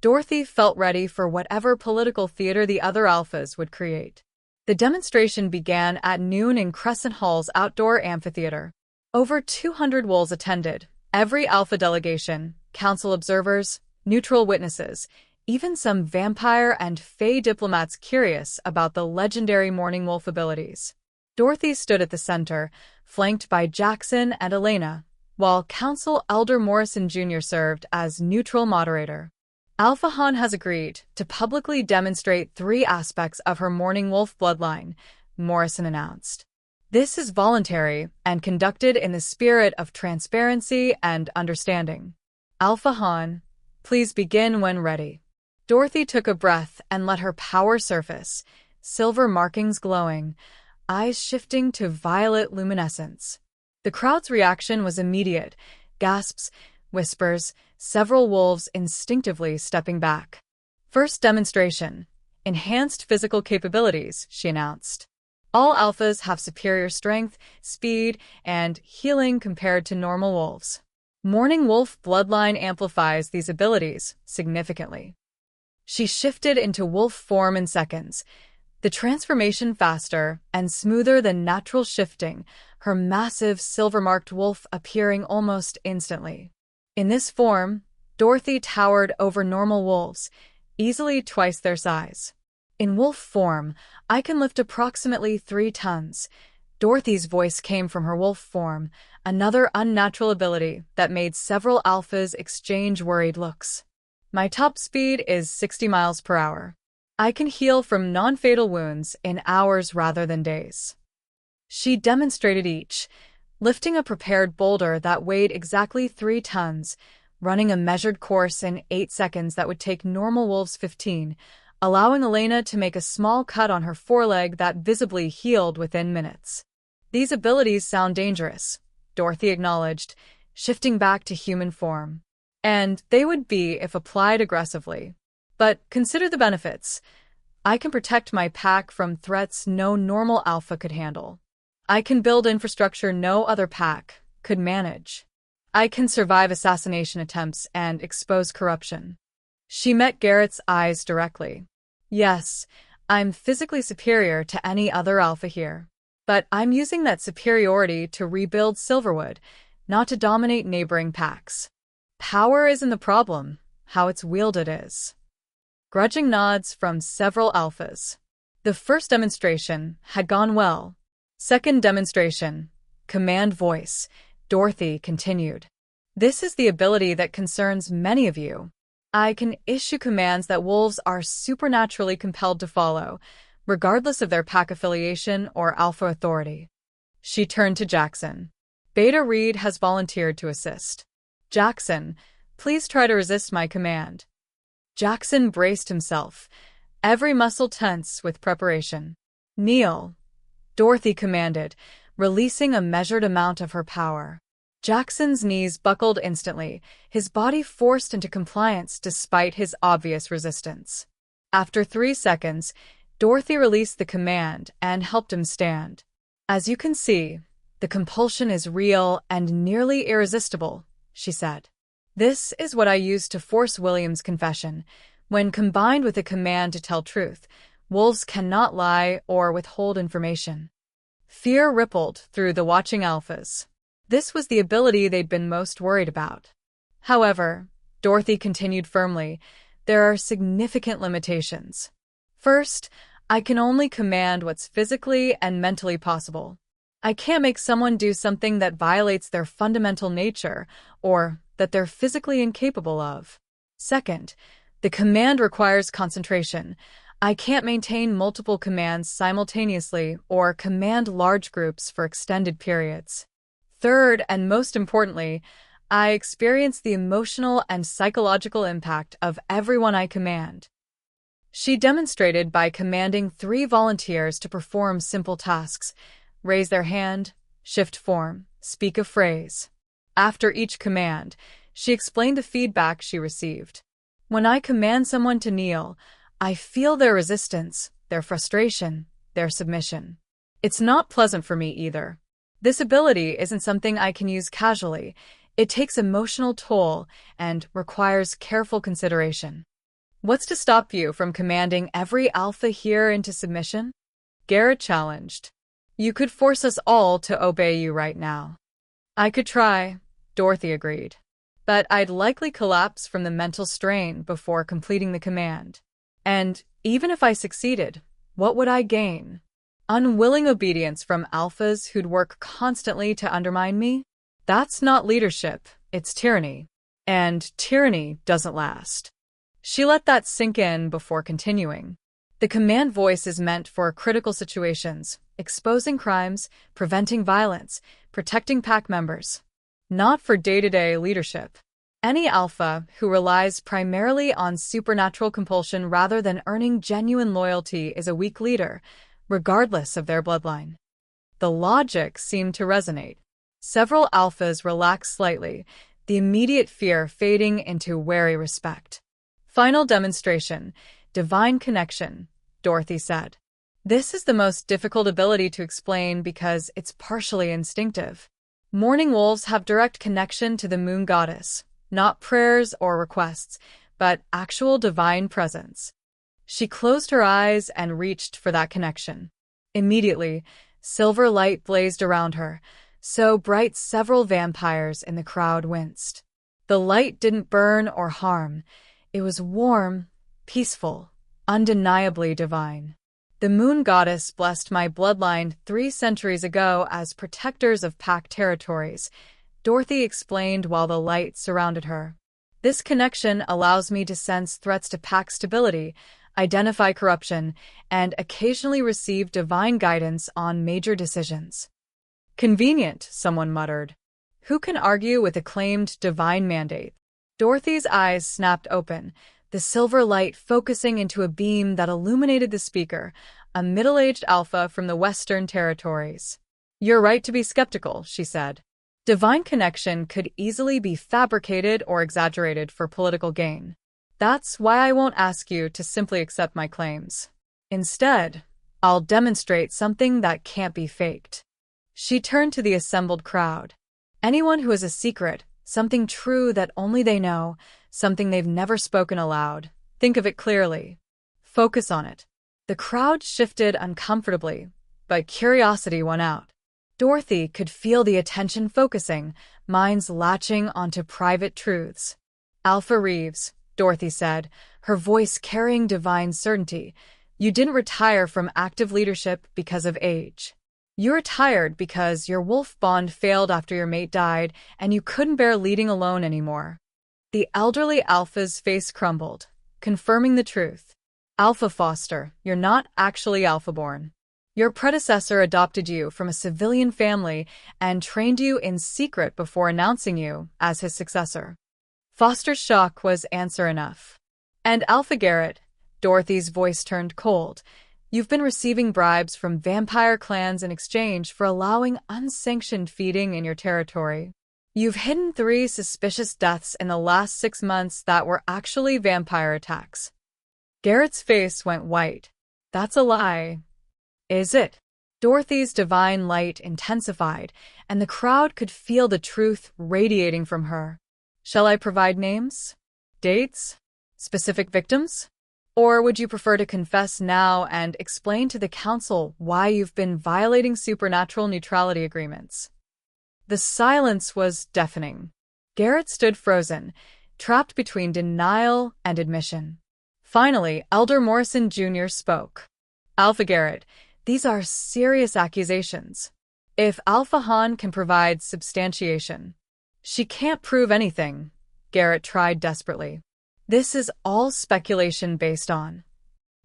Dorothy felt ready for whatever political theater the other alphas would create. The demonstration began at noon in Crescent Hall's outdoor amphitheater. Over 200 wolves attended, every alpha delegation, council observers, neutral witnesses, even some vampire and fae diplomats curious about the legendary Morning Wolf abilities. Dorothy stood at the center, flanked by Jackson and Elena, while Council Elder Morrison Jr. served as neutral moderator. Alpha Han has agreed to publicly demonstrate 3 aspects of her Morning Wolf bloodline, Morrison announced. This is voluntary and conducted in the spirit of transparency and understanding. Alpha Han, please begin when ready. Dorothy took a breath and let her power surface, silver markings glowing, eyes shifting to violet luminescence. The crowd's reaction was immediate, gasps, whispers, several wolves instinctively stepping back. First demonstration, enhanced physical capabilities, she announced. All alphas have superior strength, speed, and healing compared to normal wolves. Morning Wolf bloodline amplifies these abilities significantly. She shifted into wolf form in seconds, the transformation faster and smoother than natural shifting, her massive silver-marked wolf appearing almost instantly. In this form, Dorothy towered over normal wolves, easily twice their size. In wolf form, I can lift approximately 3 tons. Dorothy's voice came from her wolf form, another unnatural ability that made several alphas exchange worried looks. My top speed is 60 miles per hour. I can heal from non-fatal wounds in hours rather than days. She demonstrated each, lifting a prepared boulder that weighed exactly 3 tons, running a measured course in 8 seconds that would take normal wolves 15, allowing Elena to make a small cut on her foreleg that visibly healed within minutes. These abilities sound dangerous, Dorothy acknowledged, shifting back to human form. And they would be if applied aggressively. But consider the benefits. I can protect my pack from threats no normal alpha could handle. I can build infrastructure no other pack could manage. I can survive assassination attempts and expose corruption. She met Garrett's eyes directly. Yes, I'm physically superior to any other alpha here. But I'm using that superiority to rebuild Silverwood, not to dominate neighboring packs. Power isn't the problem, how it's wielded is. Grudging nods from several alphas. The first demonstration had gone well. Second demonstration, command voice, Dorothy continued. This is the ability that concerns many of you. I can issue commands that wolves are supernaturally compelled to follow, regardless of their pack affiliation or alpha authority. She turned to Jackson. Beta Reed has volunteered to assist. Jackson, please try to resist my command. Jackson braced himself, every muscle tense with preparation. Kneel, Dorothy commanded, releasing a measured amount of her power. Jackson's knees buckled instantly, his body forced into compliance despite his obvious resistance. After 3 seconds, Dorothy released the command and helped him stand. As you can see, the compulsion is real and nearly irresistible, she said. This is what I used to force William's confession. When combined with a command to tell truth, wolves cannot lie or withhold information. Fear rippled through the watching alphas. This was the ability they'd been most worried about. However, Dorothy continued firmly, there are significant limitations. First, I can only command what's physically and mentally possible. I can't make someone do something that violates their fundamental nature or that they're physically incapable of. Second, the command requires concentration. I can't maintain multiple commands simultaneously or command large groups for extended periods. Third, and most importantly, I experience the emotional and psychological impact of everyone I command. She demonstrated by commanding 3 volunteers to perform simple tasks: raise their hand, shift form, speak a phrase. After each command, she explained the feedback she received. When I command someone to kneel, I feel their resistance, their frustration, their submission. It's not pleasant for me either. This ability isn't something I can use casually. It takes emotional toll and requires careful consideration. What's to stop you from commanding every alpha here into submission? Garrett challenged. You could force us all to obey you right now. I could try, Dorothy agreed. But I'd likely collapse from the mental strain before completing the command. And even if I succeeded, what would I gain? Unwilling obedience from alphas who'd work constantly to undermine me? That's not leadership, it's tyranny. And tyranny doesn't last. She let that sink in before continuing. The command voice is meant for critical situations, exposing crimes, preventing violence, protecting pack members. Not for day-to-day leadership. Any alpha who relies primarily on supernatural compulsion rather than earning genuine loyalty is a weak leader, regardless of their bloodline. The logic seemed to resonate. Several alphas relaxed slightly, the immediate fear fading into wary respect. Final demonstration, divine connection, Dorothy said. This is the most difficult ability to explain because it's partially instinctive. Morning wolves have direct connection to the moon goddess, not prayers or requests, but actual divine presence. She closed her eyes and reached for that connection. Immediately, silver light blazed around her, so bright several vampires in the crowd winced. The light didn't burn or harm. It was warm, peaceful, undeniably divine. The moon goddess blessed my bloodline 3 centuries ago as protectors of pack territories, Dorothy explained while the light surrounded her. This connection allows me to sense threats to pack stability, identify corruption, and occasionally receive divine guidance on major decisions. Convenient, someone muttered. Who can argue with a claimed divine mandate? Dorothy's eyes snapped open, the silver light focusing into a beam that illuminated the speaker, a middle-aged alpha from the Western Territories. You're right to be skeptical, she said. Divine connection could easily be fabricated or exaggerated for political gain. That's why I won't ask you to simply accept my claims. Instead, I'll demonstrate something that can't be faked. She turned to the assembled crowd. Anyone who has a secret, something true that only they know, something they've never spoken aloud, think of it clearly. Focus on it. The crowd shifted uncomfortably, but curiosity won out. Dorothy could feel the attention focusing, minds latching onto private truths. Alpha Reeves, Dorothy said, her voice carrying divine certainty, you didn't retire from active leadership because of age. You retired because your wolf bond failed after your mate died and you couldn't bear leading alone anymore. The elderly Alpha's face crumbled, confirming the truth. Alpha Foster, you're not actually Alpha-born. Your predecessor adopted you from a civilian family and trained you in secret before announcing you as his successor. Foster's shock was answer enough. And Alpha Garrett, Dorothy's voice turned cold. You've been receiving bribes from vampire clans in exchange for allowing unsanctioned feeding in your territory. You've hidden 3 suspicious deaths in the last 6 months that were actually vampire attacks. Garrett's face went white. That's a lie. Is it? Dorothy's divine light intensified, and the crowd could feel the truth radiating from her. Shall I provide names? Dates? Specific victims? Or would you prefer to confess now and explain to the council why you've been violating supernatural neutrality agreements? The silence was deafening. Garrett stood frozen, trapped between denial and admission. Finally, Elder Morrison Jr. spoke. Alpha Garrett, these are serious accusations. If Alpha Han can provide substantiation. She can't prove anything, Garrett tried desperately. This is all speculation based on.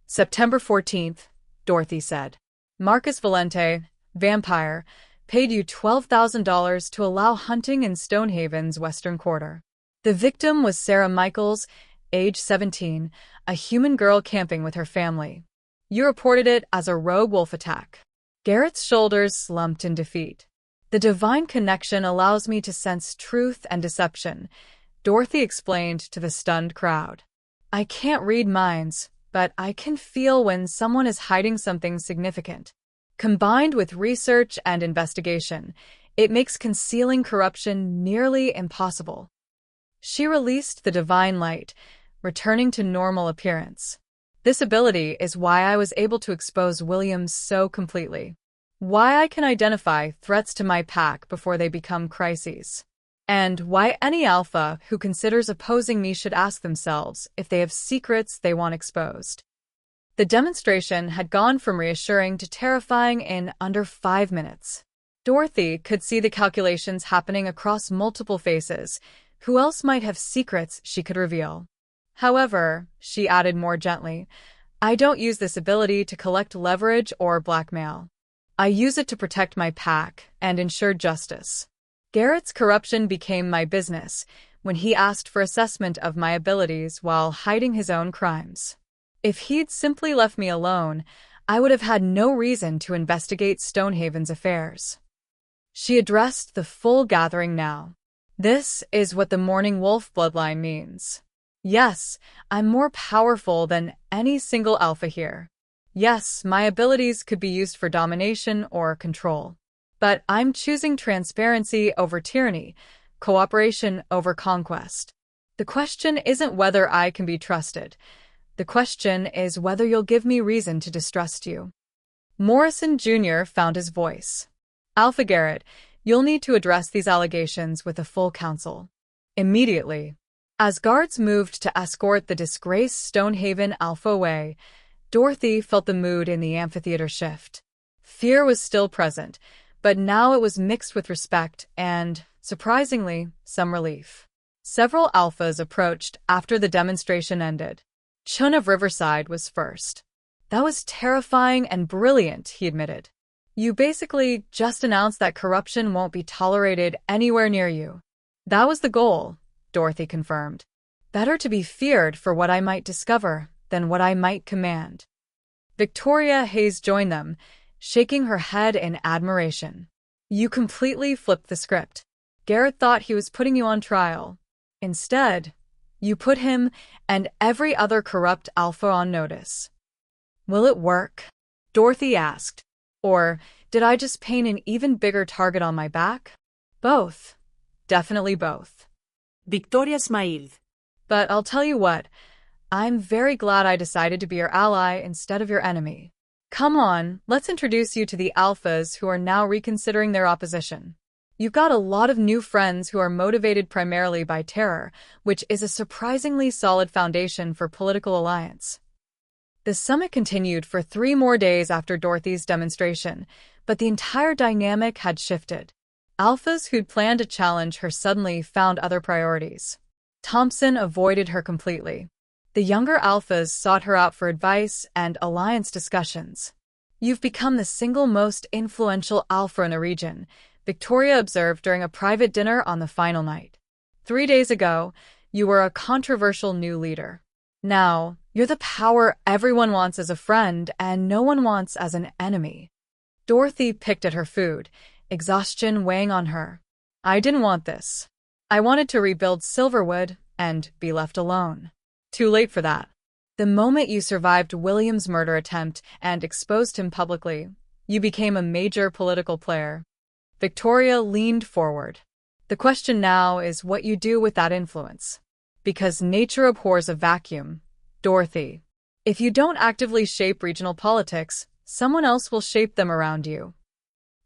September 14th, Dorothy said. Marcus Valente, vampire, paid you $12,000 to allow hunting in Stonehaven's western quarter. The victim was Sarah Michaels, age 17, a human girl camping with her family. You reported it as a rogue wolf attack. Garrett's shoulders slumped in defeat. The divine connection allows me to sense truth and deception, Dorothy explained to the stunned crowd. I can't read minds, but I can feel when someone is hiding something significant. Combined with research and investigation, it makes concealing corruption nearly impossible. She released the divine light, returning to normal appearance. This ability is why I was able to expose Williams so completely. Why I can identify threats to my pack before they become crises. And why any alpha who considers opposing me should ask themselves if they have secrets they want exposed. The demonstration had gone from reassuring to terrifying in under 5 minutes. Dorothy could see the calculations happening across multiple faces. Who else might have secrets she could reveal? However, she added more gently, I don't use this ability to collect leverage or blackmail. I use it to protect my pack and ensure justice. Garrett's corruption became my business when he asked for assessment of my abilities while hiding his own crimes. If he'd simply left me alone, I would have had no reason to investigate Stonehaven's affairs. She addressed the full gathering now. This is what the Morning Wolf bloodline means. Yes, I'm more powerful than any single alpha here. Yes, my abilities could be used for domination or control. But I'm choosing transparency over tyranny, cooperation over conquest. The question isn't whether I can be trusted. The question is whether you'll give me reason to distrust you. Morrison Jr. found his voice. Alpha Garrett, you'll need to address these allegations with the full council. Immediately. As guards moved to escort the disgraced Stonehaven Alpha away, Dorothy felt the mood in the amphitheater shift. Fear was still present, but now it was mixed with respect and, surprisingly, some relief. Several alphas approached after the demonstration ended. Chun of Riverside was first. That was terrifying and brilliant, he admitted. You basically just announced that corruption won't be tolerated anywhere near you. That was the goal, Dorothy confirmed. Better to be feared for what I might discover than what I might command. Victoria Hayes joined them, shaking her head in admiration. You completely flipped the script. Garrett thought he was putting you on trial. Instead, you put him and every other corrupt alpha on notice. Will it work? Dorothy asked. Or did I just paint an even bigger target on my back? Both. Definitely both. Victoria smiled. But I'll tell you what, I'm very glad I decided to be your ally instead of your enemy. Come on, let's introduce you to the alphas who are now reconsidering their opposition. You've got a lot of new friends who are motivated primarily by terror, which is a surprisingly solid foundation for political alliance. The summit continued for 3 more days after Dorothy's demonstration, but the entire dynamic had shifted. Alphas who'd planned to challenge her suddenly found other priorities. Thompson avoided her completely. The younger alphas sought her out for advice and alliance discussions. You've become the single most influential alpha in the region, Victoria observed during a private dinner on the final night. 3 days ago, you were a controversial new leader. Now, you're the power everyone wants as a friend and no one wants as an enemy. Dorothy picked at her food, exhaustion weighing on her. I didn't want this. I wanted to rebuild Silverwood and be left alone. Too late for that. The moment you survived William's murder attempt and exposed him publicly, you became a major political player. Victoria leaned forward. The question now is what you do with that influence. Because nature abhors a vacuum, Dorothy. If you don't actively shape regional politics, someone else will shape them around you.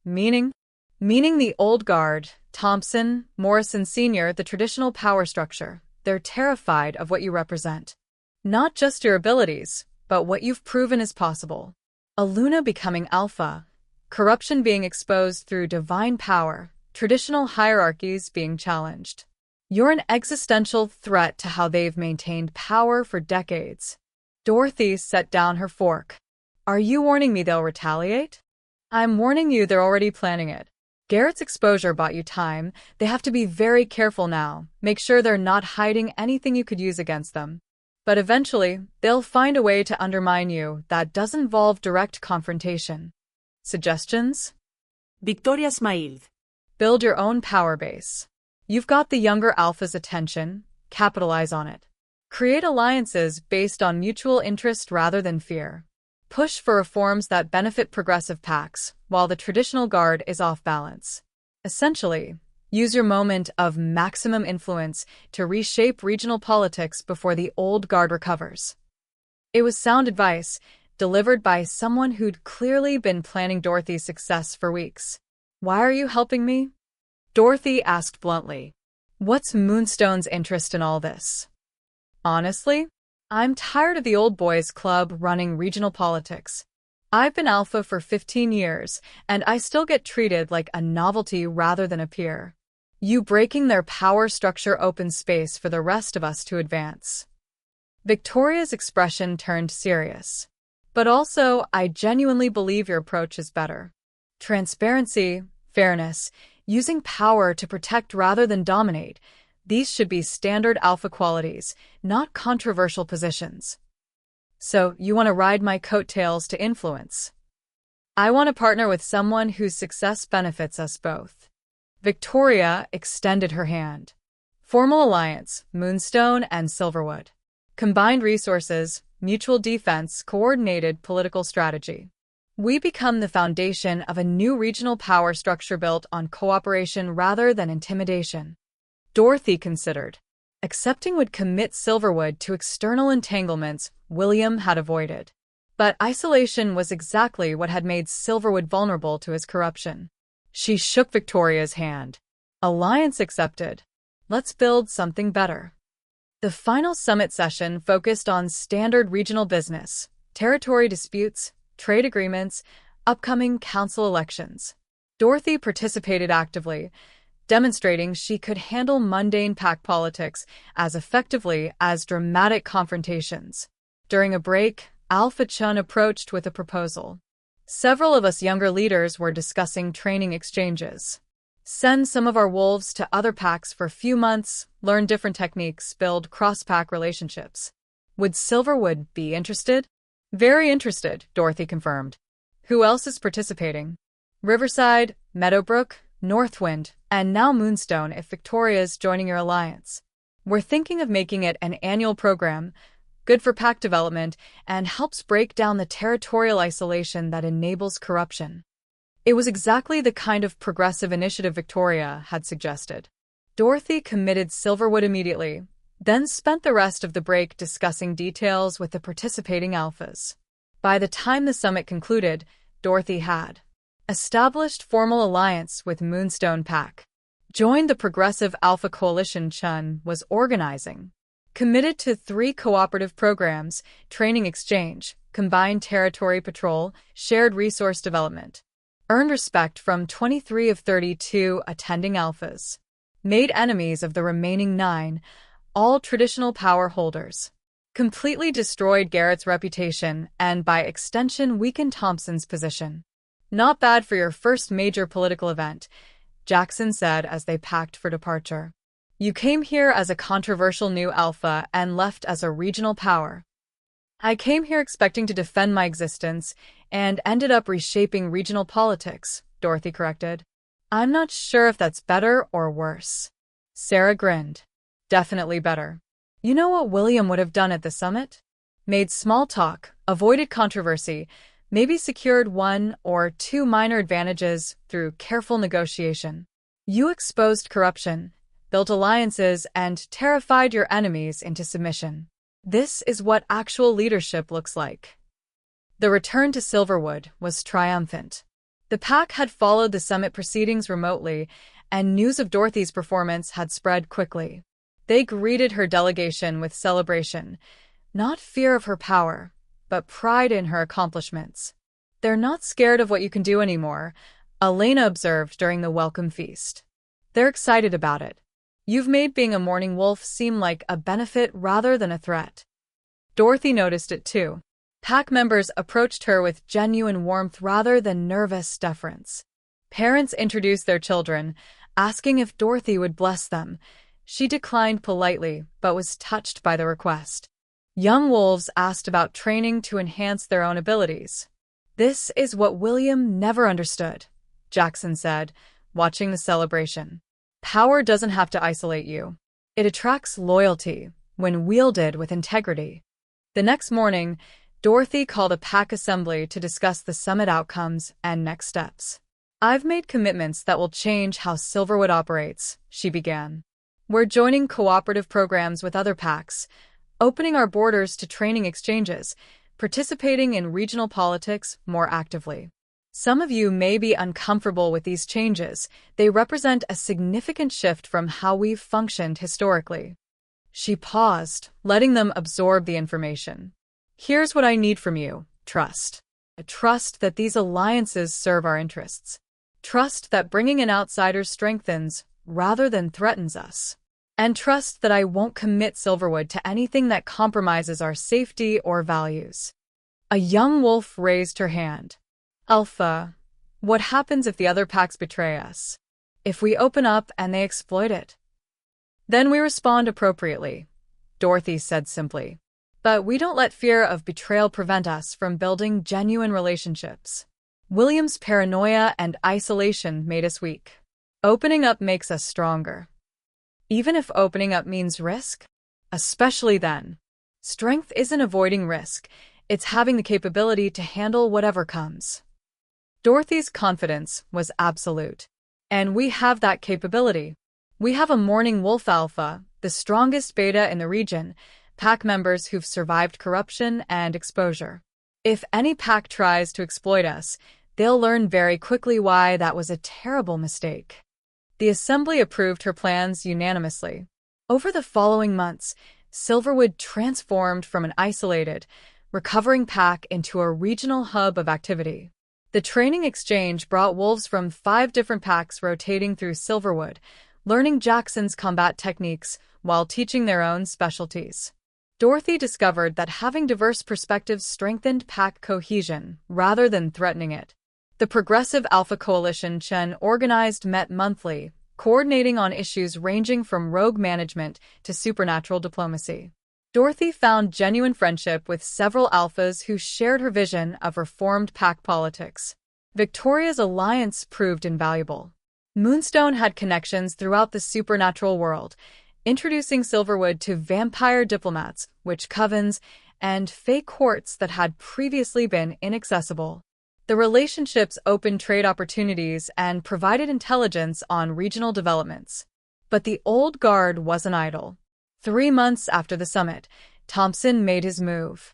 Meaning? Meaning the old guard, Thompson, Morrison Sr., the traditional power structure. They're terrified of what you represent. Not just your abilities, but what you've proven is possible. A Luna becoming alpha, corruption being exposed through divine power, traditional hierarchies being challenged. You're an existential threat to how they've maintained power for decades. Dorothy set down her fork. Are you warning me they'll retaliate? I'm warning you they're already planning it. Garrett's exposure bought you time. They have to be very careful now. Make sure they're not hiding anything you could use against them. But eventually, they'll find a way to undermine you that doesn't involve direct confrontation. Suggestions? Victoria smiled. Build your own power base. You've got the younger alpha's attention. Capitalize on it. Create alliances based on mutual interest rather than fear. Push for reforms that benefit progressive packs, while the traditional guard is off balance. Essentially, use your moment of maximum influence to reshape regional politics before the old guard recovers. It was sound advice, delivered by someone who'd clearly been planning Dorothy's success for weeks. Why are you helping me? Dorothy asked bluntly. What's Moonstone's interest in all this? Honestly, I'm tired of the old boys club running regional politics. I've been alpha for 15 years, and I still get treated like a novelty rather than a peer. You breaking their power structure opens space for the rest of us to advance. Victoria's expression turned serious. But also, I genuinely believe your approach is better. Transparency, fairness, using power to protect rather than dominate. These should be standard alpha qualities, not controversial positions. So, you want to ride my coattails to influence? I want to partner with someone whose success benefits us both. Victoria extended her hand. Formal alliance, Moonstone and Silverwood. Combined resources, mutual defense, coordinated political strategy. We become the foundation of a new regional power structure built on cooperation rather than intimidation. Dorothy considered. Accepting would commit Silverwood to external entanglements William had avoided. But isolation was exactly what had made Silverwood vulnerable to his corruption. She shook Victoria's hand. Alliance accepted. Let's build something better. The final summit session focused on standard regional business, territory disputes, trade agreements, upcoming council elections. Dorothy participated actively, demonstrating she could handle mundane pack politics as effectively as dramatic confrontations. During a break, Alpha Chun approached with a proposal. Several of us younger leaders were discussing training exchanges. Send some of our wolves to other packs for a few months, learn different techniques, build cross-pack relationships. Would Silverwood be interested? Very interested, Dorothy confirmed. Who else is participating? Riverside, Meadowbrook, Northwind, and now Moonstone if Victoria's joining your alliance. We're thinking of making it an annual program, good for pack development, and helps break down the territorial isolation that enables corruption. It was exactly the kind of progressive initiative Victoria had suggested. Dorothy committed Silverwood immediately, then spent the rest of the break discussing details with the participating alphas. By the time the summit concluded, Dorothy had established formal alliance with Moonstone Pack, joined the Progressive Alpha Coalition Chun was organizing, committed to 3 cooperative programs: training exchange, combined territory patrol, shared resource development, earned respect from 23 of 32 attending alphas, made enemies of the remaining 9, all traditional power holders, completely destroyed Garrett's reputation and by extension weakened Thompson's position. Not bad for your first major political event, Jackson said as they packed for departure. You came here as a controversial new alpha and left as a regional power. I came here expecting to defend my existence and ended up reshaping regional politics, Dorothy corrected. I'm not sure if that's better or worse. Sarah grinned. Definitely better. You know what William would have done at the summit? Made small talk, avoided controversy, maybe secured 1 or 2 minor advantages through careful negotiation. You exposed corruption, built alliances, and terrified your enemies into submission. This is what actual leadership looks like. The return to Silverwood was triumphant. The pack had followed the summit proceedings remotely, and news of Dorothy's performance had spread quickly. They greeted her delegation with celebration, not fear of her power, but pride in her accomplishments. They're not scared of what you can do anymore, Elena observed during the welcome feast. They're excited about it. You've made being a morning wolf seem like a benefit rather than a threat. Dorothy noticed it too. Pack members approached her with genuine warmth rather than nervous deference. Parents introduced their children, asking if Dorothy would bless them. She declined politely, but was touched by the request. Young wolves asked about training to enhance their own abilities. This is what William never understood, Jackson said, watching the celebration. Power doesn't have to isolate you. It attracts loyalty when wielded with integrity. The next morning, Dorothy called a pack assembly to discuss the summit outcomes and next steps. I've made commitments that will change how Silverwood operates, she began. We're joining cooperative programs with other packs, opening our borders to training exchanges, participating in regional politics more actively. Some of you may be uncomfortable with these changes. They represent a significant shift from how we've functioned historically. She paused, letting them absorb the information. Here's what I need from you: trust. A trust that these alliances serve our interests. Trust that bringing in outsiders strengthens rather than threatens us. And trust that I won't commit Silverwood to anything that compromises our safety or values. A young wolf raised her hand. Alpha, what happens if the other packs betray us? If we open up and they exploit it? Then we respond appropriately, Dorothy said simply. But we don't let fear of betrayal prevent us from building genuine relationships. William's paranoia and isolation made us weak. Opening up makes us stronger. Even if opening up means risk? Especially then. Strength isn't avoiding risk, it's having the capability to handle whatever comes. Dorothy's confidence was absolute. And we have that capability. We have a morning wolf alpha, the strongest beta in the region, pack members who've survived corruption and exposure. If any pack tries to exploit us, they'll learn very quickly why that was a terrible mistake. The assembly approved her plans unanimously. Over the following months, Silverwood transformed from an isolated, recovering pack into a regional hub of activity. The training exchange brought wolves from 5 different packs rotating through Silverwood, learning Jackson's combat techniques while teaching their own specialties. Dorothy discovered that having diverse perspectives strengthened pack cohesion rather than threatening it. The Progressive Alpha Coalition Chen organized met monthly, coordinating on issues ranging from rogue management to supernatural diplomacy. Dorothy found genuine friendship with several alphas who shared her vision of reformed pack politics. Victoria's alliance proved invaluable. Moonstone had connections throughout the supernatural world, introducing Silverwood to vampire diplomats, witch covens, and fake courts that had previously been inaccessible. The relationships opened trade opportunities and provided intelligence on regional developments. But the old guard wasn't idle. 3 months after the summit, Thompson made his move.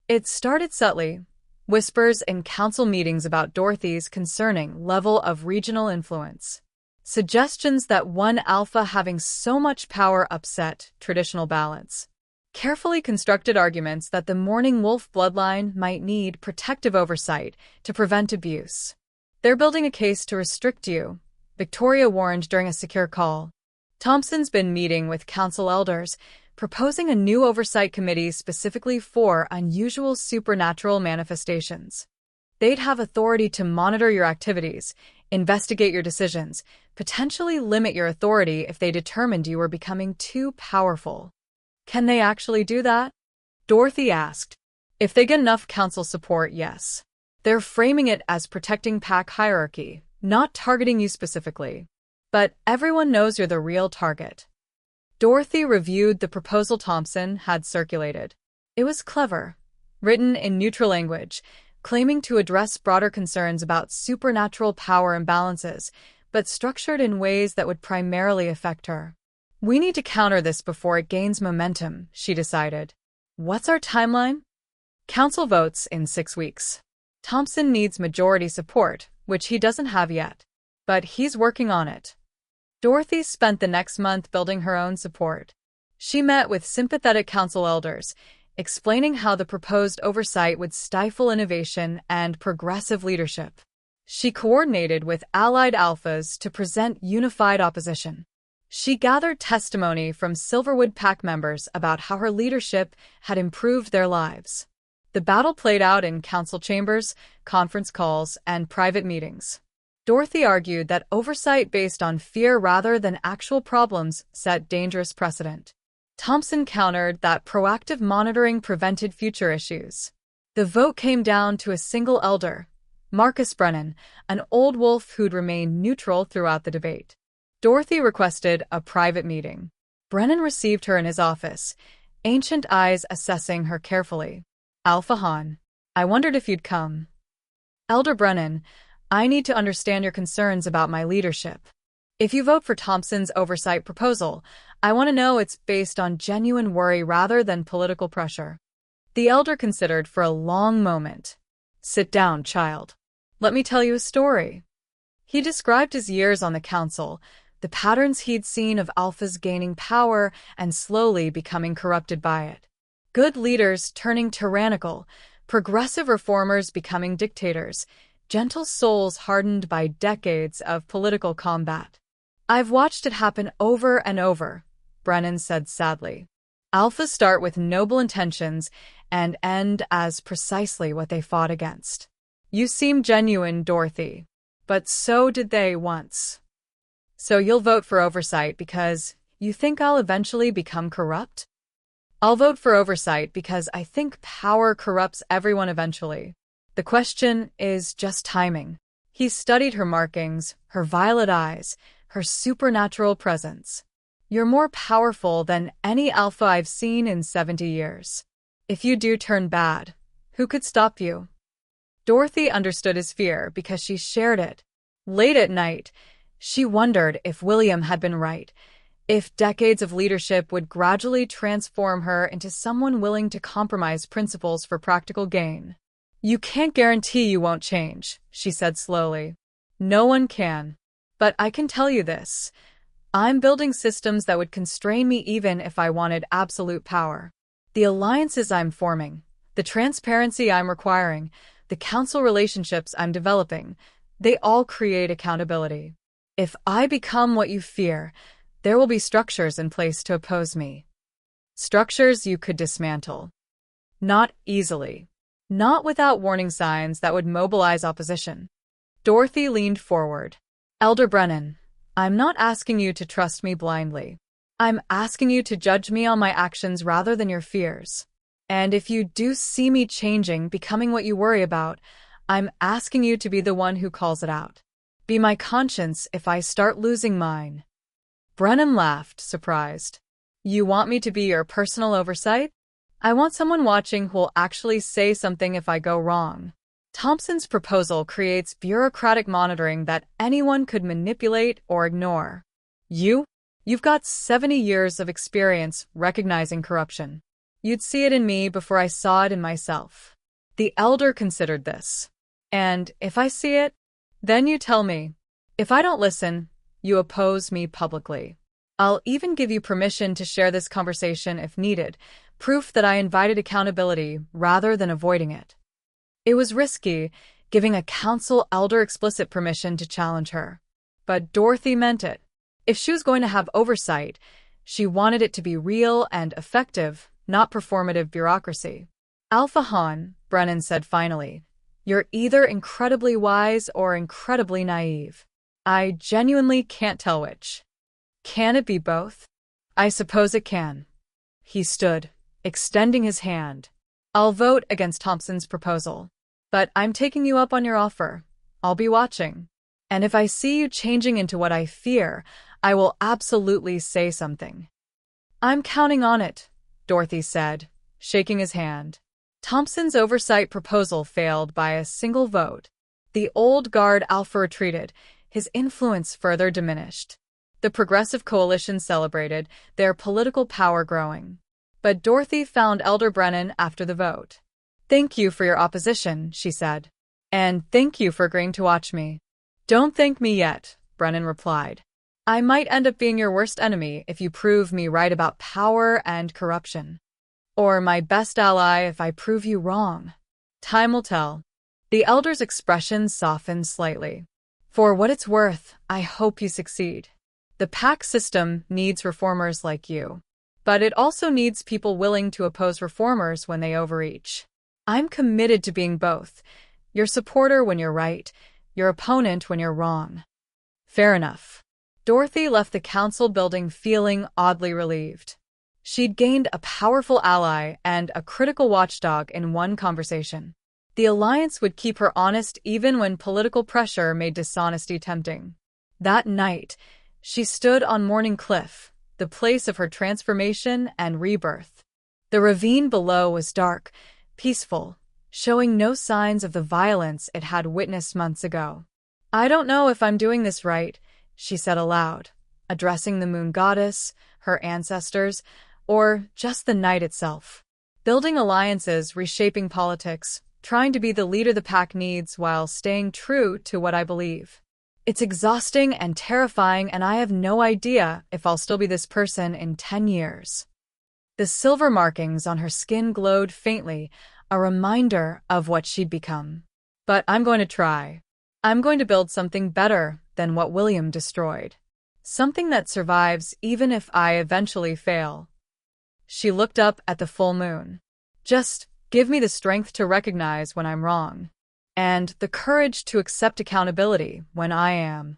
It started subtly, whispers in council meetings about Dorothy's concerning level of regional influence. Suggestions that one alpha having so much power upset traditional balance. Carefully constructed arguments that the Morning Wolf bloodline might need protective oversight to prevent abuse. "They're building a case to restrict you," Victoria warned during a secure call. Thompson's been meeting with council elders, proposing a new oversight committee specifically for unusual supernatural manifestations. They'd have authority to monitor your activities, investigate your decisions, potentially limit your authority if they determined you were becoming too powerful. Can they actually do that? Dorothy asked. If they get enough council support, yes. They're framing it as protecting pack hierarchy, not targeting you specifically. But everyone knows you're the real target. Dorothy reviewed the proposal Thompson had circulated. It was clever, written in neutral language, claiming to address broader concerns about supernatural power imbalances, but structured in ways that would primarily affect her. "We need to counter this before it gains momentum," she decided. "What's our timeline?" Council votes in 6 weeks. Thompson needs majority support, which he doesn't have yet. But he's working on it. Dorothy spent the next month building her own support. She met with sympathetic council elders, explaining how the proposed oversight would stifle innovation and progressive leadership. She coordinated with allied alphas to present unified opposition. She gathered testimony from Silverwood Pack members about how her leadership had improved their lives. The battle played out in council chambers, conference calls, and private meetings. Dorothy argued that oversight based on fear rather than actual problems set dangerous precedent. Thompson countered that proactive monitoring prevented future issues. The vote came down to a single elder, Marcus Brennan, an old wolf who'd remained neutral throughout the debate. Dorothy requested a private meeting. Brennan received her in his office, ancient eyes assessing her carefully. "Alpha Han, I wondered if you'd come." "Elder Brennan, I need to understand your concerns about my leadership. If you vote for Thompson's oversight proposal, I want to know it's based on genuine worry rather than political pressure." The elder considered for a long moment. "Sit down, child. Let me tell you a story." He described his years on the council, the patterns he'd seen of alphas gaining power and slowly becoming corrupted by it. Good leaders turning tyrannical, progressive reformers becoming dictators, gentle souls hardened by decades of political combat. "I've watched it happen over and over," Brennan said sadly. "Alphas start with noble intentions and end as precisely what they fought against." "You seem genuine, Dorothy. But so did they once. So you'll vote for oversight because you think I'll eventually become corrupt?" "I'll vote for oversight because I think power corrupts everyone eventually. The question is just timing." He studied her markings, her violet eyes, her supernatural presence. "You're more powerful than any alpha I've seen in 70 years. If you do turn bad, who could stop you?" Dorothy understood his fear because she shared it. Late at night, she wondered if William had been right, if decades of leadership would gradually transform her into someone willing to compromise principles for practical gain. "You can't guarantee you won't change," she said slowly. "No one can. But I can tell you this. I'm building systems that would constrain me even if I wanted absolute power. The alliances I'm forming, the transparency I'm requiring, the council relationships I'm developing, they all create accountability. If I become what you fear, there will be structures in place to oppose me. Structures you could dismantle. Not easily. Not without warning signs that would mobilize opposition." Dorothy leaned forward. "Elder Brennan, I'm not asking you to trust me blindly. I'm asking you to judge me on my actions rather than your fears. And if you do see me changing, becoming what you worry about, I'm asking you to be the one who calls it out. Be my conscience if I start losing mine." Brennan laughed, surprised. "You want me to be your personal oversight?" I want someone watching who will actually say something if I go wrong. Thompson's proposal creates bureaucratic monitoring that anyone could manipulate or ignore. You've got 70 years of experience recognizing corruption. You'd see it in me before I saw it in myself. The elder considered this. And if I see it, then you tell me. If I don't listen, you oppose me publicly. I'll even give you permission to share this conversation if needed, proof that I invited accountability rather than avoiding it. It was risky, giving a council elder explicit permission to challenge her. But Dorothy meant it. If she was going to have oversight, she wanted it to be real and effective, not performative bureaucracy. Alpha Han, Brennan said finally, you're either incredibly wise or incredibly naive. I genuinely can't tell which. Can it be both? I suppose it can. He stood, extending his hand. I'll vote against Thompson's proposal. But I'm taking you up on your offer. I'll be watching. And if I see you changing into what I fear, I will absolutely say something. I'm counting on it, Dorothy said, shaking his hand. Thompson's oversight proposal failed by a single vote. The old guard Alpha retreated, his influence further diminished. The Progressive Coalition celebrated, their political power growing. But Dorothy found Elder Brennan after the vote. Thank you for your opposition, she said. And thank you for agreeing to watch me. Don't thank me yet, Brennan replied. I might end up being your worst enemy if you prove me right about power and corruption. Or my best ally if I prove you wrong. Time will tell. The elder's expression softened slightly. For what it's worth, I hope you succeed. The pack system needs reformers like you. But it also needs people willing to oppose reformers when they overreach. I'm committed to being both. Your supporter when you're right, your opponent when you're wrong. Fair enough. Dorothy left the council building feeling oddly relieved. She'd gained a powerful ally and a critical watchdog in one conversation. The alliance would keep her honest even when political pressure made dishonesty tempting. That night, she stood on Morning Cliff, the place of her transformation and rebirth. The ravine below was dark, peaceful, showing no signs of the violence it had witnessed months ago. I don't know if I'm doing this right, she said aloud, addressing the moon goddess, her ancestors, or just the night itself. Building alliances, reshaping politics, trying to be the leader the pack needs while staying true to what I believe. It's exhausting and terrifying, and I have no idea if I'll still be this person in 10 years. The silver markings on her skin glowed faintly, a reminder of what she'd become. But I'm going to try. I'm going to build something better than what William destroyed. Something that survives even if I eventually fail. She looked up at the full moon. Just give me the strength to recognize when I'm wrong. And the courage to accept accountability when I am.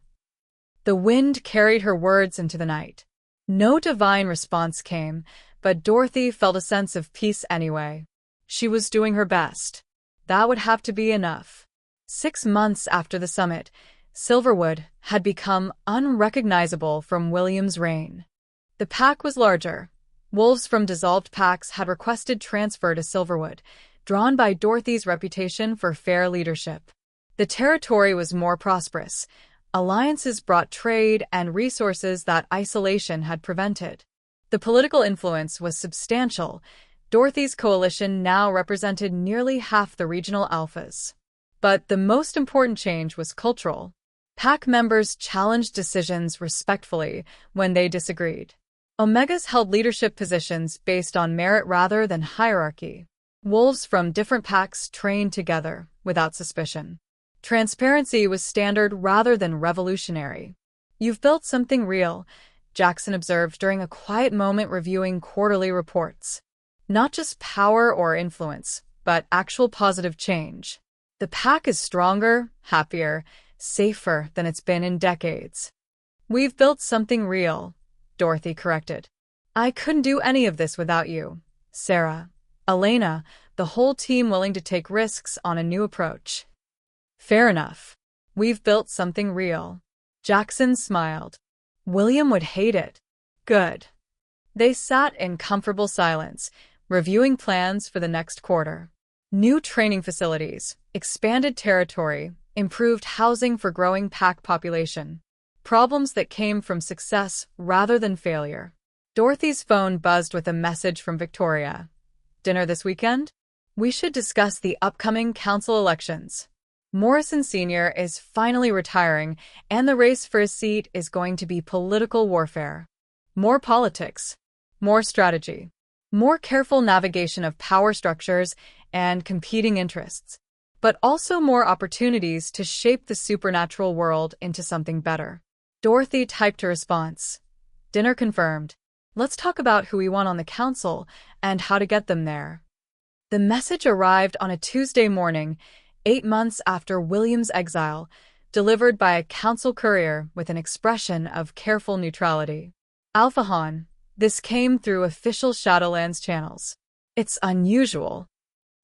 The wind carried her words into the night. No divine response came, but Dorothy felt a sense of peace anyway. She was doing her best. That would have to be enough. 6 months after the summit, Silverwood had become unrecognizable from William's reign. The pack was larger. Wolves from dissolved packs had requested transfer to Silverwood, drawn by Dorothy's reputation for fair leadership. The territory was more prosperous. Alliances brought trade and resources that isolation had prevented. The political influence was substantial. Dorothy's coalition now represented nearly half the regional alphas. But the most important change was cultural. Pack members challenged decisions respectfully when they disagreed. Omegas held leadership positions based on merit rather than hierarchy. Wolves from different packs trained together, without suspicion. Transparency was standard rather than revolutionary. You've built something real, Jackson observed during a quiet moment reviewing quarterly reports. Not just power or influence, but actual positive change. The pack is stronger, happier, safer than it's been in decades. We've built something real, Dorothy corrected. I couldn't do any of this without you, Sarah, Elena, the whole team willing to take risks on a new approach. Fair enough. We've built something real. Jackson smiled. William would hate it. Good. They sat in comfortable silence, reviewing plans for the next quarter. New training facilities, expanded territory, improved housing for growing pack population. Problems that came from success rather than failure. Dorothy's phone buzzed with a message from Victoria. Dinner this weekend? We should discuss the upcoming council elections. Morrison Sr. is finally retiring, and the race for his seat is going to be political warfare. More politics, more strategy, more careful navigation of power structures and competing interests, but also more opportunities to shape the supernatural world into something better. Dorothy typed a response. Dinner confirmed. Let's talk about who we want on the council and how to get them there. The message arrived on a Tuesday morning, 8 months after William's exile, delivered by a council courier with an expression of careful neutrality. Alphahan, this came through official Shadowlands channels. It's unusual.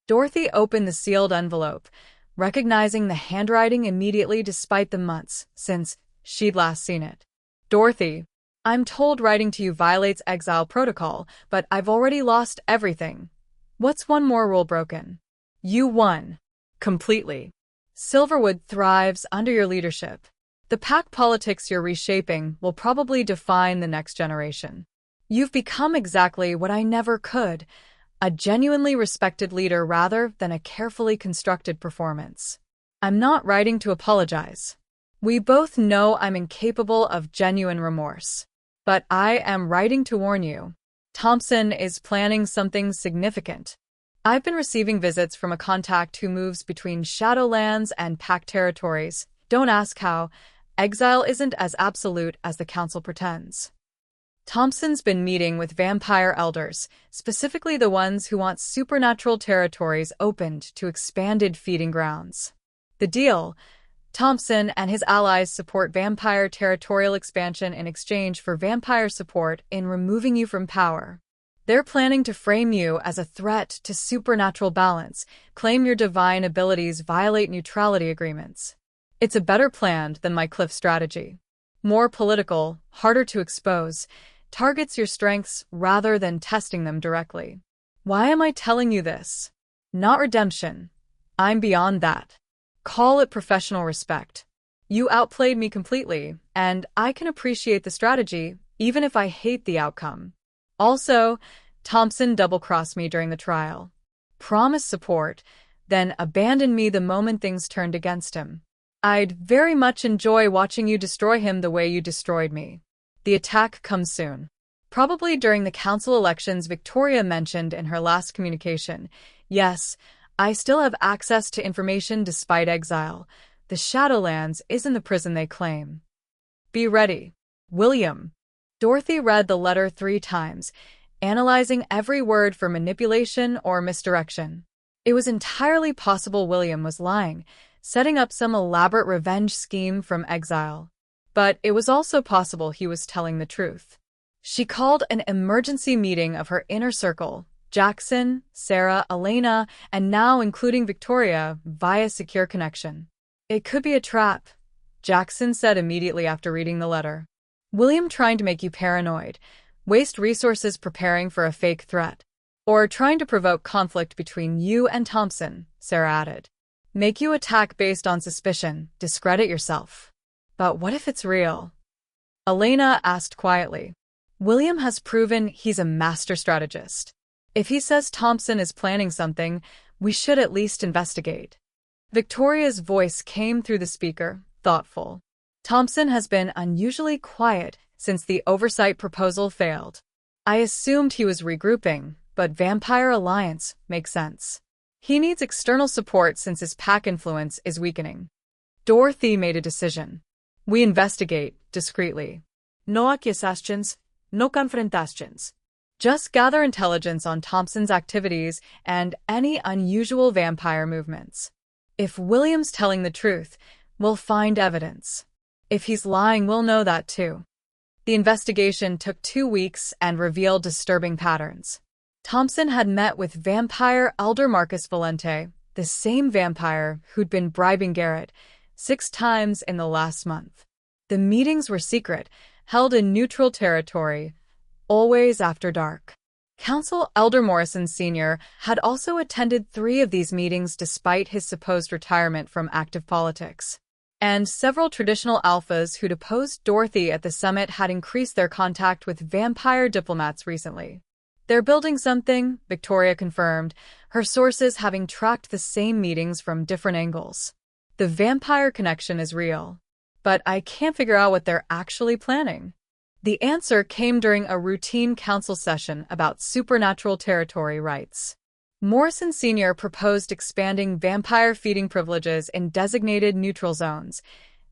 Dorothy opened the sealed envelope, recognizing the handwriting immediately despite the months since she'd last seen it. Dorothy, I'm told writing to you violates exile protocol, but I've already lost everything. What's one more rule broken? You won. Completely. Silverwood thrives under your leadership. The pack politics you're reshaping will probably define the next generation. You've become exactly what I never could, a genuinely respected leader rather than a carefully constructed performance. I'm not writing to apologize. We both know I'm incapable of genuine remorse. But I am writing to warn you. Thompson is planning something significant. I've been receiving visits from a contact who moves between Shadowlands and Pack territories. Don't ask how. Exile isn't as absolute as the Council pretends. Thompson's been meeting with vampire elders, specifically the ones who want supernatural territories opened to expanded feeding grounds. The deal: Thompson and his allies support vampire territorial expansion in exchange for vampire support in removing you from power. They're planning to frame you as a threat to supernatural balance, claim your divine abilities violate neutrality agreements. It's a better plan than my cliff strategy. More political, harder to expose, targets your strengths rather than testing them directly. Why am I telling you this? Not redemption. I'm beyond that. Call it professional respect. You outplayed me completely, and I can appreciate the strategy, even if I hate the outcome. Also, Thompson double-crossed me during the trial. Promised support, then abandoned me the moment things turned against him. I'd very much enjoy watching you destroy him the way you destroyed me. The attack comes soon. Probably during the council elections Victoria mentioned in her last communication. Yes, I still have access to information despite exile. The Shadowlands isn't the prison they claim. Be ready. William. Dorothy read the letter 3 times, analyzing every word for manipulation or misdirection. It was entirely possible William was lying, setting up some elaborate revenge scheme from exile. But it was also possible he was telling the truth. She called an emergency meeting of her inner circle, Jackson, Sarah, Elena, and now including Victoria, via secure connection. It could be a trap, Jackson said immediately after reading the letter. William trying to make you paranoid, waste resources preparing for a fake threat, or trying to provoke conflict between you and Thompson, Sarah added. Make you attack based on suspicion, discredit yourself. But what if it's real? Elena asked quietly. William has proven he's a master strategist. If he says Thompson is planning something, we should at least investigate. Victoria's voice came through the speaker, thoughtful. Thompson has been unusually quiet since the oversight proposal failed. I assumed he was regrouping, but Vampire Alliance makes sense. He needs external support since his pack influence is weakening. Dorothy made a decision. We investigate, discreetly. No accusations, no confrontations. Just gather intelligence on Thompson's activities and any unusual vampire movements. If William's telling the truth, we'll find evidence. If he's lying, we'll know that too. The investigation took 2 weeks and revealed disturbing patterns. Thompson had met with vampire Elder Marcus Valente, the same vampire who'd been bribing Garrett, 6 times in the last month. The meetings were secret, held in neutral territory, always after dark. Council Elder Morrison Sr. had also attended 3 of these meetings despite his supposed retirement from active politics. And several traditional alphas who'd opposed Dorothy at the summit had increased their contact with vampire diplomats recently. They're building something, Victoria confirmed, her sources having tracked the same meetings from different angles. The vampire connection is real. But I can't figure out what they're actually planning. The answer came during a routine council session about supernatural territory rights. Morrison Sr. proposed expanding vampire feeding privileges in designated neutral zones,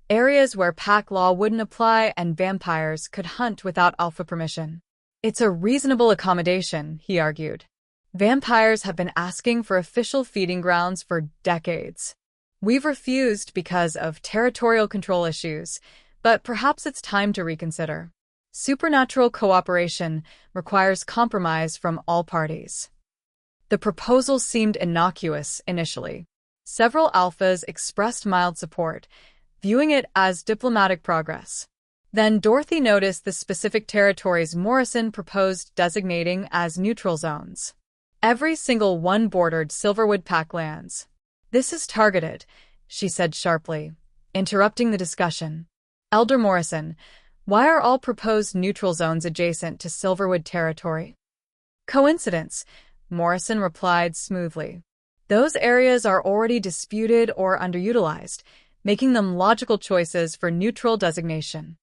areas where pack law wouldn't apply and vampires could hunt without alpha permission. It's a reasonable accommodation, he argued. Vampires have been asking for official feeding grounds for decades. We've refused because of territorial control issues, but perhaps it's time to reconsider. Supernatural cooperation requires compromise from all parties. The proposal seemed innocuous initially. Several alphas expressed mild support, viewing it as diplomatic progress. Then Dorothy noticed the specific territories Morrison proposed designating as neutral zones. Every single one bordered Silverwood Pack lands. This is targeted, she said sharply, interrupting the discussion. Elder Morrison, why are all proposed neutral zones adjacent to Silverwood territory? Coincidence, Morrison replied smoothly. Those areas are already disputed or underutilized, making them logical choices for neutral designation.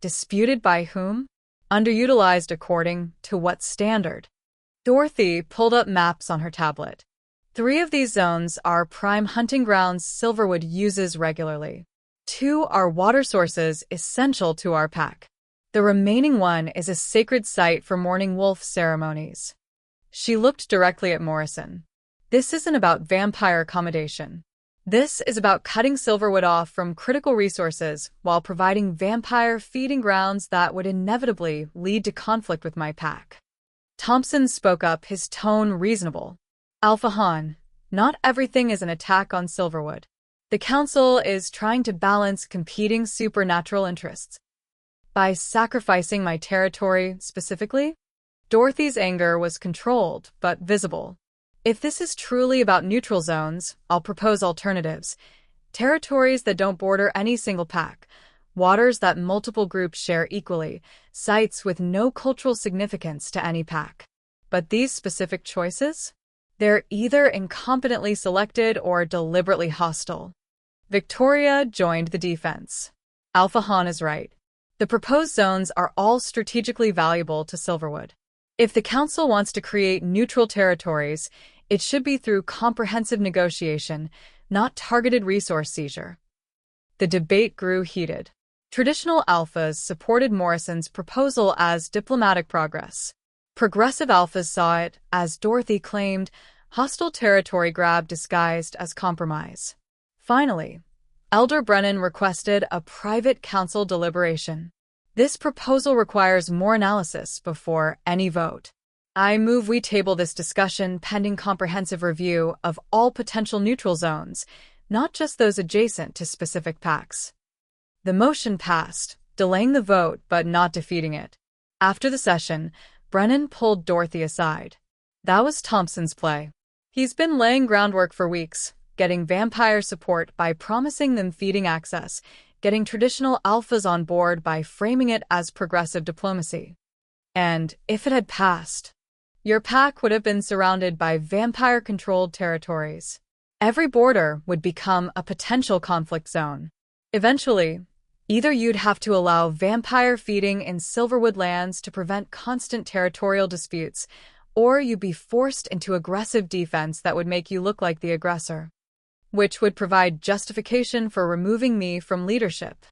Disputed by whom? Underutilized according to what standard? Dorothy pulled up maps on her tablet. 3 of these zones are prime hunting grounds Silverwood uses regularly. 2 are water sources essential to our pack. The remaining one is a sacred site for mourning wolf ceremonies. She looked directly at Morrison. This isn't about vampire accommodation. This is about cutting Silverwood off from critical resources while providing vampire feeding grounds that would inevitably lead to conflict with my pack. Thompson spoke up, his tone reasonable. Alpha Han, not everything is an attack on Silverwood. The Council is trying to balance competing supernatural interests. By sacrificing my territory specifically? Dorothy's anger was controlled but visible. If this is truly about neutral zones, I'll propose alternatives. Territories that don't border any single pack, waters that multiple groups share equally, sites with no cultural significance to any pack. But these specific choices? They're either incompetently selected or deliberately hostile. Victoria joined the defense. Alpha Han is right. The proposed zones are all strategically valuable to Silverwood. If the Council wants to create neutral territories, it should be through comprehensive negotiation, not targeted resource seizure. The debate grew heated. Traditional alphas supported Morrison's proposal as diplomatic progress. Progressive alphas saw it, as Dorothy claimed, hostile territory grab disguised as compromise. Finally, Elder Brennan requested a private council deliberation. This proposal requires more analysis before any vote. I move we table this discussion pending comprehensive review of all potential neutral zones, not just those adjacent to specific packs. The motion passed, delaying the vote but not defeating it. After the session, Brennan pulled Dorothy aside. That was Thompson's play. He's been laying groundwork for weeks, getting vampire support by promising them feeding access, getting traditional alphas on board by framing it as progressive diplomacy. And if it had passed, your pack would have been surrounded by vampire-controlled territories. Every border would become a potential conflict zone. Eventually, either you'd have to allow vampire feeding in Silverwood lands to prevent constant territorial disputes, or you'd be forced into aggressive defense that would make you look like the aggressor, which would provide justification for removing me from leadership.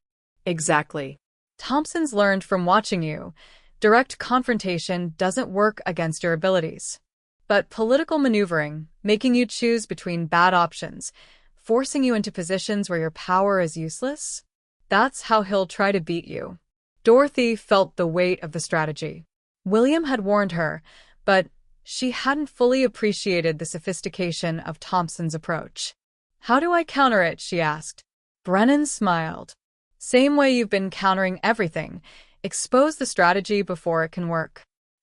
Exactly. Thompson's learned from watching you. Direct confrontation doesn't work against your abilities. But political maneuvering, making you choose between bad options, forcing you into positions where your power is useless, that's how he'll try to beat you. Dorothy felt the weight of the strategy. William had warned her, but she hadn't fully appreciated the sophistication of Thompson's approach. How do I counter it? She asked. Brennan smiled. Same way you've been countering everything. Expose the strategy before it can work.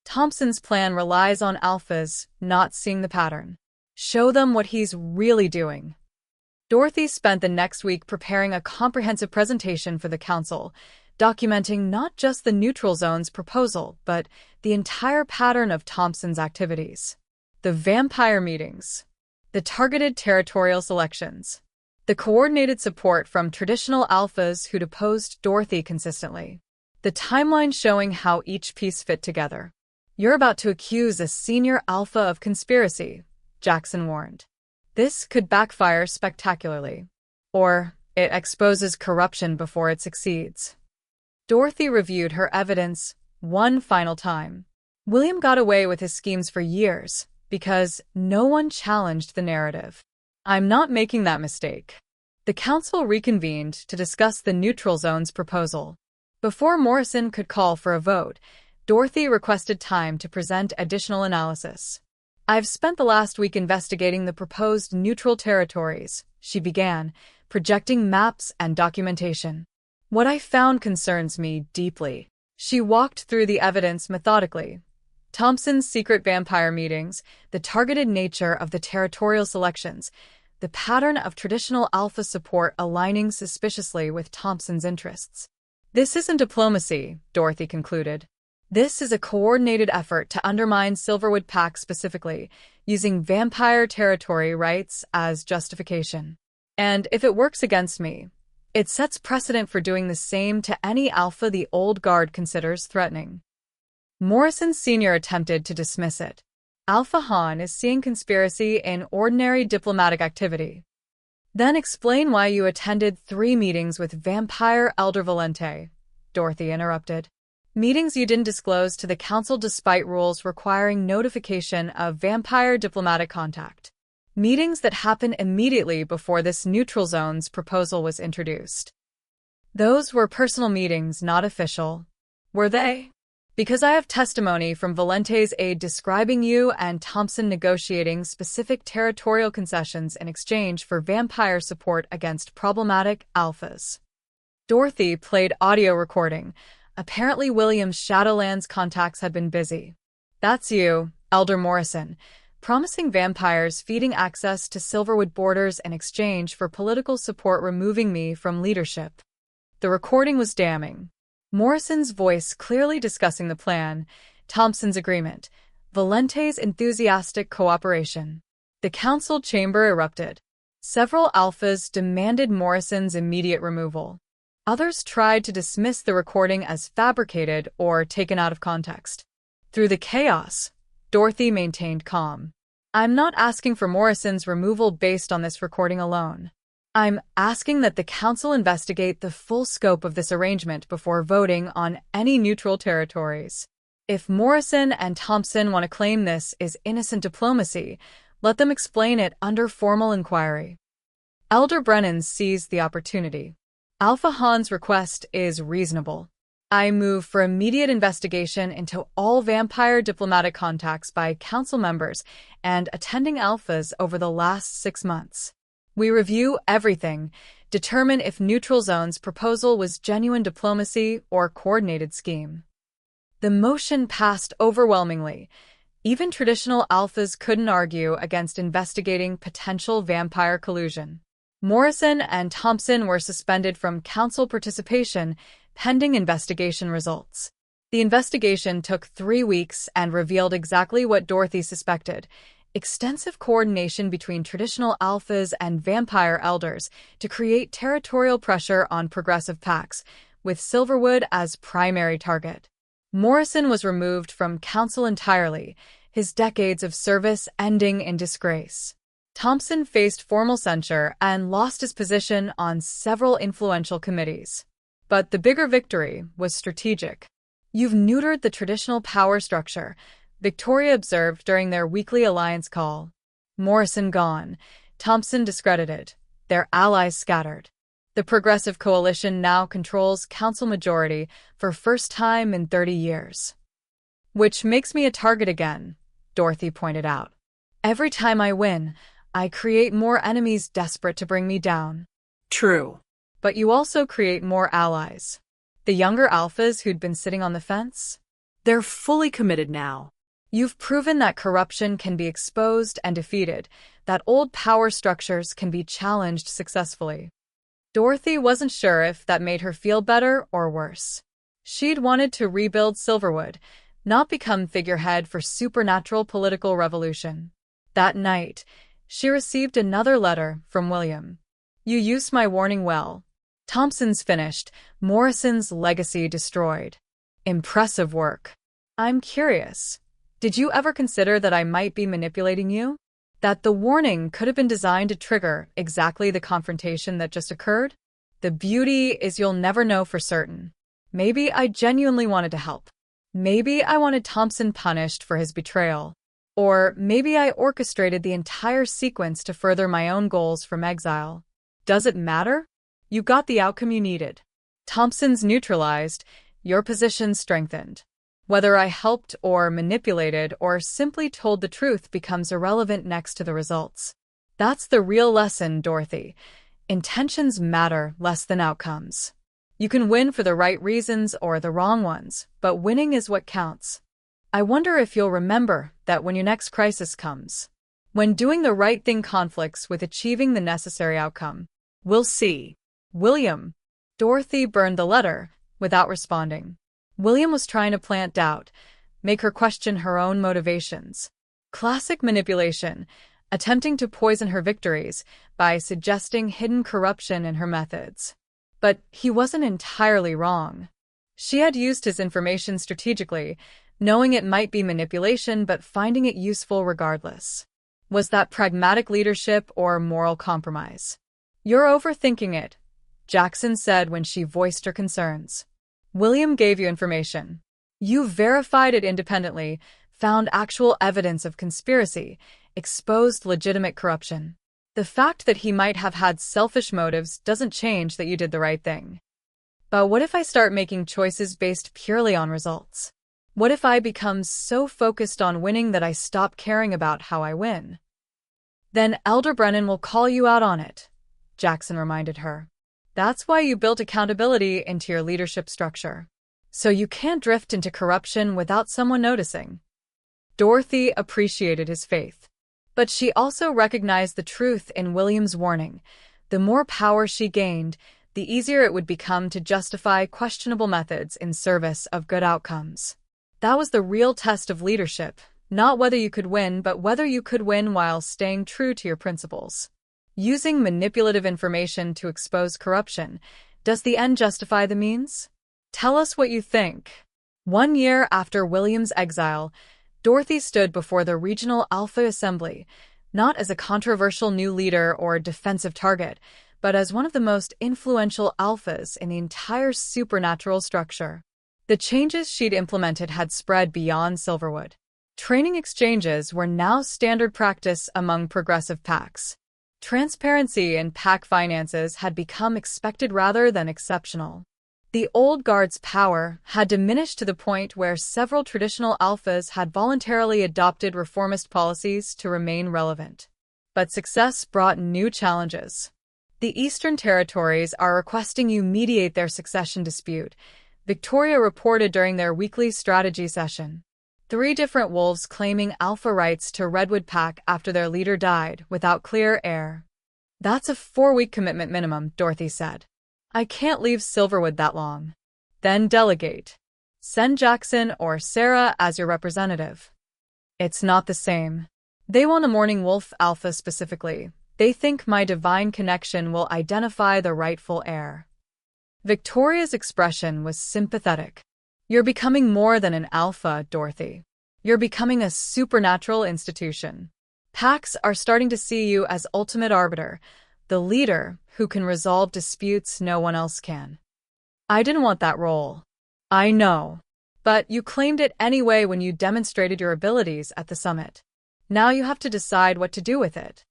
Thompson's plan relies on alphas not seeing the pattern. Show them what he's really doing. Dorothy spent the next week preparing a comprehensive presentation for the council, documenting not just the neutral zone's proposal, but the entire pattern of Thompson's activities. The vampire meetings, the targeted territorial selections, the coordinated support from traditional alphas who'd opposed Dorothy consistently. The timeline showing how each piece fit together. "You're about to accuse a senior alpha of conspiracy," Jackson warned. "This could backfire spectacularly. Or it exposes corruption before it succeeds." Dorothy reviewed her evidence one final time. William got away with his schemes for years because no one challenged the narrative. "I'm not making that mistake." The council reconvened to discuss the neutral zone's proposal. Before Morrison could call for a vote, Dorothy requested time to present additional analysis. "I've spent the last week investigating the proposed neutral territories," she began, projecting maps and documentation. "What I found concerns me deeply." She walked through the evidence methodically. Thompson's secret vampire meetings, the targeted nature of the territorial selections, the pattern of traditional alpha support aligning suspiciously with Thompson's interests. "This isn't diplomacy," Dorothy concluded. "This is a coordinated effort to undermine Silverwood Pact specifically, using vampire territory rights as justification. And if it works against me, it sets precedent for doing the same to any alpha the old guard considers threatening." Morrison Sr. attempted to dismiss it. "Alpha Han is seeing conspiracy in ordinary diplomatic activity." "Then explain why you attended 3 meetings with Vampire Elder Valente," Dorothy interrupted. "Meetings you didn't disclose to the council despite rules requiring notification of vampire diplomatic contact. Meetings that happened immediately before this neutral zone's proposal was introduced." "Those were personal meetings, not official." "Were they?" "Because I have testimony from Valente's aide describing you and Thompson negotiating specific territorial concessions in exchange for vampire support against problematic alphas." Dorothy played audio recording. Apparently William's Shadowlands contacts had been busy. "That's you, Elder Morrison, promising vampires feeding access to Silverwood borders in exchange for political support removing me from leadership." The recording was damning. Morrison's voice clearly discussing the plan, Thompson's agreement, Valente's enthusiastic cooperation. The council chamber erupted. Several alphas demanded Morrison's immediate removal. Others tried to dismiss the recording as fabricated or taken out of context. Through the chaos, Dorothy maintained calm. "I'm not asking for Morrison's removal based on this recording alone. I'm asking that the council investigate the full scope of this arrangement before voting on any neutral territories. If Morrison and Thompson want to claim this is innocent diplomacy, let them explain it under formal inquiry." Elder Brennan seized the opportunity. "Alpha Han's request is reasonable. I move for immediate investigation into all vampire diplomatic contacts by council members and attending alphas over the last 6 months. We review everything, determine if neutral zone's proposal was genuine diplomacy or coordinated scheme." The motion passed overwhelmingly. Even traditional alphas couldn't argue against investigating potential vampire collusion. Morrison and Thompson were suspended from council participation pending investigation results. The investigation took 3 weeks and revealed exactly what Dorothy suspected: extensive coordination between traditional alphas and vampire elders to create territorial pressure on progressive pacts, with Silverwood as primary target. Morrison was removed from council entirely, his decades of service ending in disgrace. Thompson faced formal censure and lost his position on several influential committees. But the bigger victory was strategic. "You've neutered the traditional power structure," Victoria observed during their weekly alliance call. Morrison gone, Thompson discredited, their allies scattered. The Progressive Coalition now controls council majority for first time in 30 years. "Which makes me a target again," Dorothy pointed out. "Every time I win, I create more enemies desperate to bring me down." True. "But you also create more allies. The younger alphas who'd been sitting on the fence?" They're fully committed now. You've proven that corruption can be exposed and defeated, that old power structures can be challenged successfully. Dorothy wasn't sure if that made her feel better or worse. She'd wanted to rebuild Silverwood, not become figurehead for supernatural political revolution. That night, she received another letter from William. You used my warning well. Thompson's finished, Morrison's legacy destroyed. Impressive work. I'm curious. Did you ever consider that I might be manipulating you? That the warning could have been designed to trigger exactly the confrontation that just occurred? The beauty is you'll never know for certain. Maybe I genuinely wanted to help. Maybe I wanted Thompson punished for his betrayal. Or maybe I orchestrated the entire sequence to further my own goals from exile. Does it matter? You got the outcome you needed. Thompson's neutralized, your position strengthened. Whether I helped or manipulated or simply told the truth becomes irrelevant next to the results. That's the real lesson, Dorothy. Intentions matter less than outcomes. You can win for the right reasons or the wrong ones, but winning is what counts. I wonder if you'll remember that when your next crisis comes. When doing the right thing conflicts with achieving the necessary outcome. We'll see. William. Dorothy burned the letter without responding. William was trying to plant doubt, make her question her own motivations. Classic manipulation, attempting to poison her victories by suggesting hidden corruption in her methods. But he wasn't entirely wrong. She had used his information strategically, knowing it might be manipulation but finding it useful regardless. Was that pragmatic leadership or moral compromise? You're overthinking it, Jackson said when she voiced her concerns. William gave you information. You verified it independently, found actual evidence of conspiracy, exposed legitimate corruption. The fact that he might have had selfish motives doesn't change that you did the right thing. But what if I start making choices based purely on results? What if I become so focused on winning that I stop caring about how I win? Then Elder Brennan will call you out on it, Jackson reminded her. That's why you built accountability into your leadership structure. So you can't drift into corruption without someone noticing. Dorothy appreciated his faith. But she also recognized the truth in William's warning. The more power she gained, the easier it would become to justify questionable methods in service of good outcomes. That was the real test of leadership, not whether you could win, but whether you could win while staying true to your principles. Using manipulative information to expose corruption, does the end justify the means? Tell us what you think. 1 year after William's exile, Dorothy stood before the Regional Alpha Assembly, not as a controversial new leader or defensive target, but as one of the most influential alphas in the entire supernatural structure. The changes she'd implemented had spread beyond Silverwood. Training exchanges were now standard practice among progressive packs. Transparency in pack finances had become expected rather than exceptional. The old guard's power had diminished to the point where several traditional alphas had voluntarily adopted reformist policies to remain relevant. But success brought new challenges. The Eastern Territories are requesting you mediate their succession dispute, Victoria reported during their weekly strategy session. 3 different wolves claiming alpha rights to Redwood Pack after their leader died without clear heir. That's a 4-week commitment minimum, Dorothy said. I can't leave Silverwood that long. Then delegate. Send Jackson or Sarah as your representative. It's not the same. They want a Morning Wolf alpha specifically. They think my divine connection will identify the rightful heir. Victoria's expression was sympathetic. You're becoming more than an alpha, Dorothy. You're becoming a supernatural institution. Packs are starting to see you as ultimate arbiter, the leader who can resolve disputes no one else can. I didn't want that role. I know. But you claimed it anyway when you demonstrated your abilities at the summit. Now you have to decide what to do with it.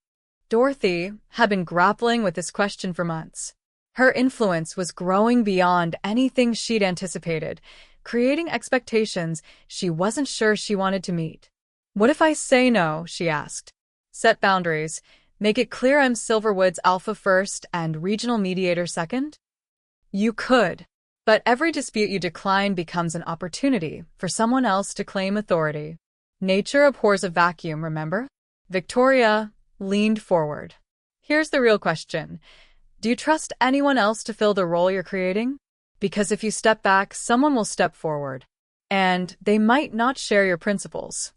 Dorothy had been grappling with this question for months. Her influence was growing beyond anything she'd anticipated, creating expectations she wasn't sure she wanted to meet. What if I say no, she asked. Set boundaries. Make it clear I'm Silverwood's alpha first and regional mediator second? You could. But every dispute you decline becomes an opportunity for someone else to claim authority. Nature abhors a vacuum, remember? Victoria leaned forward. Here's the real question. Do you trust anyone else to fill the role you're creating? Because if you step back, someone will step forward. And they might not share your principles.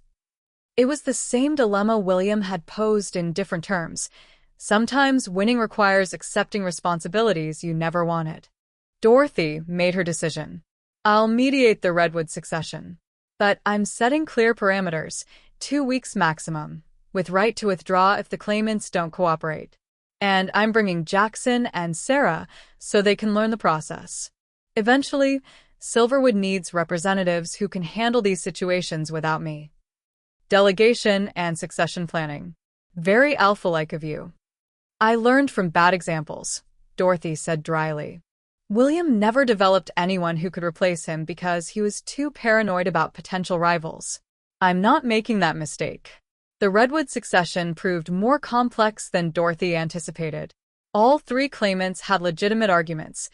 It was the same dilemma William had posed in different terms. Sometimes winning requires accepting responsibilities you never wanted. Dorothy made her decision. I'll mediate the Redwood succession. But I'm setting clear parameters, 2 weeks maximum, with right to withdraw if the claimants don't cooperate. And I'm bringing Jackson and Sarah so they can learn the process. Eventually, Silverwood needs representatives who can handle these situations without me. Delegation and succession planning. Very alpha-like of you. I learned from bad examples, Dorothy said dryly. William never developed anyone who could replace him because he was too paranoid about potential rivals. I'm not making that mistake. The Redwood succession proved more complex than Dorothy anticipated. All 3 claimants had legitimate arguments.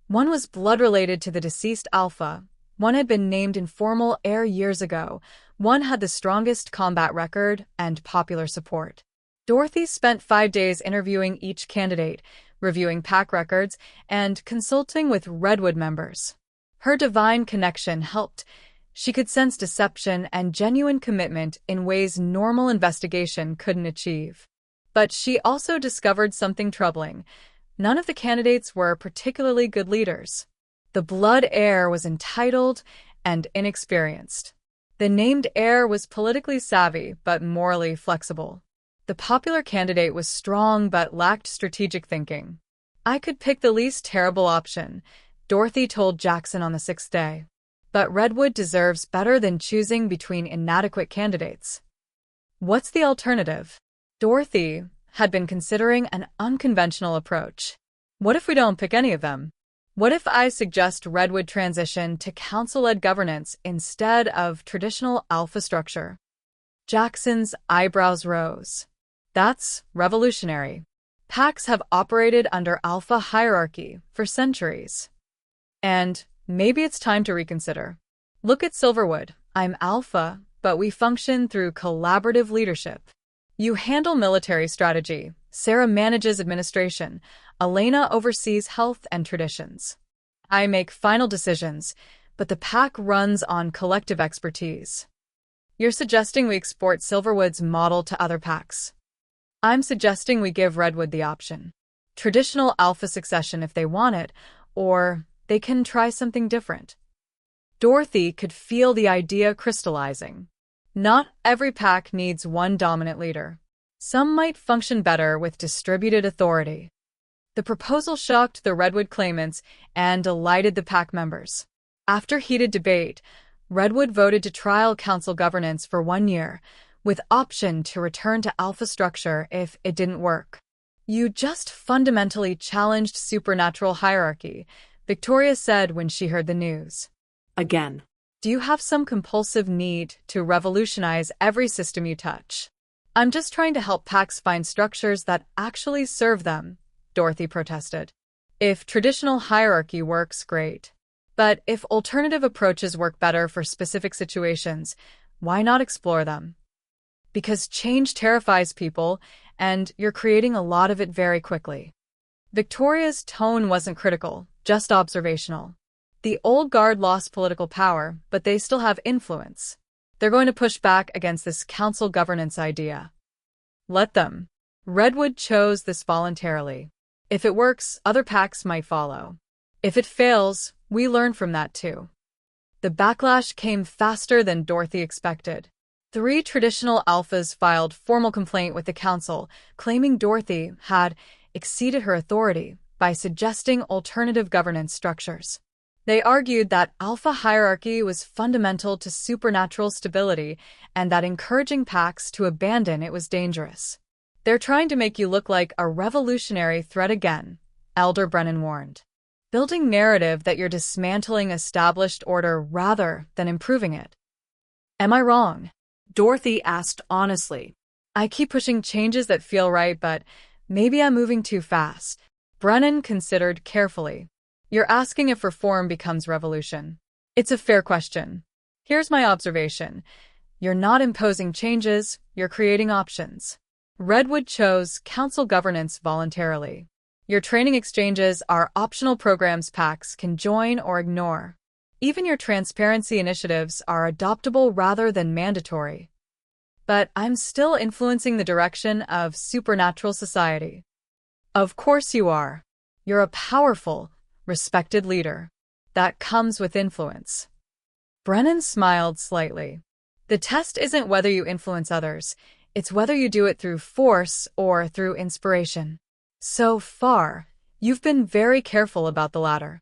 One was blood-related to the deceased Alpha. One had been named informal heir years ago. One had the strongest combat record and popular support. Dorothy spent 5 days interviewing each candidate, reviewing pack records, and consulting with Redwood members. Her divine connection helped. She could sense deception and genuine commitment in ways normal investigation couldn't achieve. But she also discovered something troubling. None of the candidates were particularly good leaders. The blood heir was entitled and inexperienced. The named heir was politically savvy but morally flexible. The popular candidate was strong but lacked strategic thinking. I could pick the least terrible option, Dorothy told Jackson on the 6th day. But Redwood deserves better than choosing between inadequate candidates. What's the alternative? Dorothy had been considering an unconventional approach. What if we don't pick any of them? What if I suggest Redwood transition to council-led governance instead of traditional alpha structure? Jackson's eyebrows rose. That's revolutionary. Packs have operated under alpha hierarchy for centuries. And maybe it's time to reconsider. Look at Silverwood. I'm alpha, but we function through collaborative leadership. You handle military strategy. Sarah manages administration. Elena oversees health and traditions. I make final decisions, but the pack runs on collective expertise. You're suggesting we export Silverwood's model to other packs. I'm suggesting we give Redwood the option. Traditional alpha succession if they want it, or they can try something different. Dorothy could feel the idea crystallizing. Not every pack needs one dominant leader. Some might function better with distributed authority. The proposal shocked the Redwood claimants and delighted the pack members. After heated debate, Redwood voted to trial council governance for 1 year, with option to return to alpha structure if it didn't work. You just fundamentally challenged supernatural hierarchy, Victoria said when she heard the news. Again. Do you have some compulsive need to revolutionize every system you touch? I'm just trying to help packs find structures that actually serve them, Dorothy protested. If traditional hierarchy works, great. But if alternative approaches work better for specific situations, why not explore them? Because change terrifies people, and you're creating a lot of it very quickly. Victoria's tone wasn't critical, just observational. The old guard lost political power, but they still have influence. They're going to push back against this council governance idea. Let them. Redwood chose this voluntarily. If it works, other packs might follow. If it fails, we learn from that too. The backlash came faster than Dorothy expected. 3 traditional alphas filed formal complaint with the council, claiming Dorothy had exceeded her authority by suggesting alternative governance structures. They argued that alpha hierarchy was fundamental to supernatural stability and that encouraging packs to abandon it was dangerous. They're trying to make you look like a revolutionary threat again, Elder Brennan warned. Building narrative that you're dismantling established order rather than improving it. Am I wrong? Dorothy asked honestly. I keep pushing changes that feel right, but maybe I'm moving too fast. Brennan considered carefully. You're asking if reform becomes revolution. It's a fair question. Here's my observation. You're not imposing changes, you're creating options. Redwood chose council governance voluntarily. Your training exchanges are optional programs packs can join or ignore. Even your transparency initiatives are adoptable rather than mandatory. But I'm still influencing the direction of supernatural society. Of course you are. You're a powerful, respected leader. That comes with influence. Brennan smiled slightly. The test isn't whether you influence others, it's whether you do it through force or through inspiration. So far, you've been very careful about the latter.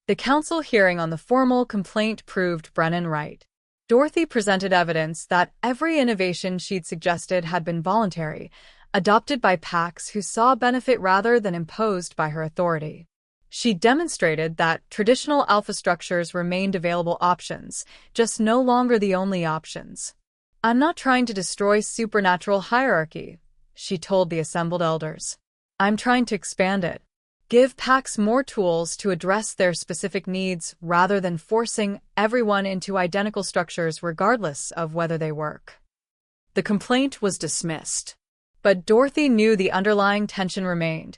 The council hearing on the formal complaint proved Brennan right. Dorothy presented evidence that every innovation she'd suggested had been voluntary, adopted by packs who saw benefit rather than imposed by her authority. She demonstrated that traditional alpha structures remained available options, just no longer the only options. "I'm not trying to destroy supernatural hierarchy," she told the assembled elders. "I'm trying to expand it. Give packs more tools to address their specific needs rather than forcing everyone into identical structures regardless of whether they work." The complaint was dismissed. But Dorothy knew the underlying tension remained.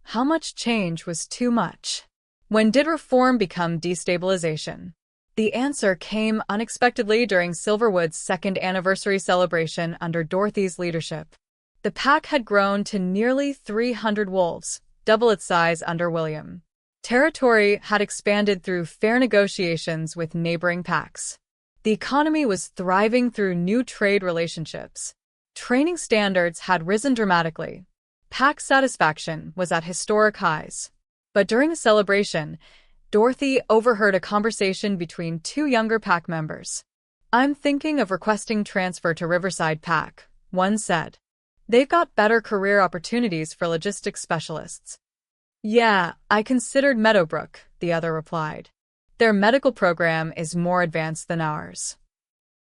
How much change was too much? When did reform become destabilization? The answer came unexpectedly during Silverwood's second anniversary celebration under Dorothy's leadership. The pack had grown to nearly 300 wolves, double its size under William. Territory had expanded through fair negotiations with neighboring packs. The economy was thriving through new trade relationships. Training standards had risen dramatically. Pack satisfaction was at historic highs. But during the celebration, Dorothy overheard a conversation between two younger pack members. "I'm thinking of requesting transfer to Riverside Pack," one said. "They've got better career opportunities for logistics specialists." "Yeah, I considered Meadowbrook," the other replied. "Their medical program is more advanced than ours."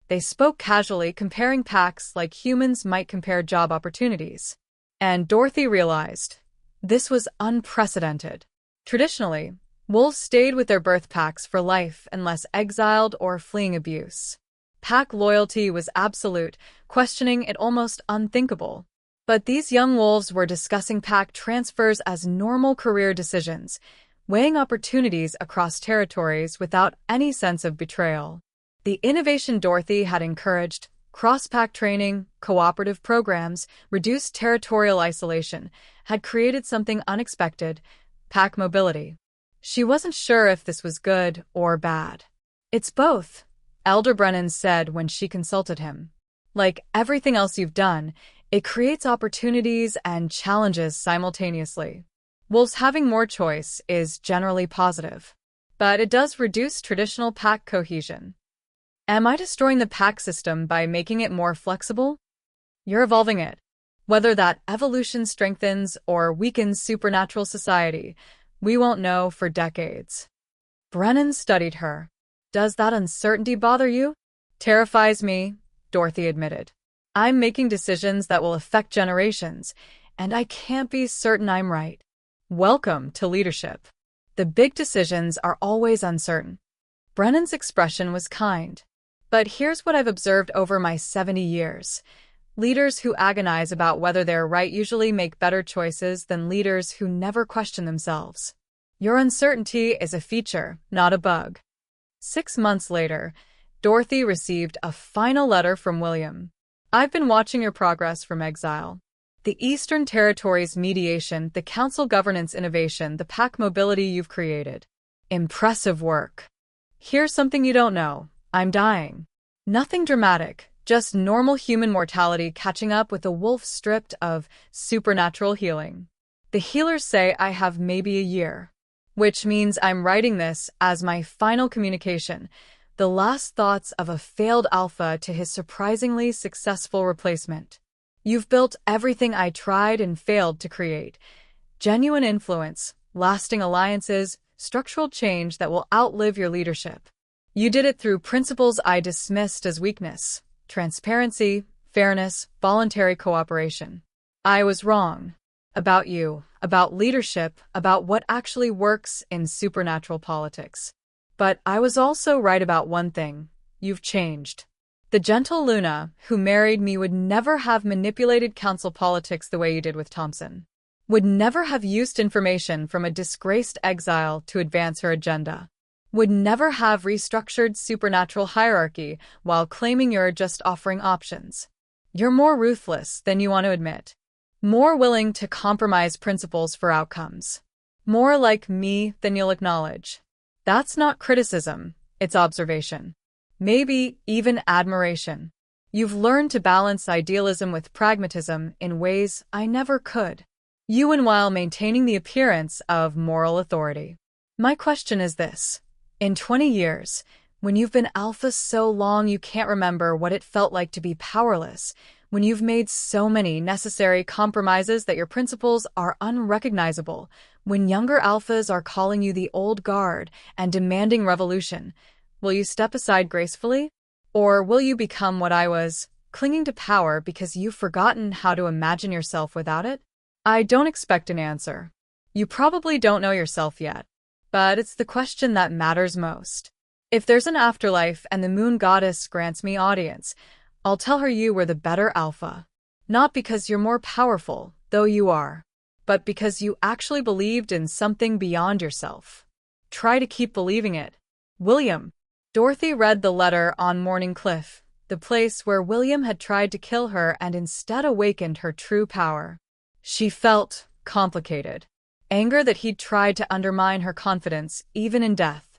They spoke casually, comparing packs like humans might compare job opportunities. And Dorothy realized this was unprecedented. Traditionally, wolves stayed with their birth packs for life unless exiled or fleeing abuse. Pack loyalty was absolute, questioning it almost unthinkable. But these young wolves were discussing pack transfers as normal career decisions, weighing opportunities across territories without any sense of betrayal. The innovation Dorothy had encouraged, cross-pack training, cooperative programs, reduced territorial isolation, had created something unexpected: pack mobility. She wasn't sure if this was good or bad. "It's both," Elder Brennan said when she consulted him. "Like everything else you've done, it creates opportunities and challenges simultaneously. Wolves having more choice is generally positive, but it does reduce traditional pack cohesion." Am I destroying the pack system by making it more flexible? You're evolving it. Whether that evolution strengthens or weakens supernatural society, we won't know for decades. Brennan studied her. "Does that uncertainty bother you?" "Terrifies me," Dorothy admitted. "I'm making decisions that will affect generations, and I can't be certain I'm right." Welcome to leadership. The big decisions are always uncertain. Brennan's expression was kind. But here's what I've observed over my 70 years. Leaders who agonize about whether they're right usually make better choices than leaders who never question themselves. Your uncertainty is a feature, not a bug. 6 months later, Dorothy received a final letter from William. "I've been watching your progress from exile. The Eastern Territories mediation, the council governance innovation, the pack mobility you've created. Impressive work. Here's something you don't know. I'm dying. Nothing dramatic, just normal human mortality catching up with a wolf stripped of supernatural healing. The healers say I have maybe a year, which means I'm writing this as my final communication, the last thoughts of a failed alpha to his surprisingly successful replacement. You've built everything I tried and failed to create. Genuine influence, lasting alliances, structural change that will outlive your leadership. You did it through principles I dismissed as weakness: transparency, fairness, voluntary cooperation. I was wrong. About you, about leadership, about what actually works in supernatural politics. But I was also right about one thing. You've changed. The gentle Luna, who married me, would never have manipulated council politics the way you did with Thompson. Would never have used information from a disgraced exile to advance her agenda. Would never have restructured supernatural hierarchy while claiming you're just offering options. You're more ruthless than you want to admit. More willing to compromise principles for outcomes. More like me than you'll acknowledge. That's not criticism, it's observation. Maybe even admiration. You've learned to balance idealism with pragmatism in ways I never could. You and while maintaining the appearance of moral authority. My question is this. In 20 years, when you've been alpha so long you can't remember what it felt like to be powerless, when you've made so many necessary compromises that your principles are unrecognizable, when younger alphas are calling you the old guard and demanding revolution, will you step aside gracefully? Or will you become what I was, clinging to power because you've forgotten how to imagine yourself without it? I don't expect an answer. You probably don't know yourself yet. But it's the question that matters most. If there's an afterlife and the moon goddess grants me audience, I'll tell her you were the better alpha. Not because you're more powerful, though you are, but because you actually believed in something beyond yourself. Try to keep believing it. William. Dorothy read the letter on Morning Cliff, the place where William had tried to kill her and instead awakened her true power. She felt complicated. Anger that he'd tried to undermine her confidence, even in death.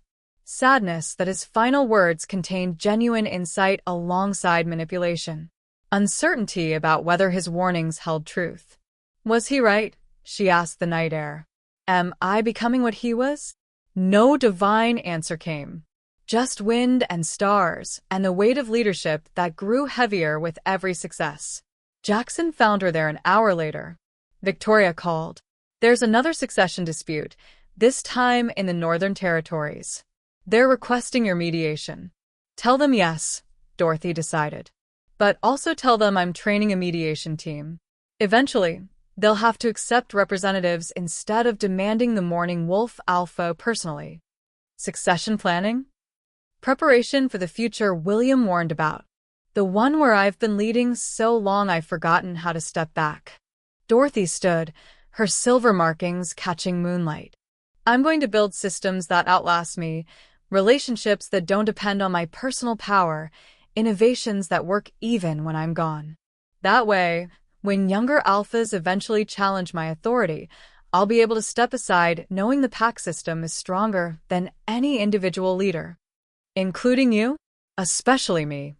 Sadness that his final words contained genuine insight alongside manipulation. Uncertainty about whether his warnings held truth. Was he right? She asked the night air. Am I becoming what he was? No divine answer came. Just wind and stars, and the weight of leadership that grew heavier with every success. Jackson found her there an hour later. Victoria called. There's another succession dispute, this time in the Northern Territories. They're requesting your mediation. Tell them yes, Dorothy decided. But also tell them I'm training a mediation team. Eventually, they'll have to accept representatives instead of demanding the Morning Wolf Alpha personally. Succession planning? Preparation for the future William warned about. The one where I've been leading so long I've forgotten how to step back. Dorothy stood, her silver markings catching moonlight. I'm going to build systems that outlast me, relationships that don't depend on my personal power, innovations that work even when I'm gone. That way, when younger alphas eventually challenge my authority, I'll be able to step aside knowing the pack system is stronger than any individual leader. Including you? Especially me.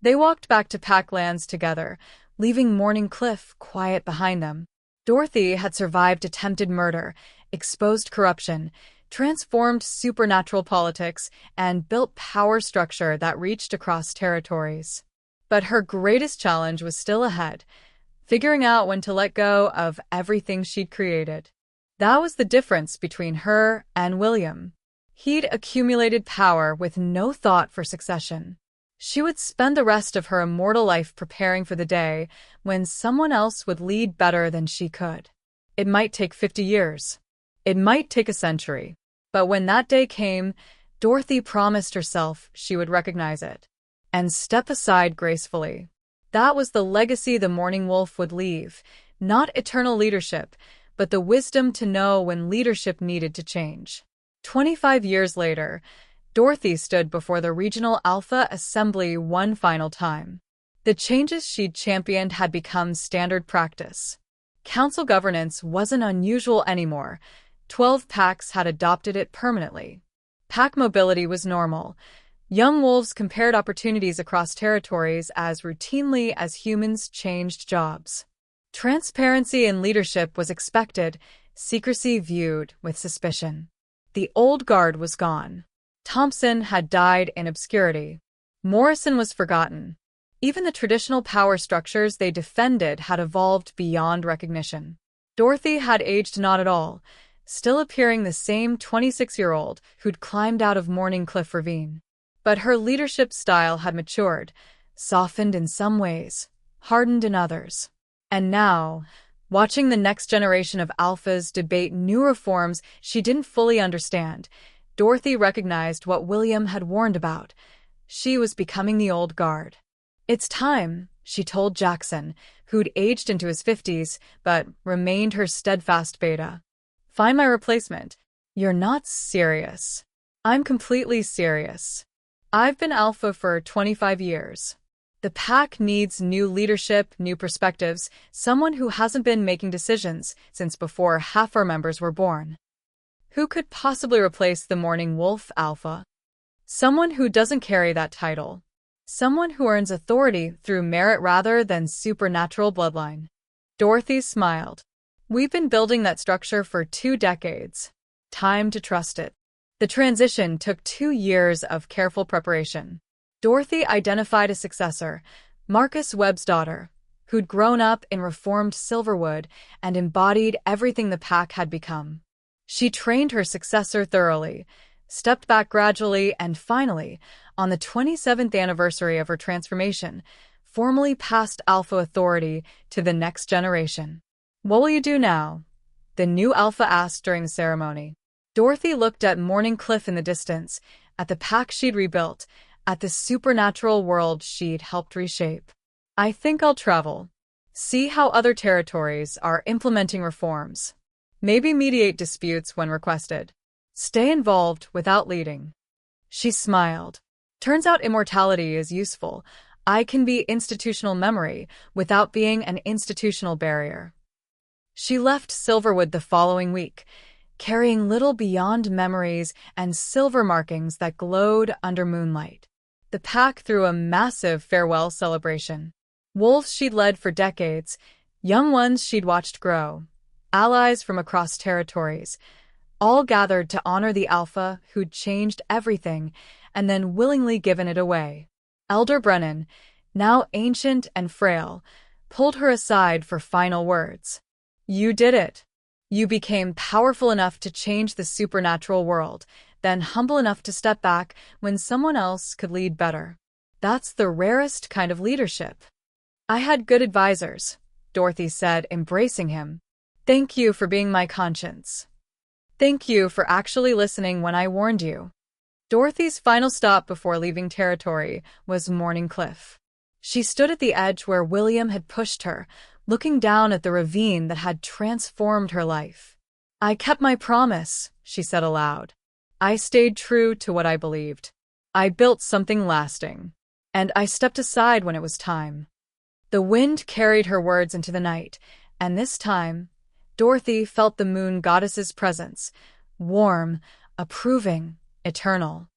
They walked back to Packlands together, leaving Morning Cliff quiet behind them. Dorothy had survived attempted murder, exposed corruption, transformed supernatural politics, and built power structure that reached across territories. But her greatest challenge was still ahead, figuring out when to let go of everything she'd created. That was the difference between her and William. He'd accumulated power with no thought for succession. She would spend the rest of her immortal life preparing for the day when someone else would lead better than she could. It might take 50 years. It might take a century. But when that day came, Dorothy promised herself she would recognize it and step aside gracefully. That was the legacy the Morning Wolf would leave, not eternal leadership, but the wisdom to know when leadership needed to change. 25 years later, Dorothy stood before the Regional Alpha Assembly one final time. The changes she'd championed had become standard practice. Council governance wasn't unusual anymore. 12 packs had adopted it permanently. Pack mobility was normal. Young wolves compared opportunities across territories as routinely as humans changed jobs. Transparency in leadership was expected, secrecy viewed with suspicion. The old guard was gone. Thompson had died in obscurity. Morrison was forgotten. Even the traditional power structures they defended had evolved beyond recognition. Dorothy had aged not at all, still appearing the same 26-year-old who'd climbed out of Morning Cliff Ravine. But her leadership style had matured, softened in some ways, hardened in others. And now, Watching the next generation of alphas debate new reforms she didn't fully understand, Dorothy recognized what William had warned about. She was becoming the old guard. "It's time," she told Jackson, who'd aged into his 50s but remained her steadfast beta. "Find my replacement." "You're not serious." "I'm completely serious. I've been alpha for 25 years. The pack needs new leadership, new perspectives, someone who hasn't been making decisions since before half our members were born." Who could possibly replace the Morning Wolf Alpha? Someone who doesn't carry that title. Someone who earns authority through merit rather than supernatural bloodline. Dorothy smiled. "We've been building that structure for 2 decades. Time to trust it." The transition took 2 years of careful preparation. Dorothy identified a successor, Marcus Webb's daughter, who'd grown up in reformed Silverwood and embodied everything the pack had become. She trained her successor thoroughly, stepped back gradually, and finally, on the 27th anniversary of her transformation, formally passed alpha authority to the next generation. "What will you do now?" the new alpha asked during the ceremony. Dorothy looked at Morning Cliff in the distance, at the pack she'd rebuilt, at the supernatural world she'd helped reshape. "I think I'll travel. See how other territories are implementing reforms. Maybe mediate disputes when requested. Stay involved without leading." She smiled. "Turns out immortality is useful. I can be institutional memory without being an institutional barrier." She left Silverwood the following week, carrying little beyond memories and silver markings that glowed under moonlight. The pack threw a massive farewell celebration. Wolves she'd led for decades, young ones she'd watched grow, allies from across territories, all gathered to honor the alpha who'd changed everything and then willingly given it away. Elder Brennan, now ancient and frail, pulled her aside for final words. "You did it. You became powerful enough to change the supernatural world, then humble enough to step back when someone else could lead better. That's the rarest kind of leadership." "I had good advisors," Dorothy said, embracing him. "Thank you for being my conscience. Thank you for actually listening when I warned you." Dorothy's final stop before leaving territory was Morning Cliff. She stood at the edge where William had pushed her, looking down at the ravine that had transformed her life. "I kept my promise," she said aloud. "I stayed true to what I believed. I built something lasting. And I stepped aside when it was time." The wind carried her words into the night, and this time, Dorothy felt the moon goddess's presence, warm, approving, eternal.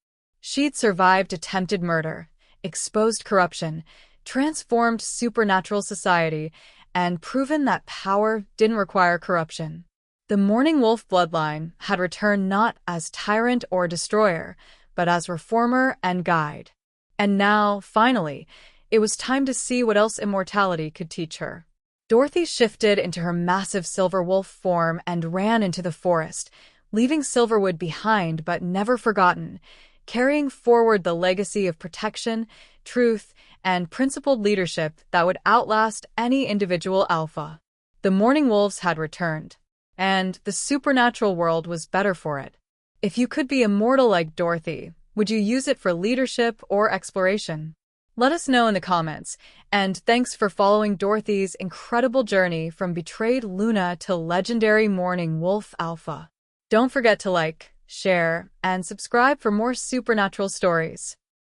She'd survived attempted murder, exposed corruption, transformed supernatural society, and proven that power didn't require corruption. The Morning Wolf bloodline had returned not as tyrant or destroyer, but as reformer and guide. And now, finally, it was time to see what else immortality could teach her. Dorothy shifted into her massive silver wolf form and ran into the forest, leaving Silverwood behind but never forgotten, carrying forward the legacy of protection, truth, and principled leadership that would outlast any individual alpha. The Morning Wolves had returned, and the supernatural world was better for it. If you could be immortal like Dorothy, would you use it for leadership or exploration? Let us know in the comments, and thanks for following Dorothy's incredible journey from betrayed Luna to legendary Morning Wolf Alpha. Don't forget to like, share, and subscribe for more supernatural stories.